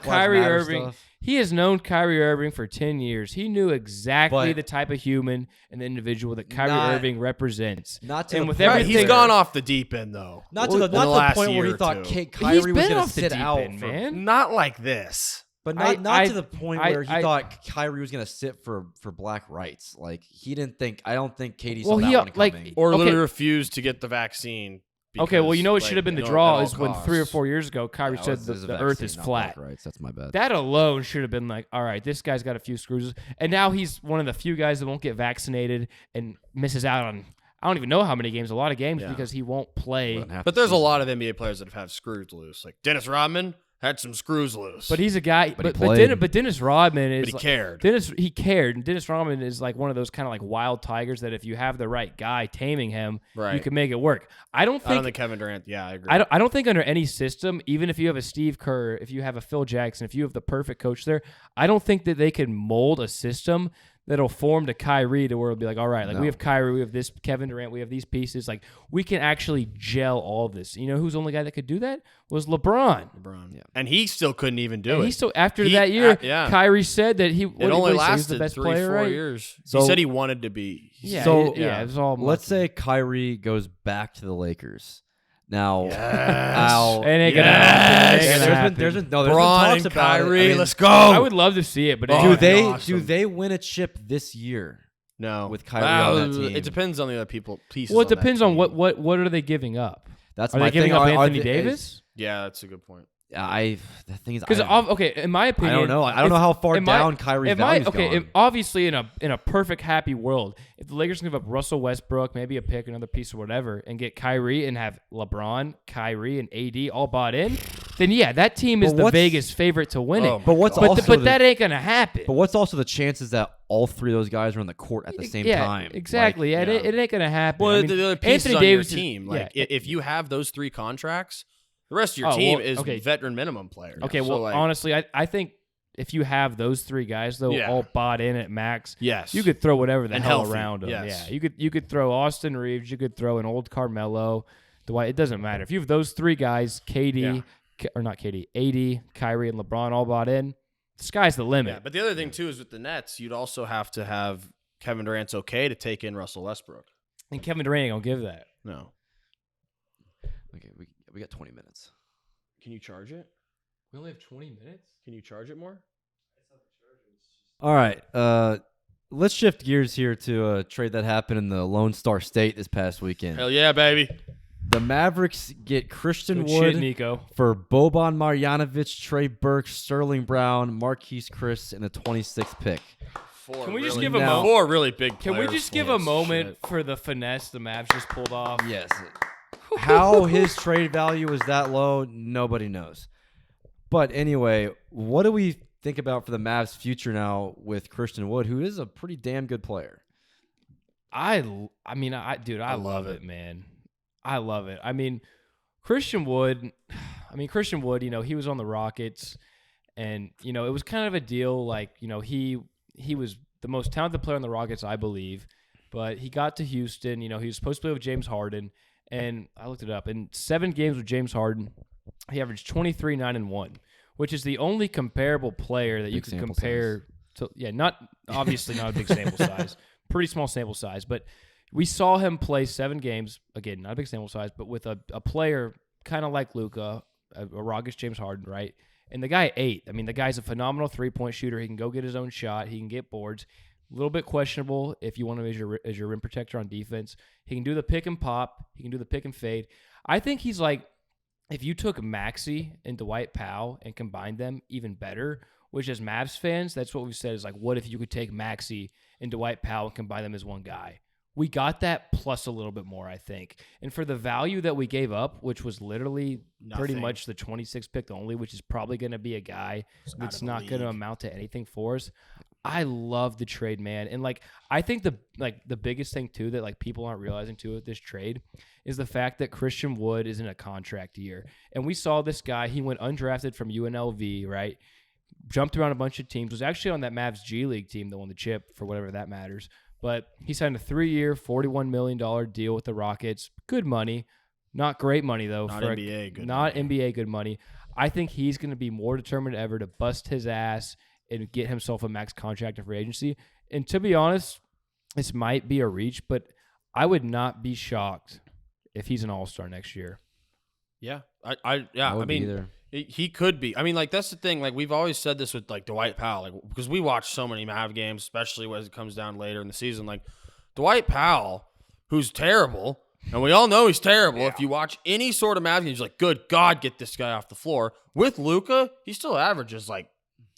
Kyrie Irving. Stuff. He has known Kyrie Irving for 10 years. He knew exactly the type of human and the individual that Kyrie Irving represents. Not to he's gone off the deep end, though. Not to the point where he thought Kyrie was going to sit out, man. Not like this. But not to the point where he thought Kyrie was going to sit for black rights. Like, he didn't think – I don't think Katie saw that one coming. Or literally refused to get the vaccine. Because, okay, well, you know what should have been the draw is when 3 or 4 years ago, Kyrie said the earth is flat. Right, that's my bad. That alone should have been like, all right, this guy's got a few screws. And now he's one of the few guys that won't get vaccinated and misses out on, I don't even know how many games, a lot of games because he won't play. But there's a lot of NBA players that have screws loose. Like Dennis Rodman had some screws loose. But he's a guy. But Dennis Rodman is. But he cared. He cared. And Dennis Rodman is like one of those kind of like wild tigers that if you have the right guy taming him, you can make it work. I don't think Kevin Durant. Yeah, I agree. I don't think under any system, even if you have a Steve Kerr, if you have a Phil Jackson, if you have the perfect coach there, I don't think that they can mold a system that'll form to Kyrie to where it'll be like, all right, like we have Kyrie, we have this Kevin Durant, we have these pieces. Like we can actually gel all of this. You know who's the only guy that could do that? Was LeBron. Yeah. And he still couldn't even do it. He still after that year, Kyrie said that it only lasted the best 3-4 years. So, he said he wanted to be. It was all. Let's say Kyrie goes back to the Lakers. Now, it ain't gonna happen. There's been talks about Kyrie. it. I mean, let's go. I would love to see it, but do they win a chip this year? No, with Kyrie on that team. It depends on the other pieces. Well, it depends on what are they giving up? That's are they giving up Anthony Davis? Yeah, that's a good point. The thing is, because in my opinion, I don't know. I don't know how far down Kyrie's value's gone. Obviously, in a perfect happy world, if the Lakers give up Russell Westbrook, maybe a pick, another piece or whatever, and get Kyrie and have LeBron, Kyrie, and AD all bought in, then that team is the Vegas favorite to win it. But that ain't gonna happen. But what's also the chances that all three of those guys are on the court at the same time? Exactly. It ain't gonna happen. Well, the other pieces on your team, if you have those 3 contracts. The rest of your team is veteran minimum players. Okay, honestly, I think if you have those 3 guys though all bought in at max, you could throw whatever the hell around them. Yes. Yeah, you could throw Austin Reeves, you could throw an old Carmelo, Dwight. It doesn't matter if you have those 3 guys, AD, Kyrie, and LeBron all bought in. The sky's the limit. Yeah, but the other thing too is with the Nets, you'd also have to have Kevin Durant's okay to take in Russell Westbrook, and Kevin Durant ain't gonna give that. No. Okay, we got 20 minutes. Can you charge it? We only have 20 minutes? Can you charge it more? All right. Let's shift gears here to a trade that happened in the Lone Star State this past weekend. Hell yeah, baby. The Mavericks get Christian Wood for Boban Marjanovic, Trey Burke, Sterling Brown, Marquise Chris, and a 26th pick. Can we just give a moment? 4 really big players. Can we just give a moment for the finesse the Mavs just pulled off? Yes. How his trade value is that low, nobody knows. But anyway, what do we think about for the Mavs' future now with Christian Wood, who is a pretty damn good player? I love it, man. I love it. I mean, Christian Wood, he was on the Rockets, and, it was kind of a deal like, he was the most talented player on the Rockets, I believe, but he got to Houston, he was supposed to play with James Harden. And I looked it up. In 7 games with James Harden, he averaged 23, 9, and 1, which is the only comparable player that you could compare to. Yeah, not a big sample size, pretty small sample size. But we saw him play 7 games. Again, not a big sample size, but with a player kind of like Luka, a raucous James Harden, right? And the guy ate. I mean, the guy's a phenomenal 3-point shooter. He can go get his own shot. He can get boards. A little bit questionable if you want him as your rim protector on defense. He can do the pick and pop. He can do the pick and fade. I think he's like if you took Maxey and Dwight Powell and combined them even better, which as Mavs fans, that's what we've said is like, what if you could take Maxey and Dwight Powell and combine them as one guy? We got that plus a little bit more, I think. And for the value that we gave up, which was literally pretty much the 26th pick only, which is probably going to be a guy that's not going to amount to anything for us. I love the trade, man. And like, I think the biggest thing too that like people aren't realizing too with this trade is the fact that Christian Wood is in a contract year. And we saw this guy, he went undrafted from UNLV, right? Jumped around a bunch of teams, was actually on that Mavs G League team that won the chip for whatever that matters. But he signed a 3-year, $41 million deal with the Rockets. Good money. Not great money, though. Not NBA good Not money. NBA good money. I think he's going to be more determined than ever to bust his ass and get himself a max contract in free agency. And to be honest, this might be a reach, but I would not be shocked if he's an all-star next year. Yeah. I mean, either. He could be. I mean, like, that's the thing. Like, we've always said this with, like, Dwight Powell. Like, because we watch so many Mav games, especially as it comes down later in the season. Like, Dwight Powell, who's terrible, and we all know he's terrible. Yeah. If you watch any sort of Mav game, he's like, good God, get this guy off the floor. With Luka, he still averages, like,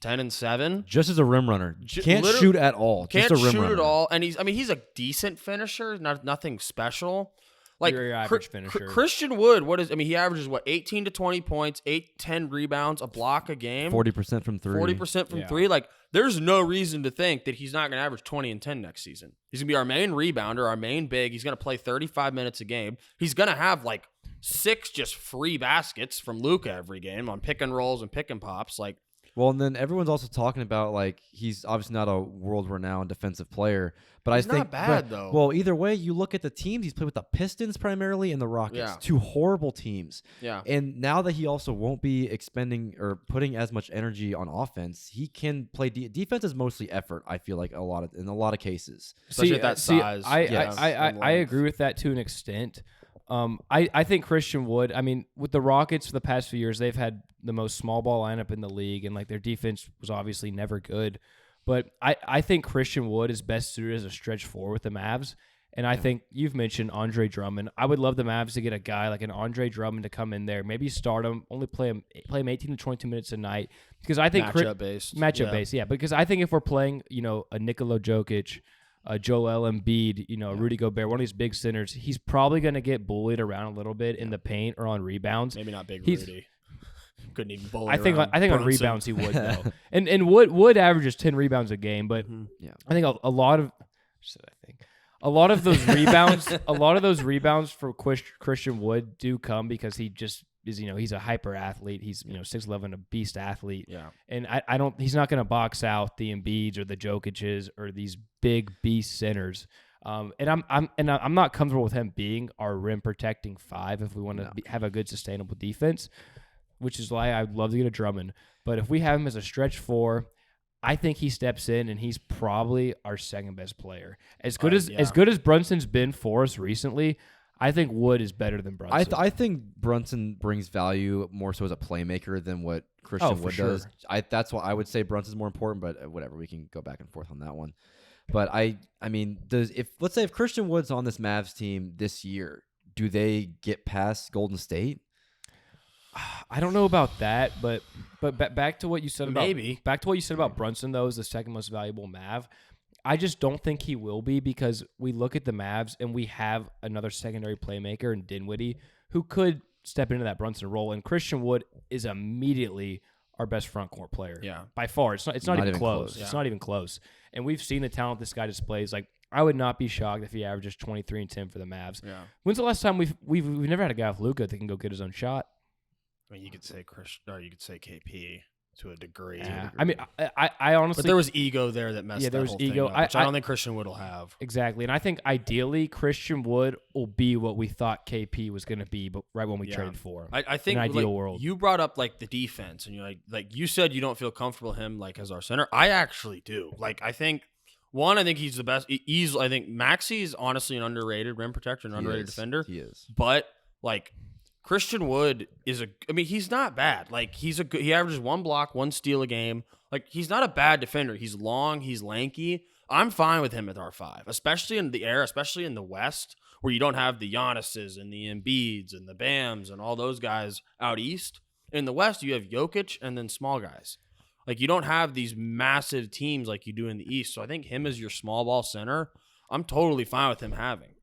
10 and 7. Just as a rim runner. Can't shoot at all. Can't just a rim shoot runner. at all. And he's a decent finisher, nothing special. Like your average finisher. Christian Wood, he averages 18 to 20 points, 8-10 rebounds, a block a game. 40% from 3. 40% from 3. Like, there's no reason to think that he's not going to average 20 and 10 next season. He's going to be our main rebounder, our main big. He's going to play 35 minutes a game. He's going to have like 6 just free baskets from Luka every game on pick and rolls and pick and pops. Like, well, and then everyone's also talking about, like, he's obviously not a world-renowned defensive player. But he's I think not bad, though. Well, either way, you look at the teams. He's played with the Pistons primarily and the Rockets. Yeah. 2 horrible teams. Yeah. And now that he also won't be expending or putting as much energy on offense, he can play defense is mostly effort, I feel like, in a lot of cases. Especially at that size. I agree with that to an extent. I think Christian Wood, with the Rockets for the past few years, they've had the most small ball lineup in the league, and like their defense was obviously never good. But I think Christian Wood is best suited as a stretch 4 with the Mavs. And I think you've mentioned Andre Drummond. I would love the Mavs to get a guy like an Andre Drummond to come in there, maybe start him, only play him 18 to 22 minutes a night. Because I think matchup based. Because I think if we're playing, a Nikola Jokic, Joel Embiid, Rudy Gobert, one of these big centers, he's probably going to get bullied around a little bit in the paint or on rebounds. Maybe not big Rudy. Couldn't even bully. I think Brunson. on rebounds he would though. and Wood averages 10 rebounds a game, but I think a lot of those rebounds for Christian Wood do come because he just is, he's a hyper athlete. He's 6'11", a beast athlete. Yeah. And he's not going to box out the Embiids or the Jokic's or these big beast centers. And I'm not comfortable with him being our rim protecting 5 if we want to have a good sustainable defense, which is why I'd love to get a Drummond. But if we have him as a stretch 4, I think he steps in and he's probably our second best player. As good as Brunson's been for us recently, I think Wood is better than Brunson. I think Brunson brings value more so as a playmaker than what Christian Wood does. That's why I would say Brunson's more important, but whatever, we can go back and forth on that one. But let's say if Christian Wood's on this Mavs team this year, do they get past Golden State? I don't know about that, but back to what you said about Brunson though, is the second most valuable Mav. I just don't think he will be because we look at the Mavs and we have another secondary playmaker in Dinwiddie who could step into that Brunson role, and Christian Wood is immediately our best front court player. Yeah, by far. It's not even close. Yeah. It's not even close. And we've seen the talent this guy displays. Like, I would not be shocked if he averages 23 and 10 for the Mavs. Yeah. When's the last time we've never had a guy with Luka that can go get his own shot? I mean, you could say Christian, or you could say KP to a degree. Yeah. I mean, I honestly, but there was ego there that messed. There was whole ego. Thing up, which I don't think Christian Wood will have. Exactly, and I think ideally Christian Wood will be what we thought KP was going to be, but right when we traded for him. I think in an ideal world. You brought up like the defense, and you're like you said you don't feel comfortable him like as our center. I actually do. Like, I think he's the best. I think Maxey is honestly an underrated rim protector, an underrated defender. He is, but like. Christian Wood he's not bad. Like, he averages 1 block, 1 steal a game. Like, he's not a bad defender. He's long, he's lanky. I'm fine with him at R5, especially in the West, where you don't have the Giannis's and the Embiids and the Bams and all those guys out east. In the West, you have Jokic and then small guys. Like, you don't have these massive teams like you do in the East. So I think him as your small ball center, I'm totally fine with him having.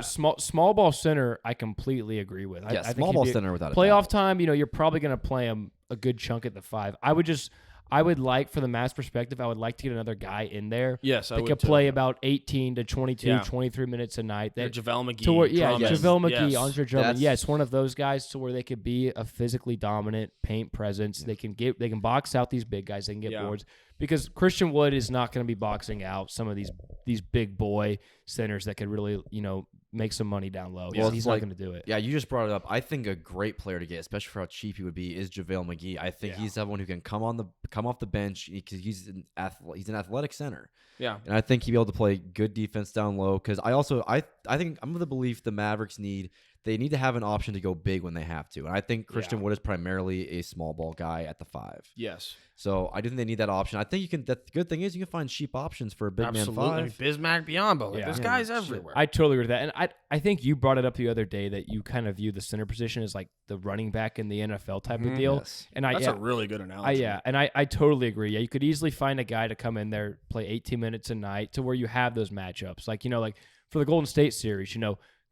Small ball center, I completely agree with. Yeah, I small ball center without a playoff doubt. time. You're probably going to play him a good chunk at the 5. I would like, for the Mavs perspective, I would like to get another guy in there. Yes, I would. That could play about 18 to 22, 23 minutes a night. That JaVale McGee. JaVale McGee, Andre Drummond. Yes, one of those guys to where they could be a physically dominant paint presence. They can box out these big guys. They can get boards. Because Christian Wood is not going to be boxing out some of these big boy centers that could really, make some money down low. Well, he's not going to do it. Yeah, you just brought it up. I think a great player to get, especially for how cheap he would be, is JaVale McGee. I think he's someone who can come off the bench because he's an athletic center. Yeah, and I think he'd be able to play good defense down low. Because I think I'm of the belief the Mavericks need to have an option to go big when they have to. And I think Christian Wood is primarily a small ball guy at the 5. Yes. So I do think they need that option. I think the good thing is you can find cheap options for a big man 5. I mean, Bismack Biyombo. This guy's everywhere. I totally agree with that. And I think you brought it up the other day that you kind of view the center position as like the running back in the NFL type of deal. Yes. And that's a really good analogy. I totally agree. Yeah, you could easily find a guy to come in there, play 18 minutes a night to where you have those matchups. Like, like for the Golden State series,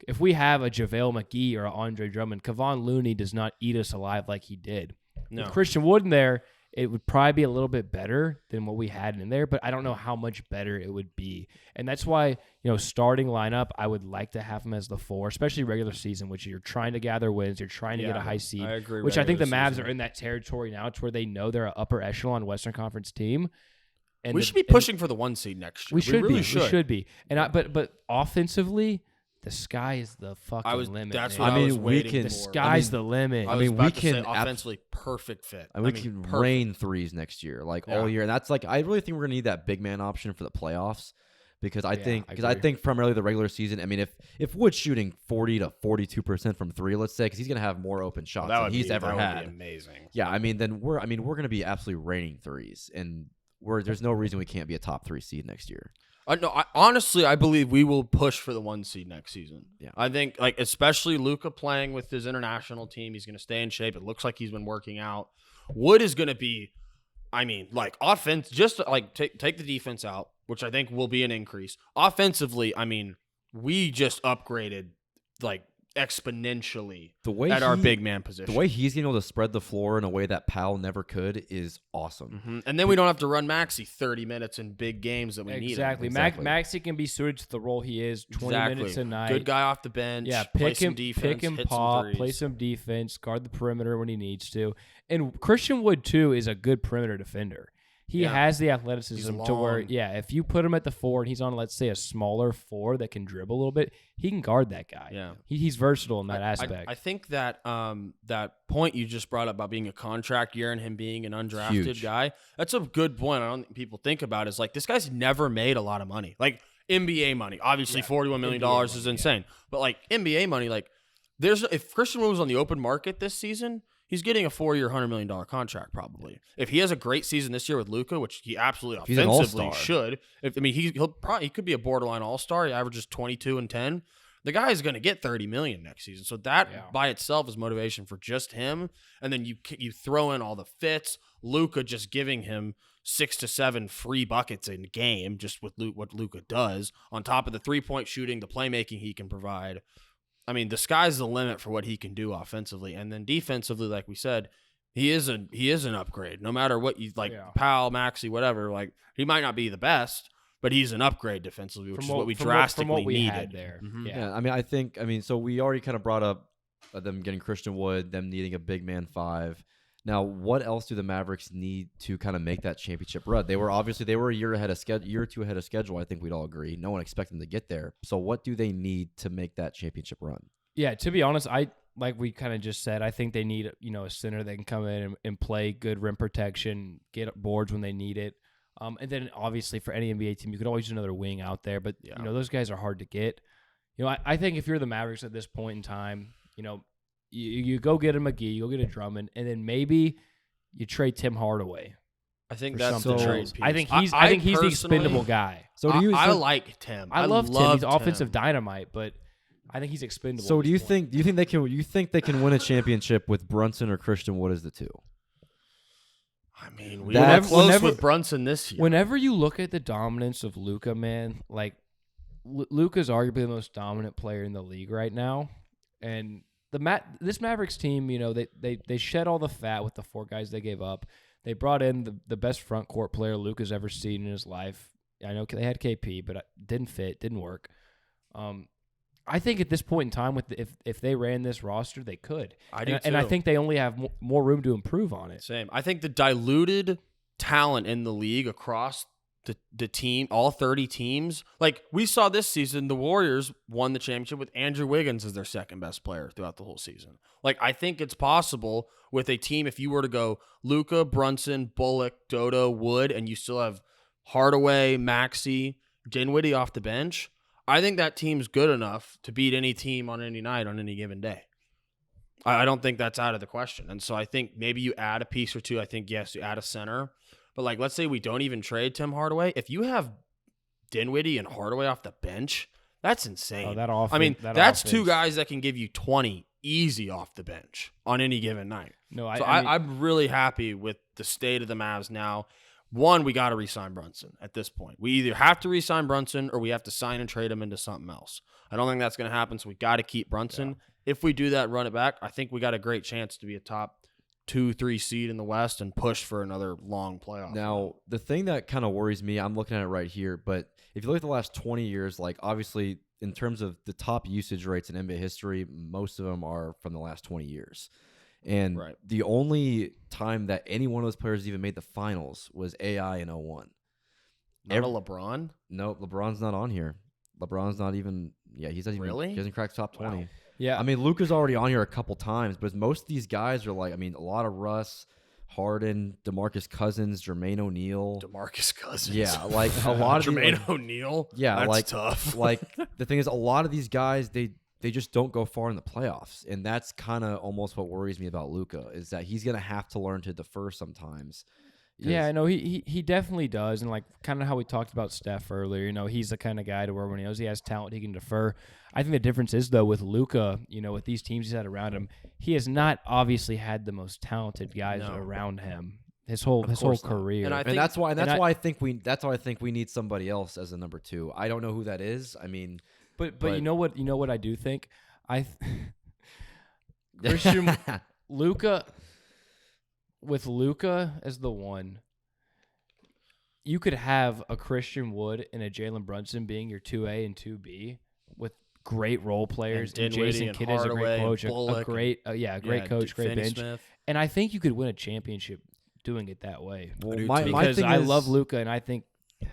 if we have a JaVale McGee or a Andre Drummond, Kevon Looney does not eat us alive like he did. No. With Christian Wood in there, it would probably be a little bit better than what we had in there, but I don't know how much better it would be. And that's why, starting lineup, I would like to have him as the 4, especially regular season, which you're trying to gather wins, you're trying to get a high seed. I agree. Which I think the Mavs are in that territory now. It's where they know they're an upper echelon Western Conference team. And we should be pushing for the 1 seed next year. We should be. And but offensively, the sky is the fucking limit. That's man. what I was waiting for. The sky's the limit. We can offensively perfect fit. We can rain threes next year, all year. And that's I really think we're gonna need that big man option for the playoffs. Because I think primarily the regular season. I mean, if Wood's shooting 40 to 42% from 3, let's say, because he's gonna have more open shots than he's ever had. That would be amazing. Yeah, then we're gonna be absolutely raining threes, and there's no reason we can't be a top 3 seed next year. Honestly, I believe we will push for the 1 seed next season. Yeah, I think especially Luka playing with his international team, he's going to stay in shape. It looks like he's been working out. Wood is going to be, offense. Just take the defense out, which I think will be an increase. Offensively, we just upgraded exponentially at our big man position. The way he's getting able to spread the floor in a way that Powell never could is awesome. Mm-hmm. And then we don't have to run Maxey 30 minutes in big games that we need. Exactly. Maxey can be suited to the role he is, 20 minutes a night. Good guy off the bench. Yeah, pick him, pop, play some defense, guard the perimeter when he needs to. And Christian Wood, too, is a good perimeter defender. He has the athleticism to where, if you put him at the 4 and he's on, let's say, a smaller 4 that can dribble a little bit, he can guard that guy. Yeah. He's versatile in that aspect. I think that that point you just brought up about being a contract year and him being an undrafted guy, that's a good point. I don't think people think about is this guy's never made a lot of money. NBA money. Obviously, $41 million is insane. But NBA money, if Christian Wood was on the open market this season, he's getting a 4-year, $100 million contract probably. If he has a great season this year with Luka, which he absolutely offensively should. He could be a borderline all-star. He averages 22 and 10. The guy is going to get $30 million next season. So that by itself is motivation for just him. And then you throw in all the fits. Luka just giving him 6 to 7 free buckets in game, just with what Luka does, on top of the 3-point shooting, the playmaking he can provide. The sky's the limit for what he can do offensively. And then defensively, like we said, he is an upgrade. No matter what you Powell, Maxey, whatever, he might not be the best, but he's an upgrade defensively, which is what we drastically needed there. Mm-hmm. Yeah, so we already kind of brought up them getting Christian Wood, them needing a big man 5. Now, what else do the Mavericks need to kind of make that championship run? They were a year or 2 ahead of schedule. I think we'd all agree. No one expected them to get there. So what do they need to make that championship run? Yeah, to be honest, like we kind of just said, I think they need a center that can come in and play good rim protection, get boards when they need it. And then obviously for any NBA team, you could always use another wing out there. But those guys are hard to get. I think if you're the Mavericks at this point in time, you go get a McGee, you go get a Drummond, and then maybe you trade Tim Hardaway I think for that's something the trade else. piece. I think he's the expendable guy. So do you? I like Tim. I love Tim. He's Tim. offensive dynamite, but I think he's expendable. So at do you this point. think? Do you think they can? You think they can win a championship with Brunson or Christian Wood as the two? I mean, we That- were close whenever- with Brunson this year. Whenever you look at the dominance of Luka, man, like Luka's arguably the most dominant player in the league right now, and this Mavericks team, you know, they shed all the fat with the 4 guys they gave up. They brought in the best front court player Luka's ever seen in his life. I know they had KP, but it didn't fit, didn't work. I think at this point in time, if they ran this roster, they could. I do and I too. think they only have more room to improve on it. Same. I think the diluted talent in the league across the team, all 30 teams, like we saw this season, the Warriors won the championship with Andrew Wiggins as their second best player throughout the whole season. Like, I think it's possible with a team, if you were to go Luka, Brunson, Bullock, Dodo, Wood, and you still have Hardaway, Maxey, Dinwiddie off the bench, I think that team's good enough to beat any team on any night on any given day. I don't think that's out of the question. And so I think maybe you add a piece or two. I think, yes, you add a center. But, like, let's say we don't even trade Tim Hardaway. If you have Dinwiddie and Hardaway off the bench, that's insane. Oh, that offense, I mean, that that's offense. 2 guys that can give you 20 easy off the bench on any given night. No, So I mean, I'm really happy with the state of the Mavs now. One, we got to re-sign Brunson at this point. We either have to re-sign Brunson or we have to sign and trade him into something else. I don't think that's going to happen, so we got to keep Brunson. Yeah. If we do that, run it back, I think we got a great chance to be a top 2-3 seed in the West and push for another long playoff. Now, the thing that kind of worries me, I'm looking at it right here, but if you look at the last 20 years, like obviously in terms of the top usage rates in NBA history, most of them are from the last 20 years. And the only time that any one of those players even made the finals was AI in 01. Not a LeBron? No, LeBron's not on here. LeBron's not even he's not even Really? he hasn't cracked top 20. Wow. yeah. I mean, Luka's already on here a couple times, but most of these guys are like, I mean, a lot of Russ, Harden, DeMarcus Cousins, Jermaine O'Neal. DeMarcus Cousins. Yeah, like a lot of Jermaine these, O'Neal? Yeah, that's like tough. like the thing is, a lot of these guys, they just don't go far in the playoffs, and that's kind of almost what worries me about Luka is that he's gonna have to learn to defer sometimes. Yeah, no, he definitely does, and like kind of how we talked about Steph earlier. You know, he's the kind of guy to where when he knows he has talent, he can defer. I think the difference is though with Luka, you know, with these teams he's had around him, he has not obviously had the most talented guys around him his whole career. And that's why I think we need somebody else as a number 2. I don't know who that is. I mean, but you know what I do think Christian Luka. With Luka as the 1, you could have a Christian Wood and a Jalen Brunson being your 2A and 2B with great role players. And Jason Kidd is a great coach, a great coach, great bench. Smith. And I think you could win a championship doing it that way. Well, because I love Luka, and I think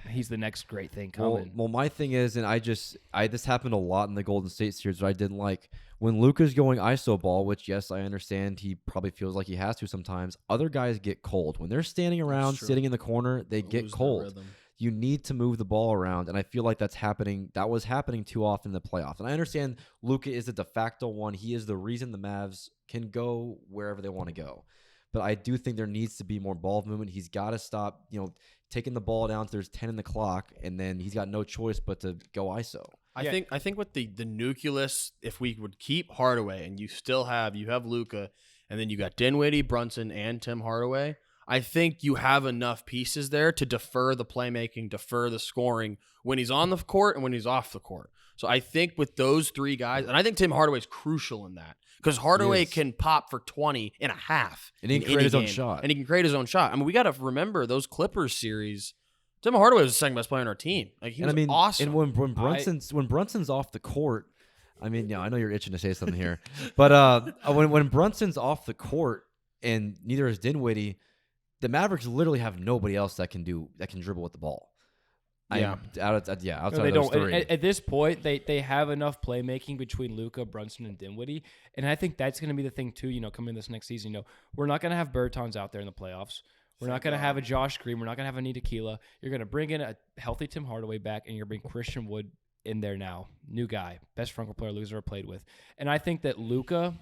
he's the next great thing coming. Well, my thing is, and this happened a lot in the Golden State series, but I didn't like when Luka's going ISO ball, which yes, I understand he probably feels like he has to sometimes. Other guys get cold when they're standing around, sitting in the corner. They get cold. You need to move the ball around, and I feel like that's happening. That was happening too often in the playoffs. And I understand Luka is the de facto one. He is the reason the Mavs can go wherever they want to go. But I do think there needs to be more ball movement. He's got to stop, taking the ball down to there's 10 in the clock, and then he's got no choice but to go ISO. I think with the nucleus, if we would keep Hardaway and you have Luka, and then you got Dinwiddie, Brunson, and Tim Hardaway, I think you have enough pieces there to defer the playmaking, defer the scoring when he's on the court and when he's off the court. So I think with those 3 guys, and I think Tim Hardaway is crucial in that because Hardaway can pop for 20 and a half. And he can create his own shot. And he can create his own shot. I mean, we got to remember those Clippers series. Tim Hardaway was the second best player on our team. Like he was awesome. And when Brunson's off the court, I mean, I know you're itching to say something here, but when Brunson's off the court and neither is Dinwiddie, the Mavericks literally have nobody else that can dribble with the ball. Outside of those 3. At this point, they have enough playmaking between Luka, Brunson, and Dinwiddie, and I think that's going to be the thing too. Coming this next season, we're not going to have Bertans out there in the playoffs. We're not going to have a Josh Green. We're not going to have a Nita Keela. You're going to bring in a healthy Tim Hardaway back, and you're going to bring Christian Wood in there now. New guy, best front court player Luka's ever played with, and I think that Luka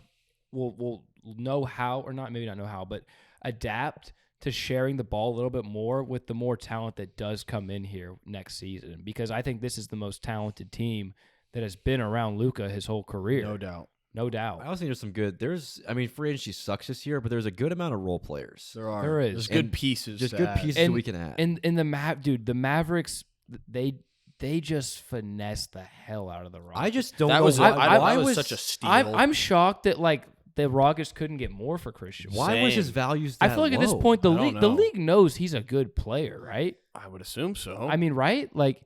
will know how, or not maybe not know how, but adapt to sharing the ball a little bit more with the more talent that does come in here next season, because I think this is the most talented team that has been around Luka his whole career. No doubt. No doubt. I also think there's some good. Free agency sucks this year, but there's a good amount of role players. There is. There's good pieces. Just good pieces that we can add. And the Mavericks, they just finesse the hell out of the Rockets. I just don't That know was why. that was such a steal. I'm shocked that like the Rockets couldn't get more for Christian. Why was his values I that feel like at this low? point the I don't league know. knows he's a good player, right? I would assume so. I mean, right? Like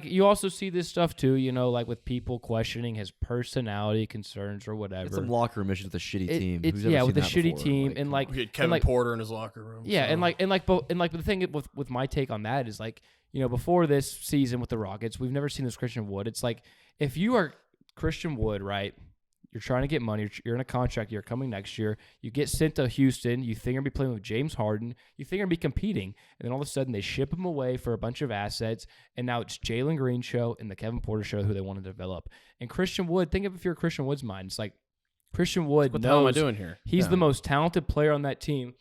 you also see this stuff too, like with people questioning his personality concerns or whatever. It's some locker room issues with a shitty team. It's Who's ever with seen a that shitty before? team, come and like on. We had Kevin and like, Porter in his locker room. yeah, so. and the thing with my take on that is like, before this season with the Rockets, we've never seen this Christian Wood. It's like, if you are Christian Wood, right? You're trying to get money. You're in a contract year coming next year. You get sent to Houston. You think you're going to be playing with James Harden. You think you're going to be competing. And then all of a sudden they ship him away for a bunch of assets. And now it's Jalen Green show and the Kevin Porter show who they want to develop. And Christian Wood, think of if you're Christian Wood's mind. It's like Christian Wood What the hell am I knows doing here? he's the most talented player on that team.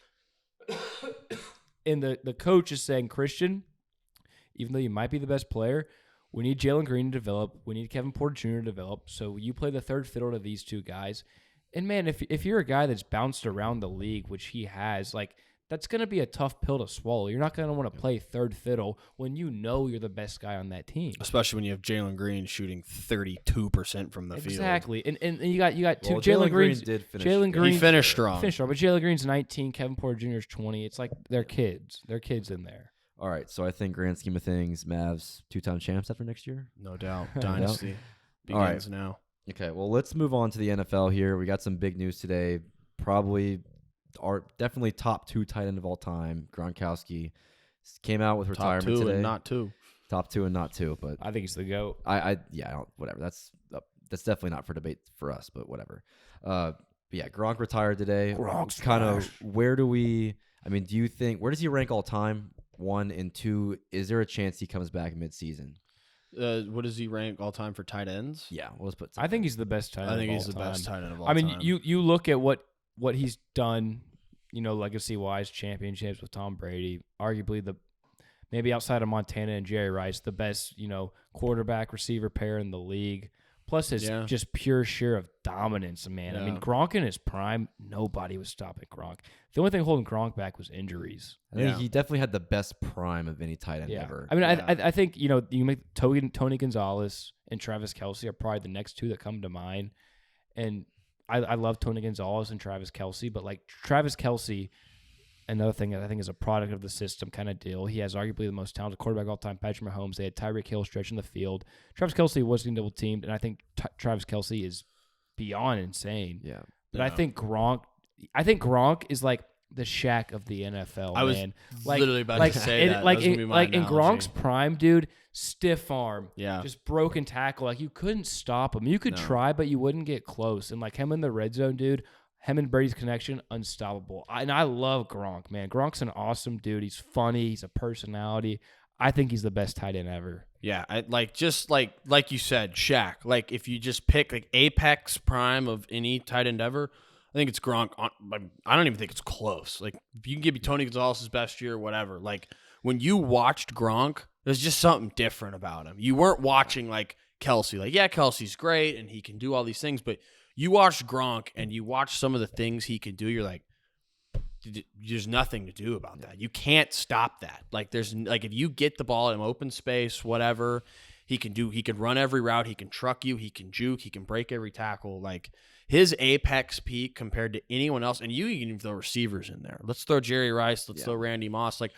And the coach is saying, Christian, even though you might be the best player, we need Jalen Green to develop. We need Kevin Porter Jr. to develop. So you play the third fiddle to these two guys. And, man, if you're a guy that's bounced around the league, which he has, like, that's going to be a tough pill to swallow. You're not going to want to play third fiddle when you know you're the best guy on that team. Especially when you have Jalen Green shooting 32% from the field. Exactly. And you got two. Well, Jalen Green did finish. Jalen Green He finished strong. But Jalen Green's 19, Kevin Porter Jr. is 20. It's like they're kids. They're kids in there. All right, so I think grand scheme of things, Mavs 2-time champs after next year. No doubt. Dynasty All right. begins now. Okay, well, let's move on to the NFL here. We got some big news today. Probably definitely top 2 tight end of all time, Gronkowski, came out with retirement Top 2 today. and not 2. Top 2 and not 2, but I think he's the GOAT. whatever. That's definitely not for debate for us, but whatever. But yeah, Gronk retired today. Gronk's kind of trash. do you think, where does he rank all time? 1 and 2, is there a chance he comes back mid-season? What does he rank all time for tight ends? Yeah, well, let's put. I think he's the best tight end. I think of he's all the time. best tight end of all I mean, time. you look at what he's done, legacy-wise, championships with Tom Brady, arguably maybe outside of Montana and Jerry Rice, the best, quarterback receiver pair in the league. Plus his just pure sheer of dominance, man. Yeah. I mean, Gronk in his prime, nobody was stopping Gronk. The only thing holding Gronk back was injuries. I think he definitely had the best prime of any tight end ever. I mean, I think, you make Tony Gonzalez and Travis Kelce are probably the next two that come to mind. And I love Tony Gonzalez and Travis Kelce, but like Travis Kelce, another thing that I think is a product of the system kind of deal. He has arguably the most talented quarterback all time, Patrick Mahomes. They had Tyreek Hill stretching the field. Travis Kelce was getting double teamed, and I think Travis Kelce is beyond insane. Yeah. But I think Gronk is like the Shaq of the NFL. I was man. literally about to say that. Like That was gonna be my in analogy. Gronk's prime, dude, stiff arm, Yeah. just broken tackle. Like you couldn't stop him. You could try, but you wouldn't get close. And like him in the red zone, dude. Him and Brady's connection, unstoppable. And I love Gronk, man. Gronk's an awesome dude. He's funny. He's a personality. I think he's the best tight end ever. Yeah, like you said, Shaq. Like if you just pick like apex prime of any tight end ever, I think it's Gronk. I don't even think it's close. Like you can give me Tony Gonzalez's best year, whatever. Like when you watched Gronk, there's just something different about him. You weren't watching like Kelce. Like Kelce's great and he can do all these things, but you watch Gronk and you watch some of the things he can do. You're like, there's nothing to do about that. You can't stop that. Like there's like if you get the ball in open space, whatever he can do, he can run every route, he can truck you, he can juke, he can break every tackle. Like his apex peak compared to anyone else, and you can even throw receivers in there. Let's throw Jerry Rice. Let's throw Randy Moss. Like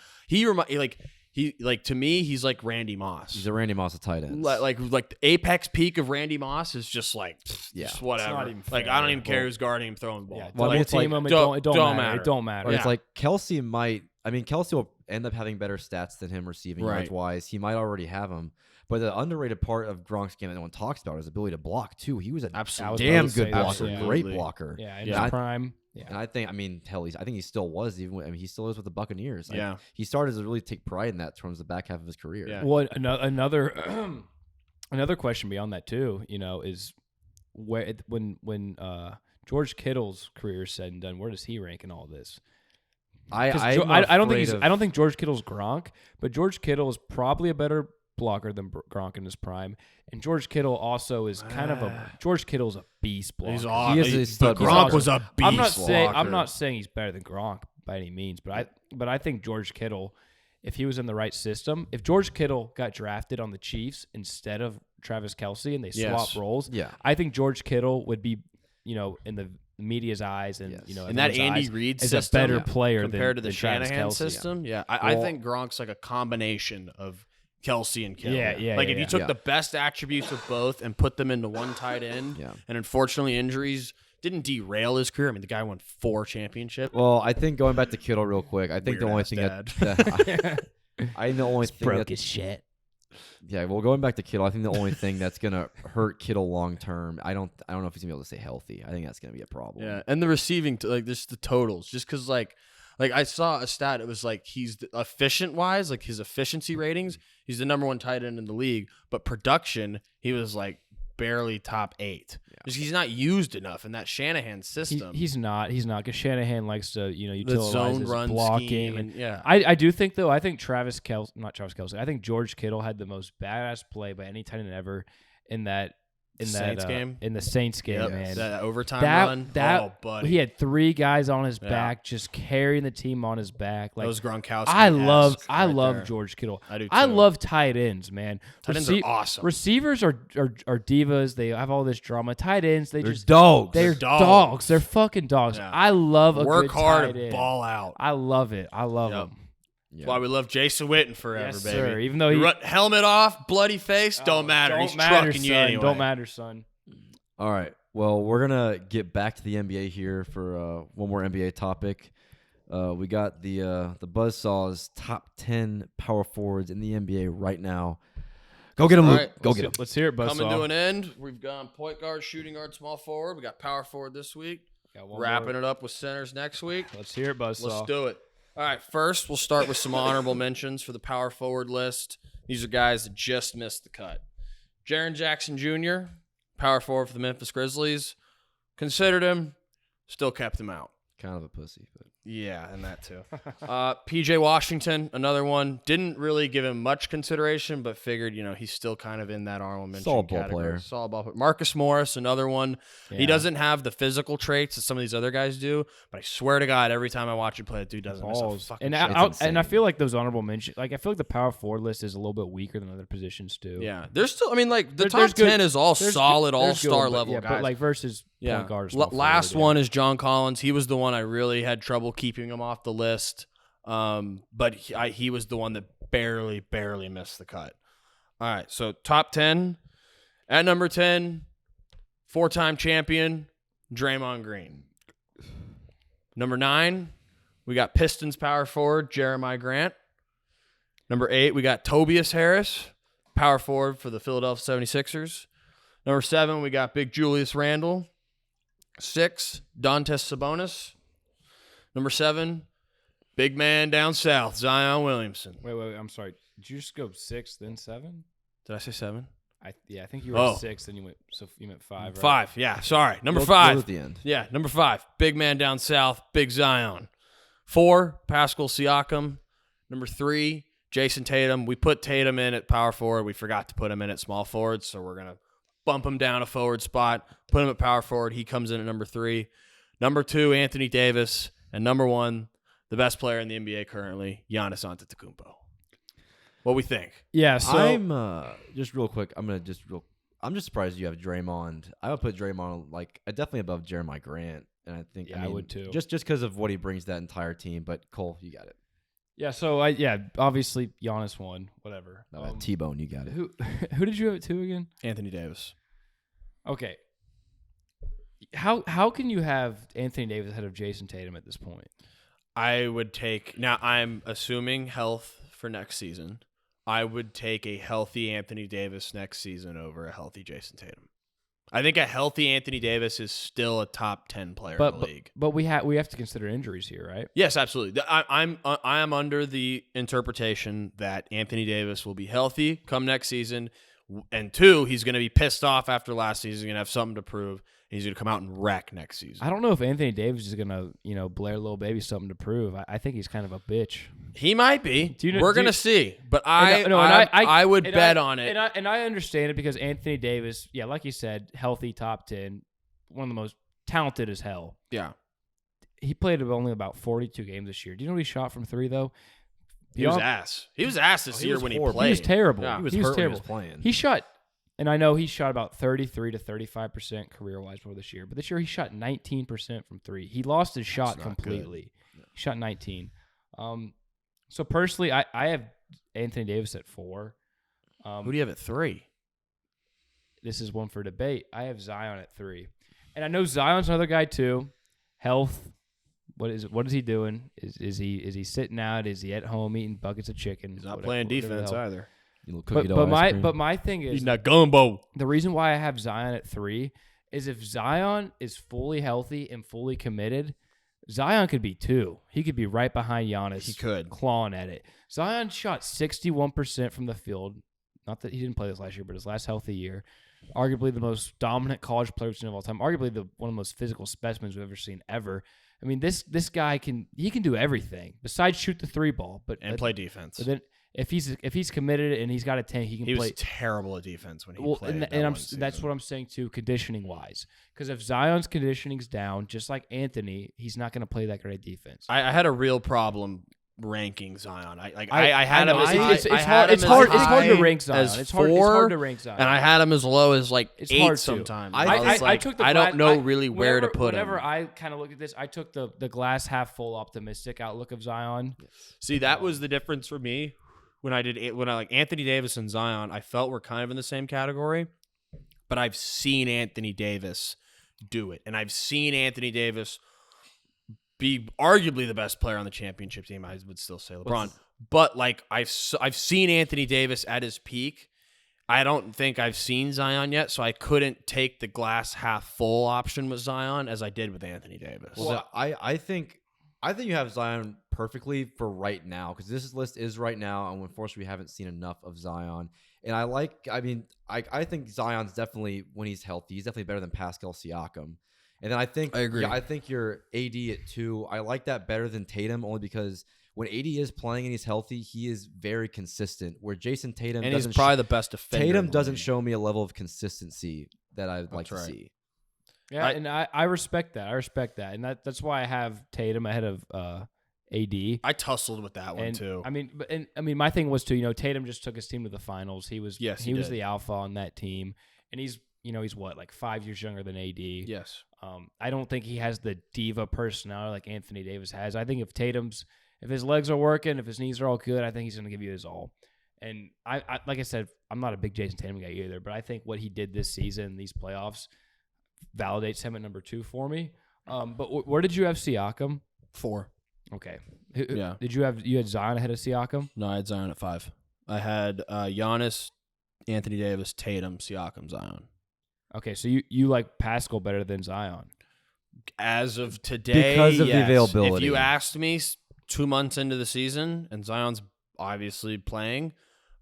to me, he's like Randy Moss. He's a Randy Moss of tight ends. Like the apex peak of Randy Moss is just like just whatever. not even Like fair. I don't even care who's guarding him throwing the ball. Yeah, Well, I mean, it's team like, him. It don't don't matter. matter. It don't matter. Or it's Yeah. like Kelce will end up having better stats than him receiving Right. yards wise. He might already have them. But the underrated part of Gronk's game that no one talks about is his ability to block too. He was a Absolutely. damn about to good say blocker, that, yeah. great Absolutely. blocker. Yeah, in Yeah. his prime. Yeah. And I think he still was he still is with the Buccaneers. Like, Yeah. he started to really take pride in that towards the back half of his career. Yeah. Well, another question beyond that too, is when George Kittle's career is said and done, where does he rank in all this? I don't think George Kittle's Gronk, but George Kittle is probably a better blocker than Gronk in his prime, and George Kittle also is kind of George Kittle's a beast blocker. He's awesome. Gronk was a beast. I'm not saying he's better than Gronk by any means, but I think George Kittle, if he was in the right system, if George Kittle got drafted on the Chiefs instead of Travis Kelce and they swap roles, I think George Kittle would be, in the media's eyes and in that Andy Reid is system, a better player compared to the Shanahan system. I think Gronk's like a combination of Kelce and Kittle. If you took the best attributes of both and put them into one tight end, and unfortunately injuries didn't derail his career. I mean, the guy won 4 championships. Well, I think going back to Kittle real quick, I think the only thing broke his shit. Yeah, well, going back to Kittle, I think the only thing that's gonna hurt Kittle long term, I don't know if he's gonna be able to stay healthy. I think that's gonna be a problem. Yeah, and the receiving, just the totals, just because like I saw a stat, it was like he's efficient wise, like his efficiency ratings, he's the number 1 tight end in the league, but production, he was like barely top 8. Because he's not used enough in that Shanahan system. He's not, because Shanahan likes to, utilize zone his run blocking. Scheme and I do think, though, I think I think George Kittle had the most badass play by any tight end ever in that Saints game? In the Saints game, man. That overtime run. Buddy. He had 3 guys on his back, just carrying the team on his back. Like, that was Gronkowski. I love George Kittle. I do too. I love tight ends, man. Tight ends are awesome. Receivers are divas. They have all this drama. Tight ends, they're dogs. They're dogs. They're fucking dogs. Yeah. I love a work good hard tight and end. ball out. I love it. I love them. That's why we love Jason Witten forever, Yes, baby. sir. Even though he helmet off, bloody face, don't matter. He's trucking you anyway. Don't matter, son. All right. Well, we're gonna get back to the NBA here for one more NBA topic. We got the Buzzsaws top 10 power forwards in the NBA right now. Go get them, Luke. Right, Go get them. Let's hear it, Buzzsaw. Coming to an end. We've gone point guard, shooting guard, small forward. We got power forward this week. Wrapping it up with centers next week. Let's hear it, Buzzsaw. Let's do it. All right. First, we'll start with some honorable mentions for the power forward list. These are guys that just missed the cut. Jaren Jackson Jr., power forward for the Memphis Grizzlies. Considered him, still kept him out. Kind of a pussy, but yeah, and that too. PJ Washington, another one. Didn't really give him much consideration, but figured, he's still kind of in that honorable mention solid ball category. player. Solid ball player. Marcus Morris, another one. Yeah. He doesn't have the physical traits that some of these other guys do, but I swear to God, every time I watch him play, that dude doesn't miss a fucking shot. And I feel like those honorable mentions, I feel like the power forward list is a little bit weaker than other positions too. Yeah, there's still, the top 10 is all solid, all-star level guys. But like versus point guard. Last one is John Collins. He was the one I really had trouble keeping him off the list. But he was the one that barely missed the cut. All right, so top 10. At number 10, 4-time champion, Draymond Green. Number 9, we got Pistons power forward, Jeremiah Grant. Number 8, we got Tobias Harris, power forward for the Philadelphia 76ers. Number 7, we got Big Julius Randle. 6, Domantas Sabonis. Number 7, big man down south, Zion Williamson. Wait, I'm sorry. Did you just go 6 then 7? Did I say 7? I think you were 6, then you meant 5. Right? 5. Yeah, sorry. Number 5. At the end. Yeah, number 5, big man down south, big Zion. 4, Pascal Siakam. Number 3, Jason Tatum. We put Tatum in at power forward. We forgot to put him in at small forward, so we're gonna bump him down a forward spot, put him at power forward. He comes in at number 3. Number 2, Anthony Davis. And number 1, the best player in the NBA currently, Giannis Antetokounmpo. What we think? Yeah, so I'm just real quick. I'm just surprised you have Draymond. I would put Draymond definitely above Jeremiah Grant, and I think I would too. Just because of what he brings to that entire team. But Cole, you got it. Yeah, so obviously Giannis won. Whatever. T-Bone, you got it. Who did you have at 2 again? Anthony Davis. Okay. How can you have Anthony Davis ahead of Jason Tatum at this point? I would take, now I'm assuming health for next season. I would take a healthy Anthony Davis next season over a healthy Jason Tatum. I think a healthy Anthony Davis is still a top 10 player in the league. But we have to consider injuries here, right? Yes, absolutely. I am under the interpretation that Anthony Davis will be healthy come next season, and 2, he's going to be pissed off after last season. He's going to have something to prove. he's going to come out and wreck next season. I don't know if Anthony Davis is going to, Blair Little Baby something to prove. I think he's kind of a bitch. He might be. We're going to see. But I would bet on it. And I understand it because Anthony Davis, like you said, healthy top 10, one of the most talented as hell. Yeah. He played only about 42 games this year. Do you know what he shot from three, though? He was ass. He was ass this year when he played. He was terrible. Yeah. He was hurt when he was playing. He shot, and I know he shot about 33 to 35% career-wise for this year, but this year he shot 19% from three. He lost his shot completely. He shot 19. So personally, I have Anthony Davis at 4. Who do you have at 3? This is one for debate. I have Zion at 3. And I know Zion's another guy too. Health. What is he doing? Is he sitting out? Is he at home eating buckets of chicken? He's not playing defense either. But my thing is, he's not gumbo. The reason why I have Zion at 3 is if Zion is fully healthy and fully committed, Zion could be 2. He could be right behind Giannis. He could. Clawing at it. Zion shot 61% from the field. Not that he didn't play this last year, but his last healthy year. Arguably the most dominant college player of all time. Arguably one of the most physical specimens we've ever seen ever. I mean, this guy can do everything besides shoot the 3 ball, but play defense. But then if he's committed and he's got a tank, he can play. He was terrible at defense when he played. And that's what I'm saying too, conditioning wise. Because if Zion's conditioning's down, just like Anthony, he's not going to play that great defense. I had a real problem ranking Zion. I had him as it's hard to rank Zion. It's 4, hard to rank Zion. And I had him as low as it's 8 hard sometimes. I took the I don't know really where to put him. Whenever I kind of looked at this, I took the glass half full optimistic outlook of Zion. See, that was the difference for me when I like Anthony Davis and Zion. I felt we're kind of in the same category, but I've seen Anthony Davis do it, and I've seen Anthony Davis be arguably the best player on the championship team. I would still say LeBron. But I've seen Anthony Davis at his peak. I don't think I've seen Zion yet, so I couldn't take the glass half full option with Zion as I did with Anthony Davis. Well, I think you have Zion perfectly for right now because this list is right now, and unfortunately we haven't seen enough of Zion. And I think Zion's definitely, when he's healthy, he's definitely better than Pascal Siakam. And then I agree. Yeah, I think your AD at 2. I like that better than Tatum only because when AD is playing and he's healthy, he is very consistent. Where Jason Tatum and he's probably the best defender. Tatum doesn't show me a level of consistency that I'd like to see. Yeah, and I respect that. And that's why I have Tatum ahead of AD. I tussled with that one too. I mean, my thing was too. Tatum just took his team to the finals. He was the alpha on that team, and he's what, like 5 years younger than AD. Yes. I don't think he has the diva personality like Anthony Davis has. I think if his legs are working, if his knees are all good, I think he's going to give you his all. And I like I said, I'm not a big Jason Tatum guy either, but I think what he did this season, these playoffs, validates him at number 2 for me. But where did you have Siakam? 4. Okay. Yeah. You had Zion ahead of Siakam? No, I had Zion at 5. I had Giannis, Anthony Davis, Tatum, Siakam, Zion. Okay, so you like Pascal better than Zion. As of today, because of the availability. If you asked me 2 months into the season and Zion's obviously playing,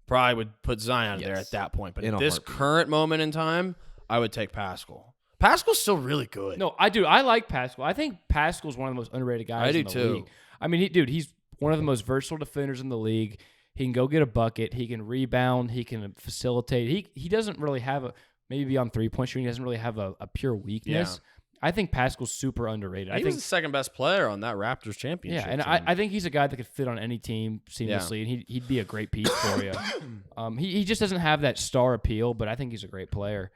probably would put Zion there at that point. But at this current moment in time, I would take Pascal. Pascal's still really good. No, I do. I like Pascal. I think Pascal's one of the most underrated guys in the league. I mean, he's one of the most versatile defenders in the league. He can go get a bucket. He can rebound. He can facilitate. He doesn't really have maybe beyond 3-point shooting, he doesn't really have a pure weakness. Yeah. I think Pascal's super underrated. He was the second best player on that Raptors championship. Yeah, and I think he's a guy that could fit on any team seamlessly, and he'd be a great piece for you. He just doesn't have that star appeal, but I think he's a great player.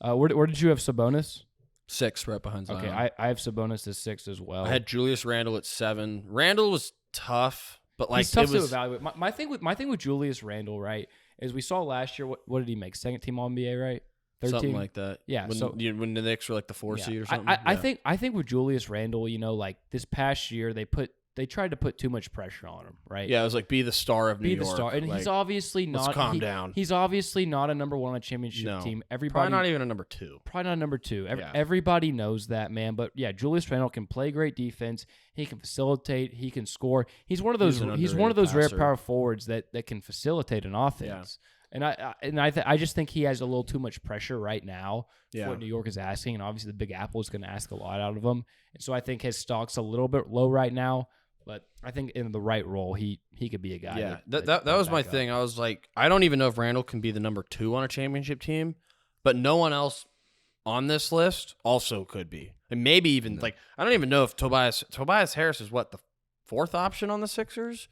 Where did you have Sabonis? 6, right behind Zion. Okay, I have Sabonis as 6 as well. I had Julius Randle at 7. Randle was tough, but he's tough to evaluate. My thing with Julius Randle, right, is we saw last year what did he make? Second team All-NBA, right? 13? Something like that. Yeah. When the Knicks were like the 4 seed or something. I think with Julius Randle, like this past year, they tried to put too much pressure on him, right? Yeah, it was like be the star of New York. Be the star, and he's obviously not. Let's calm down. He's obviously not a number 1 on a championship team. Probably not even a number 2. Probably not a number 2. Everybody knows that, man. But yeah, Julius Randle can play great defense. He can facilitate. He can score. He's one of those. He's one of those rare power forwards that can facilitate an offense. And I just think he has a little too much pressure right now for what New York is asking, and obviously the Big Apple is going to ask a lot out of him. And so I think his stock's a little bit low right now, but I think in the right role, he could be a guy. Yeah, that was my thing. I was like, I don't even know if Randall can be the number 2 on a championship team, but no one else on this list also could be. And maybe even like, I don't even know if Tobias Harris is what, the 4th option on the Sixers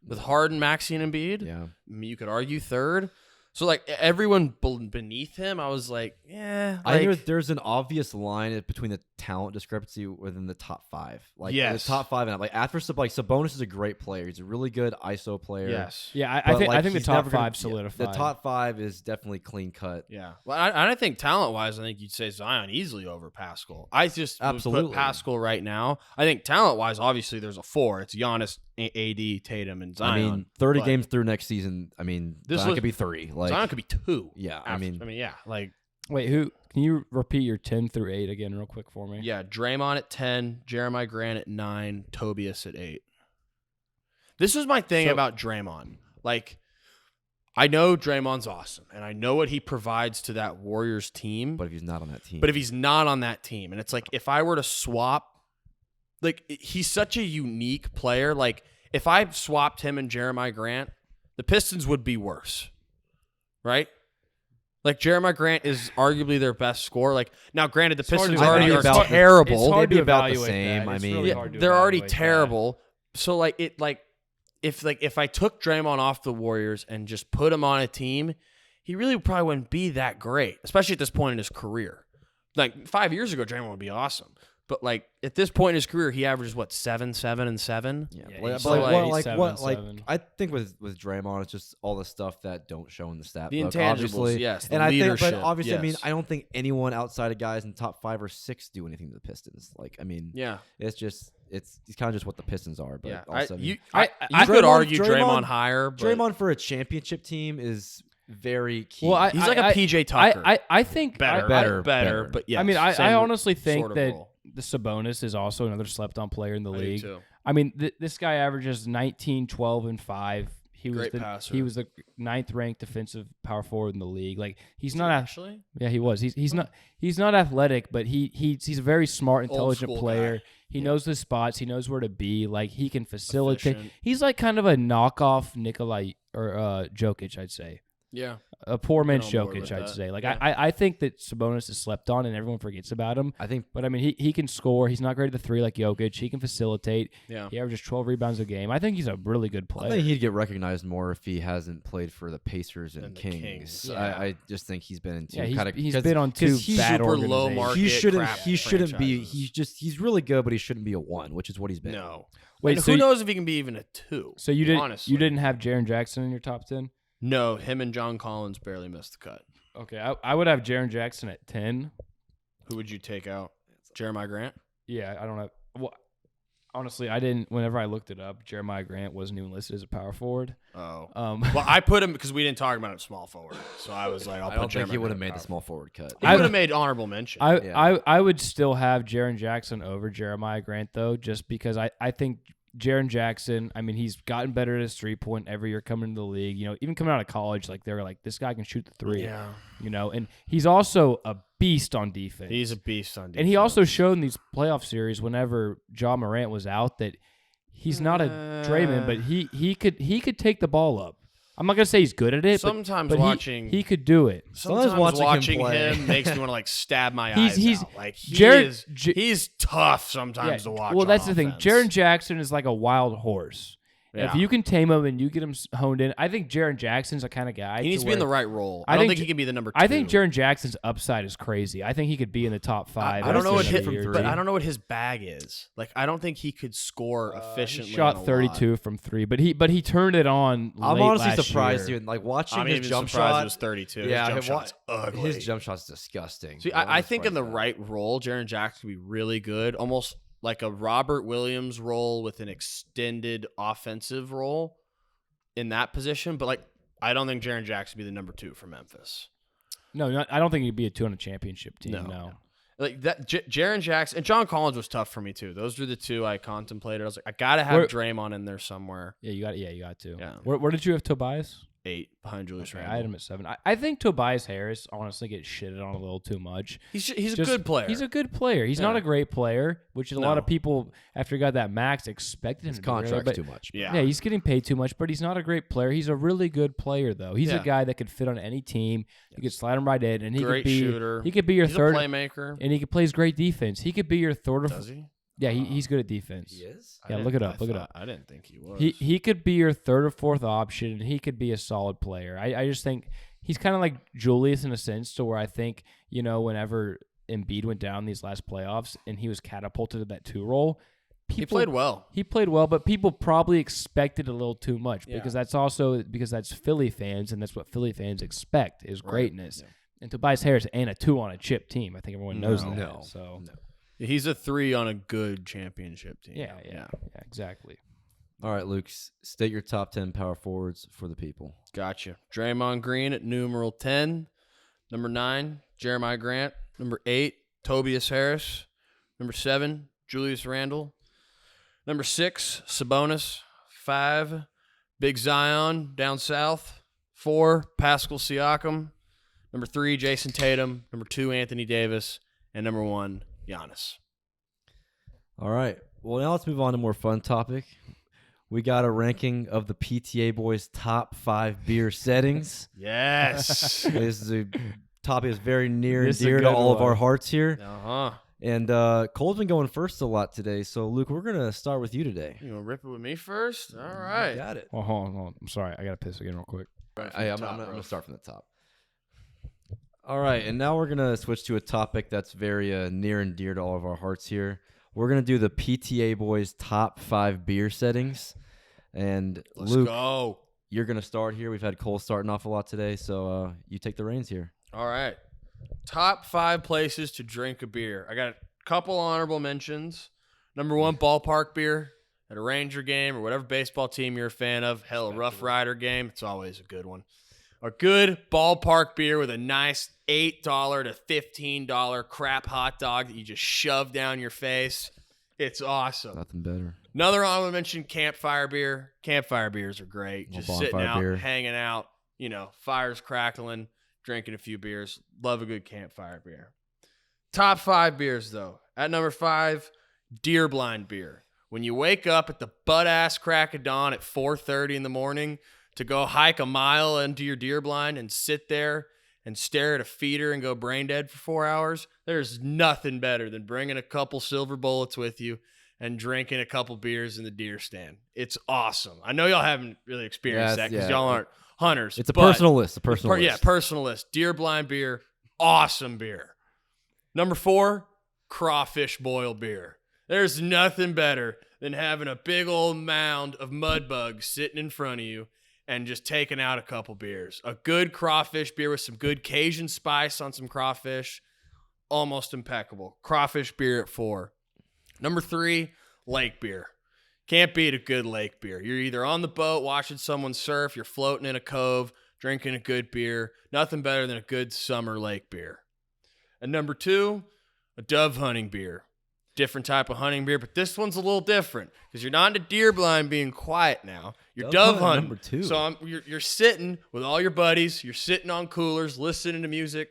with Harden, Maxey, and Embiid. Yeah. I mean, you could argue 3rd. So, like, everyone beneath him, I was like, yeah. I think there's an obvious line between the talent discrepancy within the top 5. Like, the top 5 and up. Like, after Sabonis is a great player. He's a really good ISO player. Yes. Yeah, I think the top 5 solidified. The top 5 is definitely clean cut. Yeah. Well, I think talent-wise, I think you'd say Zion easily over Pascal. I just would put Pascal right now. I think talent-wise, obviously, there's a 4. It's Giannis, AD, Tatum, and Zion. I mean, 30 games through next season, I mean, Zion could be 3. Like, Zion could be 2. Yeah, yeah. Like, wait, who? Can you repeat your 10 through 8 again, real quick for me? Yeah, Draymond at 10, Jeremiah Grant at 9, Tobias at 8. This was my thing about Draymond. Like, I know Draymond's awesome, and I know what he provides to that Warriors team. But if he's not on that team, and it's like, if I were to swap, like, he's such a unique player. Like, if I swapped him and Jeremiah Grant, the Pistons would be worse, right? Like, Jeremiah Grant is arguably their best scorer. Like, now, granted, the Pistons already are terrible. It's hard They'd to be about the evaluate same. that. I mean, really they're already terrible. So, if I took Draymond off the Warriors and just put him on a team, he really probably wouldn't be that great, especially at this point in his career. Like, 5 years ago, Draymond would be awesome. But, like, at this point in his career, he averages, what, 7, 7, and 7? Yeah. I think with Draymond, it's just all the stuff that don't show in the stat The book, intangibles, obviously. yes. And leadership, but obviously, yes. I mean, I don't think anyone outside of guys in top 5 or 6 do anything to the Pistons. Like, I mean, yeah, it's kind of just what the Pistons are. But yeah. also, You Draymond- could argue Draymond higher. But Draymond for a championship team is very key. Well, he's like a PJ Tucker. I think better. But yeah. I mean, I honestly think sort of that role. the Sabonis is also another slept-on player in the I do league. too. I mean, this guy averages 19, 12, and 5. He Great passer. He was the 9th ranked defensive power forward in the league. Like, he's not actually. Yeah, he was. He's not athletic, but he's a very smart, intelligent Old school player. guy. He knows the spots. He knows where to be. Like, he can facilitate. Efficient. He's like kind of a knockoff Nikolai or Jokic, I'd say. Yeah. A poor man's Get on board Jokic, with I'd that. say. Like, Yeah. I think that Sabonis is slept on and everyone forgets about him. I think, But, I mean, he can score. He's not great at the 3 like Jokic. He can facilitate. Yeah. He averages 12 rebounds a game. I think he's a really good player. I think he'd get recognized more if he hasn't played for the Pacers and And the Kings. Kings. Yeah. I just think he's been in two yeah, kind of. he's been on 2 he's bad super low organizations. market. He shouldn't. crap He shouldn't be. franchises. He's really good, but he shouldn't be a 1, which is what he's been. No. Wait, And so who knows if he can be even a 2? So you didn't honestly. you didn't have Jaren Jackson in your top 10? No, him and John Collins barely missed the cut. Okay, I would have Jaren Jackson at 10. Who would you take out? Jeremiah Grant? Yeah, I don't know. Well, honestly, I didn't. Whenever I looked it up, Jeremiah Grant wasn't even listed as a power forward. Oh. Well, I put him because we didn't talk about him small forward. So I was like, I'll I put don't think Jeremiah he would have Grant made the power small forward cut. He would have made honorable mention. I would still have Jaren Jackson over Jeremiah Grant though, just because I think Jaren Jackson, I mean, he's gotten better at his 3-point every year coming into the league. You know, even coming out of college, like they're like, this guy can shoot the 3. Yeah. You know, and he's also a beast on defense. He's a beast on defense. And he also showed in these playoff series whenever Ja Morant was out that he's not a Draymond, but he could take the ball up. I'm not gonna say he's good at it. Sometimes but watching he could do it. Sometimes watching him makes me want to like stab my eyes out. Like he's tough sometimes to watch. Well, that's on the thing. offense. Jaren Jackson is like a wild horse. Yeah. If you can tame him and you get him honed in, I think Jaren Jackson's the kind of guy. He needs to be in the right role. I I don't think think he can be the number 2. I think Jaren Jackson's upside is crazy. I think he could be in the top 5. I don't know what his but I don't know what his bag is. Like I don't think he could score efficiently. He shot 32 from 3, but he turned it on. I'm late honestly last surprised, year. even like watching his even jump surprised shot. It was 32. Yeah, his jump shot's ugly. His jump shot's disgusting. See, I think in the right role, Jaren Jackson could be really good, almost like a Robert Williams role with an extended offensive role in that position. But like, I don't think Jaren Jackson would be the number 2 for Memphis. No, I don't think he'd be a 2 on a championship team. No. Like that, Jaren Jackson and John Collins was tough for me too. Those were the 2 I contemplated. I was like, I gotta have Draymond in there somewhere. Yeah, you got to. Yeah. Where did you have Tobias? 8 behind Julius Randle. I had him at 7. I think Tobias Harris honestly gets shitted on a little too much. He's a good player. He's a good player. He's not a great player, which a lot of people, after he got that max, expected him to be. His contract's too much. Yeah, he's getting paid too much, but he's not a great player. He's a really good player, though. He's a guy that could fit on any team. You could slide him right in, and he great could be shooter. He could be your third playmaker, and he plays great defense. He could be your third. Does he? Yeah, he's good at defense. He is? Yeah, look it up. I didn't think he was. He could be your third or fourth option, and he could be a solid player. I just think he's kind of like Julius in a sense, to where I think, whenever Embiid went down these last playoffs and he was catapulted to that 2 role, he played well. He played well, but people probably expected a little too much because that's Philly fans, and that's what Philly fans expect is greatness. Yeah. And Tobias Harris ain't a 2 on a chip team. I think everyone knows that. No. So. No. He's a 3 on a good championship team. Yeah, exactly. All right, Luke, state your top 10 power forwards for the people. Gotcha. Draymond Green at numeral 10. Number 9, Jeremiah Grant. Number 8, Tobias Harris. Number 7, Julius Randle. Number 6, Sabonis. 5, Big Zion down south. 4, Pascal Siakam. Number 3, Jason Tatum. Number 2, Anthony Davis. And number 1, Giannis. All right. Well, now let's move on to a more fun topic. We got a ranking of the PTA boys' top 5 beer settings. Yes. This is a topic that's very near and dear to all of our hearts here. Uh-huh. And Cole's been going first a lot today, so Luke, we're going to start with you today. You want to rip it with me first? All right. You got it. Oh, hold on. I'm sorry. I got to piss again real quick. I'm going to start from the top. All right, and now we're going to switch to a topic that's very near and dear to all of our hearts here. We're going to do the PTA boys' top 5 beer settings. And Let's Luke, go. You're going to start here. We've had Cole starting off a lot today, so you take the reins here. All right. Top 5 places to drink a beer. I got a couple honorable mentions. Number 1, ballpark beer at a Ranger game or whatever baseball team you're a fan of. Hell, a Rough Rider game. It's always a good one. A good ballpark beer with a nice $8 to $15 crap hot dog that you just shove down your face. It's awesome. Nothing better. Another honorable mention, campfire beer. Campfire beers are great. Just sitting out, hanging out, fires crackling, drinking a few beers. Love a good campfire beer. Top 5 beers, though. At number 5, Deer Blind beer. When you wake up at the butt-ass crack of dawn at 4:30 in the morning to go hike a mile into your deer blind and sit there and stare at a feeder and go brain dead for 4 hours, there's nothing better than bringing a couple silver bullets with you and drinking a couple beers in the deer stand. It's awesome. I know y'all haven't really experienced that because y'all aren't hunters. It's a personal list. Yeah, personal list. Deer Blind beer, awesome beer. Number 4, crawfish boil beer. There's nothing better than having a big old mound of mud bugs sitting in front of you and just taking out a couple beers. A good crawfish beer with some good Cajun spice on some crawfish. Almost impeccable. Crawfish beer at 4. Number 3, lake beer. Can't beat a good lake beer. You're either on the boat watching someone surf, you're floating in a cove, drinking a good beer. Nothing better than a good summer lake beer. And number 2, a dove hunting beer. Different type of hunting beer, but this one's a little different because you're not into deer blind being quiet now. You're dove hunting. Number 2. So you're sitting with all your buddies. You're sitting on coolers, listening to music,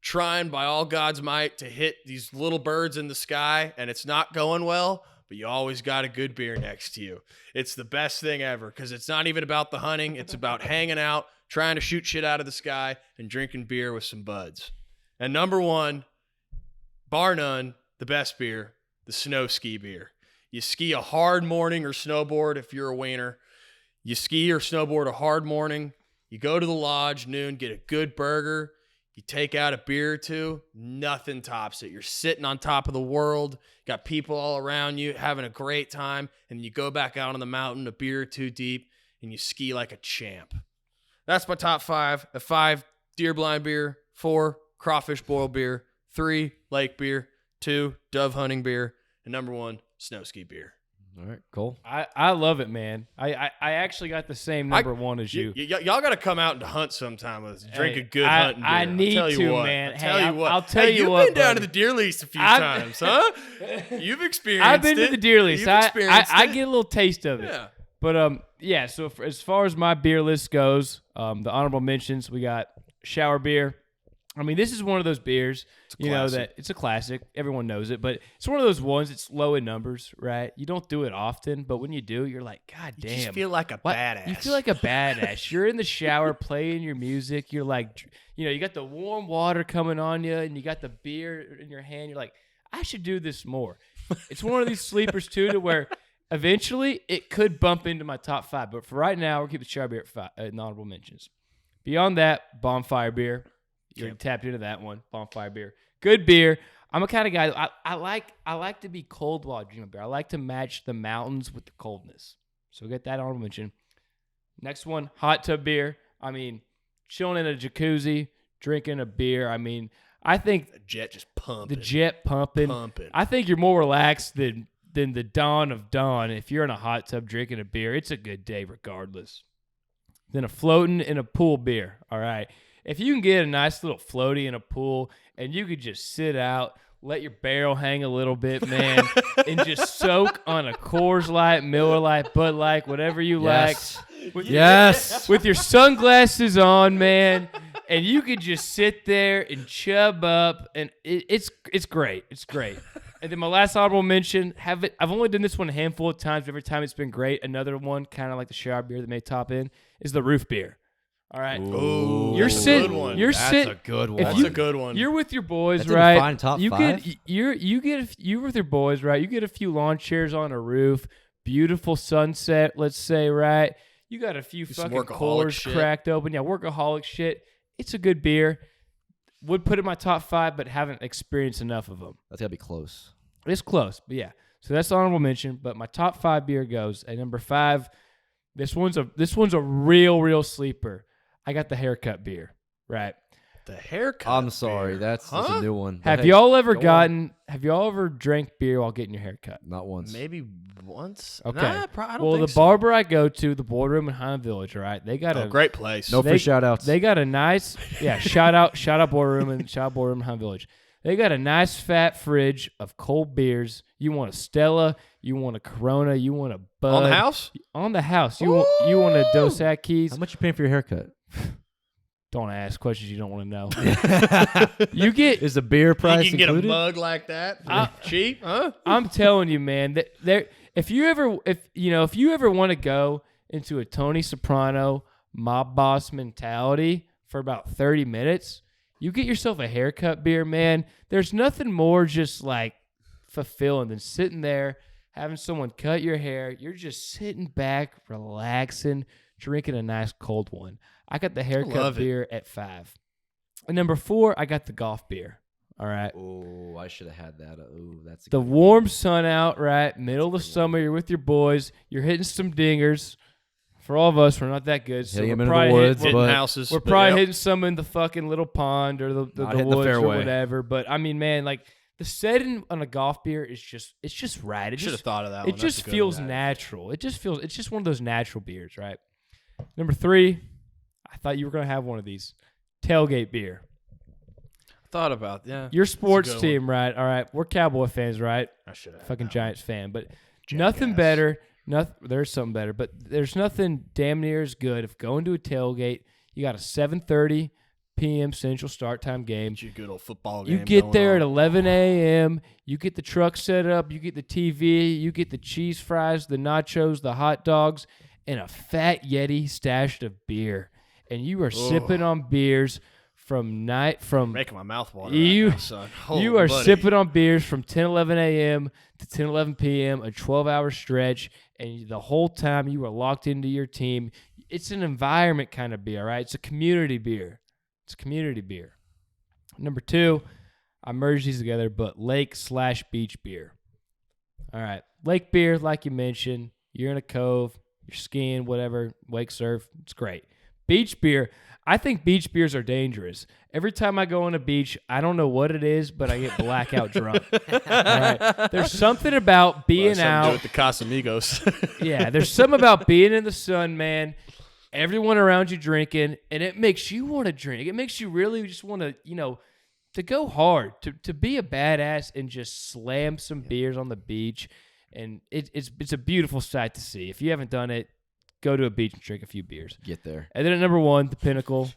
trying by all God's might to hit these little birds in the sky, and it's not going well, but you always got a good beer next to you. It's the best thing ever because it's not even about the hunting. It's about hanging out, trying to shoot shit out of the sky, and drinking beer with some buds. And number 1, bar none, the best beer, the snow ski beer. You ski a hard morning or snowboard if you're a wiener. You ski or snowboard a hard morning. You go to the lodge noon, get a good burger. You take out a beer or two. Nothing tops it. You're sitting on top of the world. Got people all around you having a great time. And you go back out on the mountain a beer or two deep and you ski like a champ. That's my top 5. At 5, deer blind beer. 4, crawfish boil beer. 3, lake beer. 2, dove hunting beer. And number 1, snow ski beer. All right, Cole. I love it, man. I actually got the same number 1 as you. Y'all got to come out to hunt sometime with us. Drink a good hunting beer. I need to, man. I'll tell you what. I'll tell you what. You've been down to the deer lease a few times, huh? You've experienced it. I've been to the deer lease. I get a little taste of it. Yeah. But yeah. So as far as my beer list goes, the honorable mentions, we got shower beer. I mean, this is one of those beers, that it's a classic. Everyone knows it, but it's one of those ones. It's low in numbers, right? You don't do it often, but when you do, you're like, God damn. You just feel like a badass. You feel like a badass. You're in the shower playing your music. You're like, you got the warm water coming on you, and you got the beer in your hand. You're like, I should do this more. It's one of these sleepers, too, to where eventually it could bump into my top 5. But for right now, we'll keep the shower beer at honorable mentions. Beyond that, bonfire beer. You're tapped into that one. Bonfire beer. Good beer. I'm a kind of guy, I like to be cold while drinking beer. I like to match the mountains with the coldness. So we'll get that honorable mention. Next one, hot tub beer. I mean, chilling in a jacuzzi, drinking a beer. I mean, I think the jet just pumping. The jet pumping. I think you're more relaxed than the dawn of dawn. If you're in a hot tub drinking a beer, it's a good day regardless. Then a floating in a pool beer. All right. If you can get a nice little floaty in a pool and you could just sit out, let your barrel hang a little bit, man, and just soak on a Coors Light, Miller Lite, Bud Light, whatever you like. With your sunglasses on, man, and you could just sit there and chub up, and it's great. It's great. And then my last honorable mention, I've only done this one a handful of times, but every time it's been great. Another one, kind of like the shower beer that may top in, is the roof beer. All right. Ooh, you're sitting. Good one. You're That's sitting. a good one. That's a good one. You're with your boys, That's right? A defined top you 5. You're with your boys, right? You get a few lawn chairs on a roof. Beautiful sunset, let's say, right? You got a few fucking Coors cracked open. Yeah, workaholic shit. It's a good beer. Would put it in my top 5, but haven't experienced enough of them. That's gotta be close. It's close, but yeah. So that's the honorable mention. But my top 5 beer goes at number 5. This one's a real sleeper. I got the haircut beer, right? The haircut. I'm sorry, beer. that's a new one. Have y'all ever drank beer while getting your haircut? Not once. Maybe once. Okay. Nah, I don't well, think the barber I go to, the Boardroom in Highland Village, right? They got a great place. No free shout outs. They got a nice shout out Boardroom in Highland Village. They got a nice fat fridge of cold beers. You want a Stella, you want a Corona, you want a Bud. On the house? On the house. You want a Dos Equis. How much you paying for your haircut? Don't ask questions you don't want to know. You get is the beer price you can included? Get a mug like that cheap, huh? I'm telling you, man. That if you ever want to go into a Tony Soprano mob boss mentality for about 30 minutes, you get yourself a haircut beer, man. There's nothing more just like fulfilling than sitting there, having someone cut your hair. You're just sitting back, relaxing, drinking a nice cold one. I got the haircut beer at 5. And number 4, I got the golf beer. All right. Oh, I should have had that. Oh, that's the warm sun out, right? Middle of the summer, you're with your boys. You're hitting some dingers. For all of us, we're not that good. So we're probably hitting some in the fucking little pond or the woods or whatever. But I mean, man, like the setting on a golf beer is it's just right. It should have thought of that. It just feels natural. It's just one of those natural beers, right? Number 3, I thought you were gonna have one of these. Tailgate beer. Thought about your sports team, right? All right, we're Cowboy fans, right? I should have fucking Giants fan, but nothing better. There's something better, but there's nothing damn near as good if going to a tailgate. You got a 7:30 p.m. Central start time game. It's your good old football game. You get there at 11 a.m. You get the truck set up. You get the TV. You get the cheese fries, the nachos, the hot dogs, and a fat Yeti stashed of beer. And you are sipping on beers from making my mouth water. You right now, son. You are sipping on beers from 10:11 a.m. to 10:11 p.m. a 12-hour stretch, and the whole time you are locked into your team. It's an environment kind of beer, right? It's a community beer. Number 2, I merged these together, but lake/beach beer. All right, lake beer, like you mentioned, you're in a cove, you're skiing, whatever, wake surf, it's great. Beach beer, I think beach beers are dangerous. Every time I go on a beach, I don't know what it is, but I get blackout drunk. All right? There's something about being out. With the Casamigos. Yeah, there's something about being in the sun, man. Everyone around you drinking, and it makes you want to drink. It makes you really just want to, to go hard, to be a badass and just slam some beers on the beach. And it's a beautiful sight to see. If you haven't done it, go to a beach and drink a few beers. Get there. And then at number 1, the pinnacle,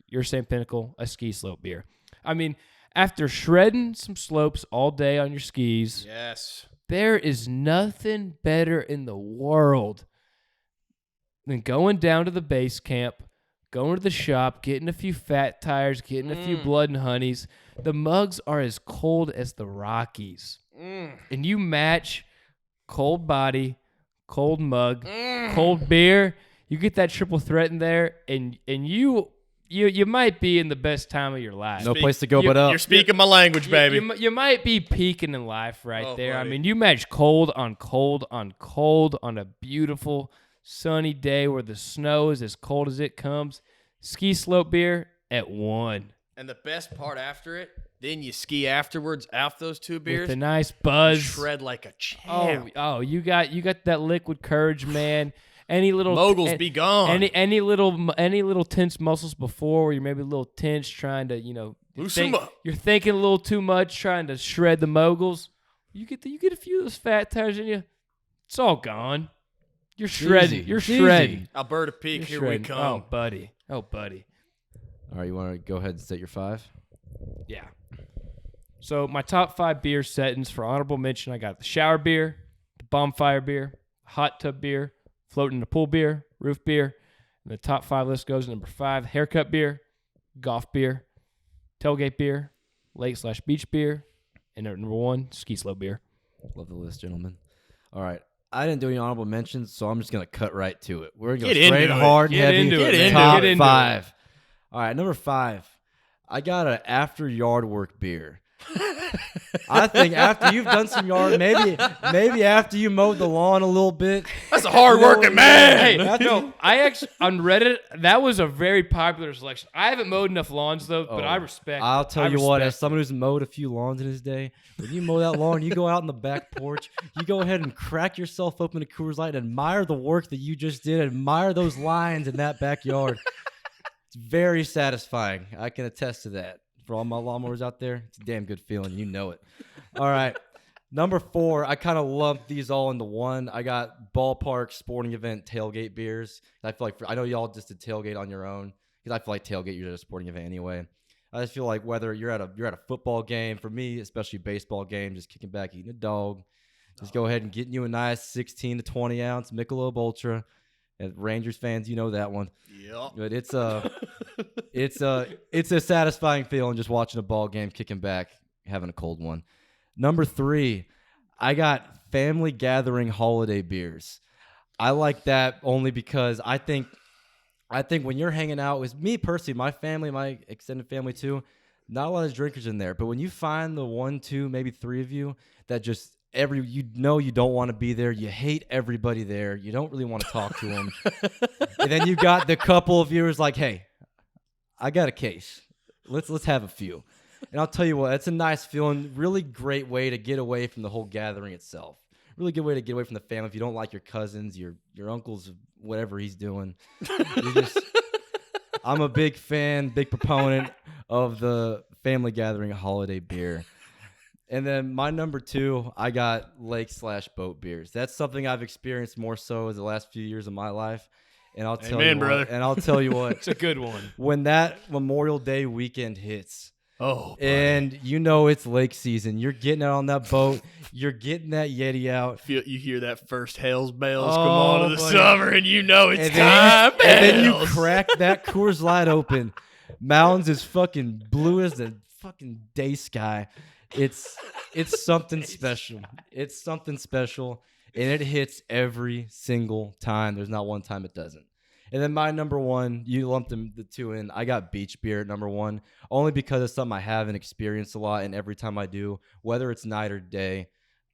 you're saying pinnacle, a ski slope beer. I mean, after shredding some slopes all day on your skis, Yes, there is nothing better in the world than going down to the base camp, going to the shop, getting a few fat tires, getting a few blood and honeys. The mugs are as cold as the Rockies. And you match cold body, cold mug, cold beer. You get that triple threat in there, and you might be in the best time of your life. No place to go but up. You're speaking my language, baby. You might be peaking in life right there. Buddy. I mean, you match cold on cold on cold on a beautiful sunny day where the snow is as cold as it comes. Ski slope beer at 1. And the best part after it, then you ski afterwards after those 2 beers. With a nice buzz. You shred like a champ. Oh, you got that liquid courage, man. Any little moguls be gone. Any little tense muscles before where you're maybe a little tense trying to, Loosen them up. You're thinking a little too much trying to shred the moguls. You get a few of those fat tires in you. It's all gone. You're shredding. You're shredding. Alberta Peak, here we come. Oh, buddy. All right, you want to go ahead and set your 5? Yeah. So my top 5 beer settings for honorable mention, I got the shower beer, the bonfire beer, hot tub beer, floating in the pool beer, roof beer. And the top 5 list goes to number 5, haircut beer, golf beer, tailgate beer, lake/beach beer, and number 1, ski slope beer. Love the list, gentlemen. All right. I didn't do any honorable mentions, so I'm just going to cut right to it. We're going to go straight hard, Get heavy, into it, top man. 5. All right, number 5. I got an after yard work beer. I think after you've done some yard, maybe after you mowed the lawn a little bit. That's a hard-working man. Hey, no, I actually, on Reddit, that was a very popular selection. I haven't mowed enough lawns, though, but I respect I'll tell you what, as someone who's mowed a few lawns in his day, when you mow that lawn, you go out on the back porch, you go ahead and crack yourself open a Coors Light and admire the work that you just did, admire those lines in that backyard. It's very satisfying. I can attest to that. For all my lawnmowers out there, it's a damn good feeling. You know it. All right. Number 4, I kind of lumped these all into one. I got ballpark sporting event tailgate beers. I feel like I know y'all just did tailgate on your own because I feel like tailgate you're at a sporting event anyway. I just feel like whether you're at a football game, for me, especially baseball game, just kicking back, eating a dog, just go ahead and getting you a nice 16 to 20 ounce Michelob Ultra. And Rangers fans, you know that one. Yep. But it's a satisfying feeling just watching a ball game, kicking back, having a cold one. Number 3, I got family gathering holiday beers. I like that only because I think when you're hanging out with me personally, my family, my extended family too, not a lot of drinkers in there. But when you find the 1, 2, maybe 3 of you that just you don't want to be there, you hate everybody there, you don't really want to talk to them, and then you got the couple of viewers like, hey, I got a case, let's have a few. And I'll tell you what, it's a nice feeling, really great way to get away from the whole gathering itself. Really good way to get away from the family if you don't like your cousins, your uncles, whatever he's doing. I'm a big fan, big proponent of the family gathering holiday beer. And then my number 2, I got lake/boat beers. That's something I've experienced more so as the last few years of my life. And I'll tell you what, brother. And I'll tell you what, It's a good one. when that Memorial Day weekend hits, Oh, buddy. and you know it's lake season, you're getting out on that boat, you're getting that Yeti out. You hear that first Hell's Bells Oh, come on in the buddy. summer, and you know it's And time. then you Hells. crack that Coors Light open. Mountains is fucking blue as the fucking day sky. It's something special. It's something special, and it hits every single time. There's not one time it doesn't. And then my number 1, you lumped the 2 in. I got beach beer at number 1, only because it's something I haven't experienced a lot, and every time I do, whether it's night or day,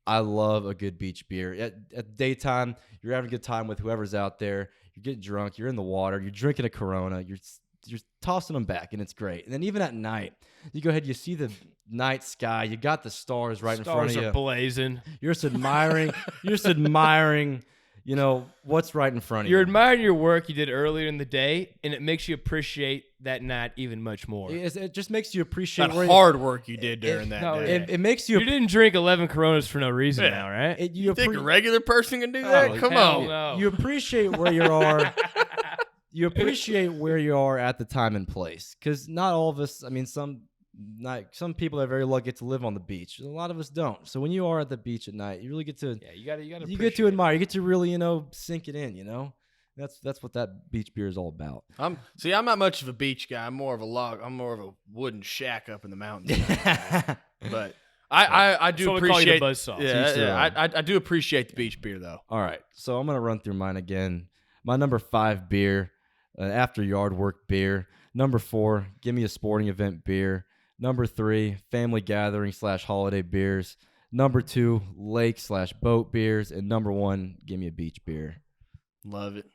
I love a good beach beer. At daytime, you're having a good time with whoever's out there. You're getting drunk. You're in the water. You're drinking a Corona. You're tossing them back, and it's great. And then even at night, you go ahead, you see the night sky. You got the stars right in front of you. Stars are blazing. You're just admiring. you know, what's right in front of You're you. admiring your work you did earlier in the day, and it makes you appreciate that night even much more. It just makes you appreciate That hard work you did during that day. It makes you. You didn't drink 11 Coronas for no reason now, right? You think a regular person can do that? Oh, Come hell on. no. You appreciate where you are. You appreciate where you are at the time and place, because not all of us. I mean, some people are very lucky to live on the beach. A lot of us don't. So when you are at the beach at night, you really get to. Yeah, you gotta. You get to admire. You get to really, sink it in. That's what that beach beer is all about. I'm not much of a beach guy. I'm more of a wooden shack up in the mountains. But I do appreciate the buzzsaw. Yeah, I do appreciate the beach beer though. All right, so I'm gonna run through mine again. My number 5 beer, after yard work beer. Number 4, give me a sporting event beer. Number 3, family gathering / holiday beers. Number 2, lake / boat beers. And number 1, give me a beach beer. Love it.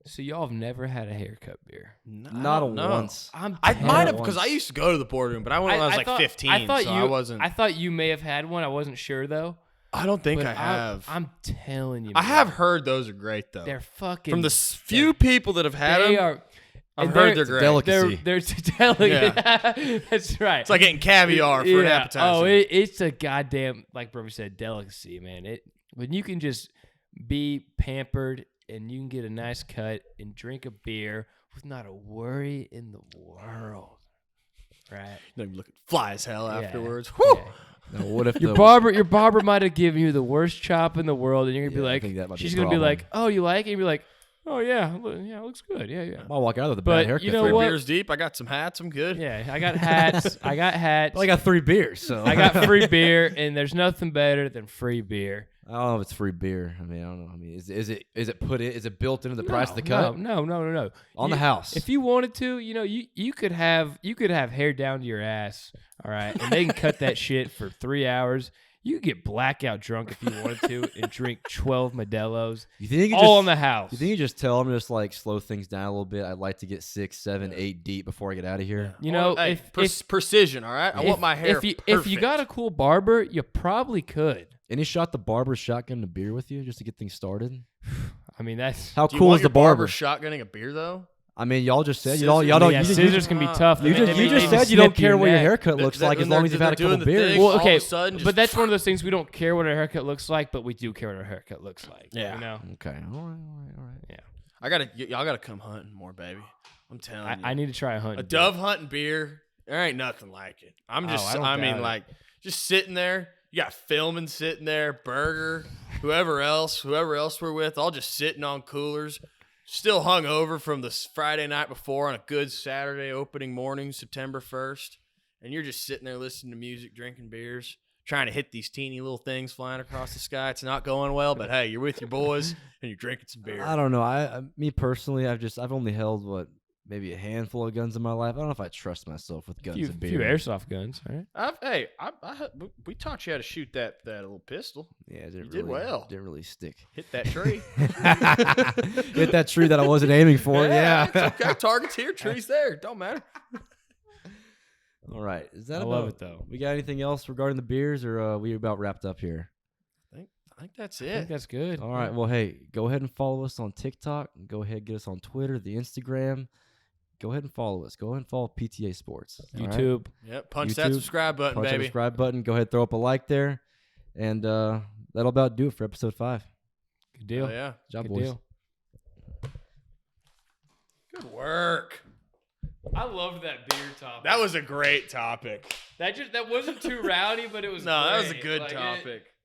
So y'all have never had a haircut beer? Not once. I might have, because I used to go to the boardroom, but I went when I was like 15. I wasn't. I thought you may have had one. I wasn't sure though. I don't think But I have. I'm telling you, I man, have heard those are great though. they're fucking. From the few people that have had they them, are. I've heard they're great. delicacy. They're delicate. That's right. It's like getting caviar for an appetizer. Oh, it's a goddamn, like Bro said, delicacy, man. When you can just be pampered and you can get a nice cut and drink a beer with not a worry in the world, right? You look fly as hell afterwards. Yeah. Whew. Now, what if Your barber might have given you the worst chop in the world, and you're gonna Yeah, I be think that might like, be she's a gonna be problem. like, oh, you like it? And you'd be like, oh yeah, it looks good, yeah. I'll walk out with a But bad haircut. you know 3 what? beers deep. I got some hats. I'm good. Yeah, I got hats. Well, I got 3 beers, so I got free beer, and there's nothing better than free beer. I don't know if it's free beer. I mean, I don't know. I mean, is it put in? Is it built into the price of the cut? No. On the house. If you wanted to, you could have hair down to your ass, all right, and they can cut that shit for 3 hours. You could get blackout drunk if you wanted to and drink 12 Modelo's. You think you all in the house? You think you just tell them just like slow things down a little bit? I'd like to get 6, 7, 8 deep before I get out of here. You know, hey, if precision, all right. I want my hair. If you got a cool barber, you probably could. Any shot the barber shotgun a beer with you just to get things started? I mean, that's How Do you cool want is your the barber? shotgunning a beer though? I mean, y'all just said Scissors. y'all don't. Yeah, You scissors can be tough. you just said you don't care what your haircut looks like as long as you've had a couple beers. Well, all okay, of a sudden, but that's one of those things we don't care what our haircut looks like, but we do care what our haircut looks like. Yeah. You know? Okay. All right. Yeah. y'all gotta come hunting more, baby. I'm telling you. I need to try a hunt. A dove hunting beer, there ain't nothing like it. Just sitting there. You got filming sitting there, Burger, whoever else we're with, all just sitting on coolers, still hung over from the Friday night before on a good Saturday opening morning, September 1st. And you're just sitting there listening to music, drinking beers, trying to hit these teeny little things flying across the sky. It's not going well, but hey, you're with your boys and you're drinking some beer. I don't know. Me personally, I've only held maybe a handful of guns in my life. I don't know if I trust myself with guns and beer. A few airsoft guns, right? We taught you how to shoot that little pistol. Yeah, You did well. Didn't really stick. Hit that tree. Hit that tree that I wasn't aiming for. Yeah. It's okay. Target's here, tree's there. Don't matter. All right. Is that I love it though. We got anything else regarding the beers, or are we about wrapped up here? I think that's I it. think that's good. All right. Well, hey, go ahead and follow us on TikTok. Go ahead and get us on Twitter, the Instagram. Go ahead and follow us. Go ahead and follow PTA Sports. All right? YouTube. Yep. Punch that YouTube, subscribe button, Punch that baby. subscribe button. Go ahead, throw up a like there, and that'll about do it for episode 5. Good deal. Oh, yeah. Good job, Good boys. deal. Good work. I love that beer topic. That was a great topic. That wasn't too rowdy, but it was. No, that was a great. good Like, topic.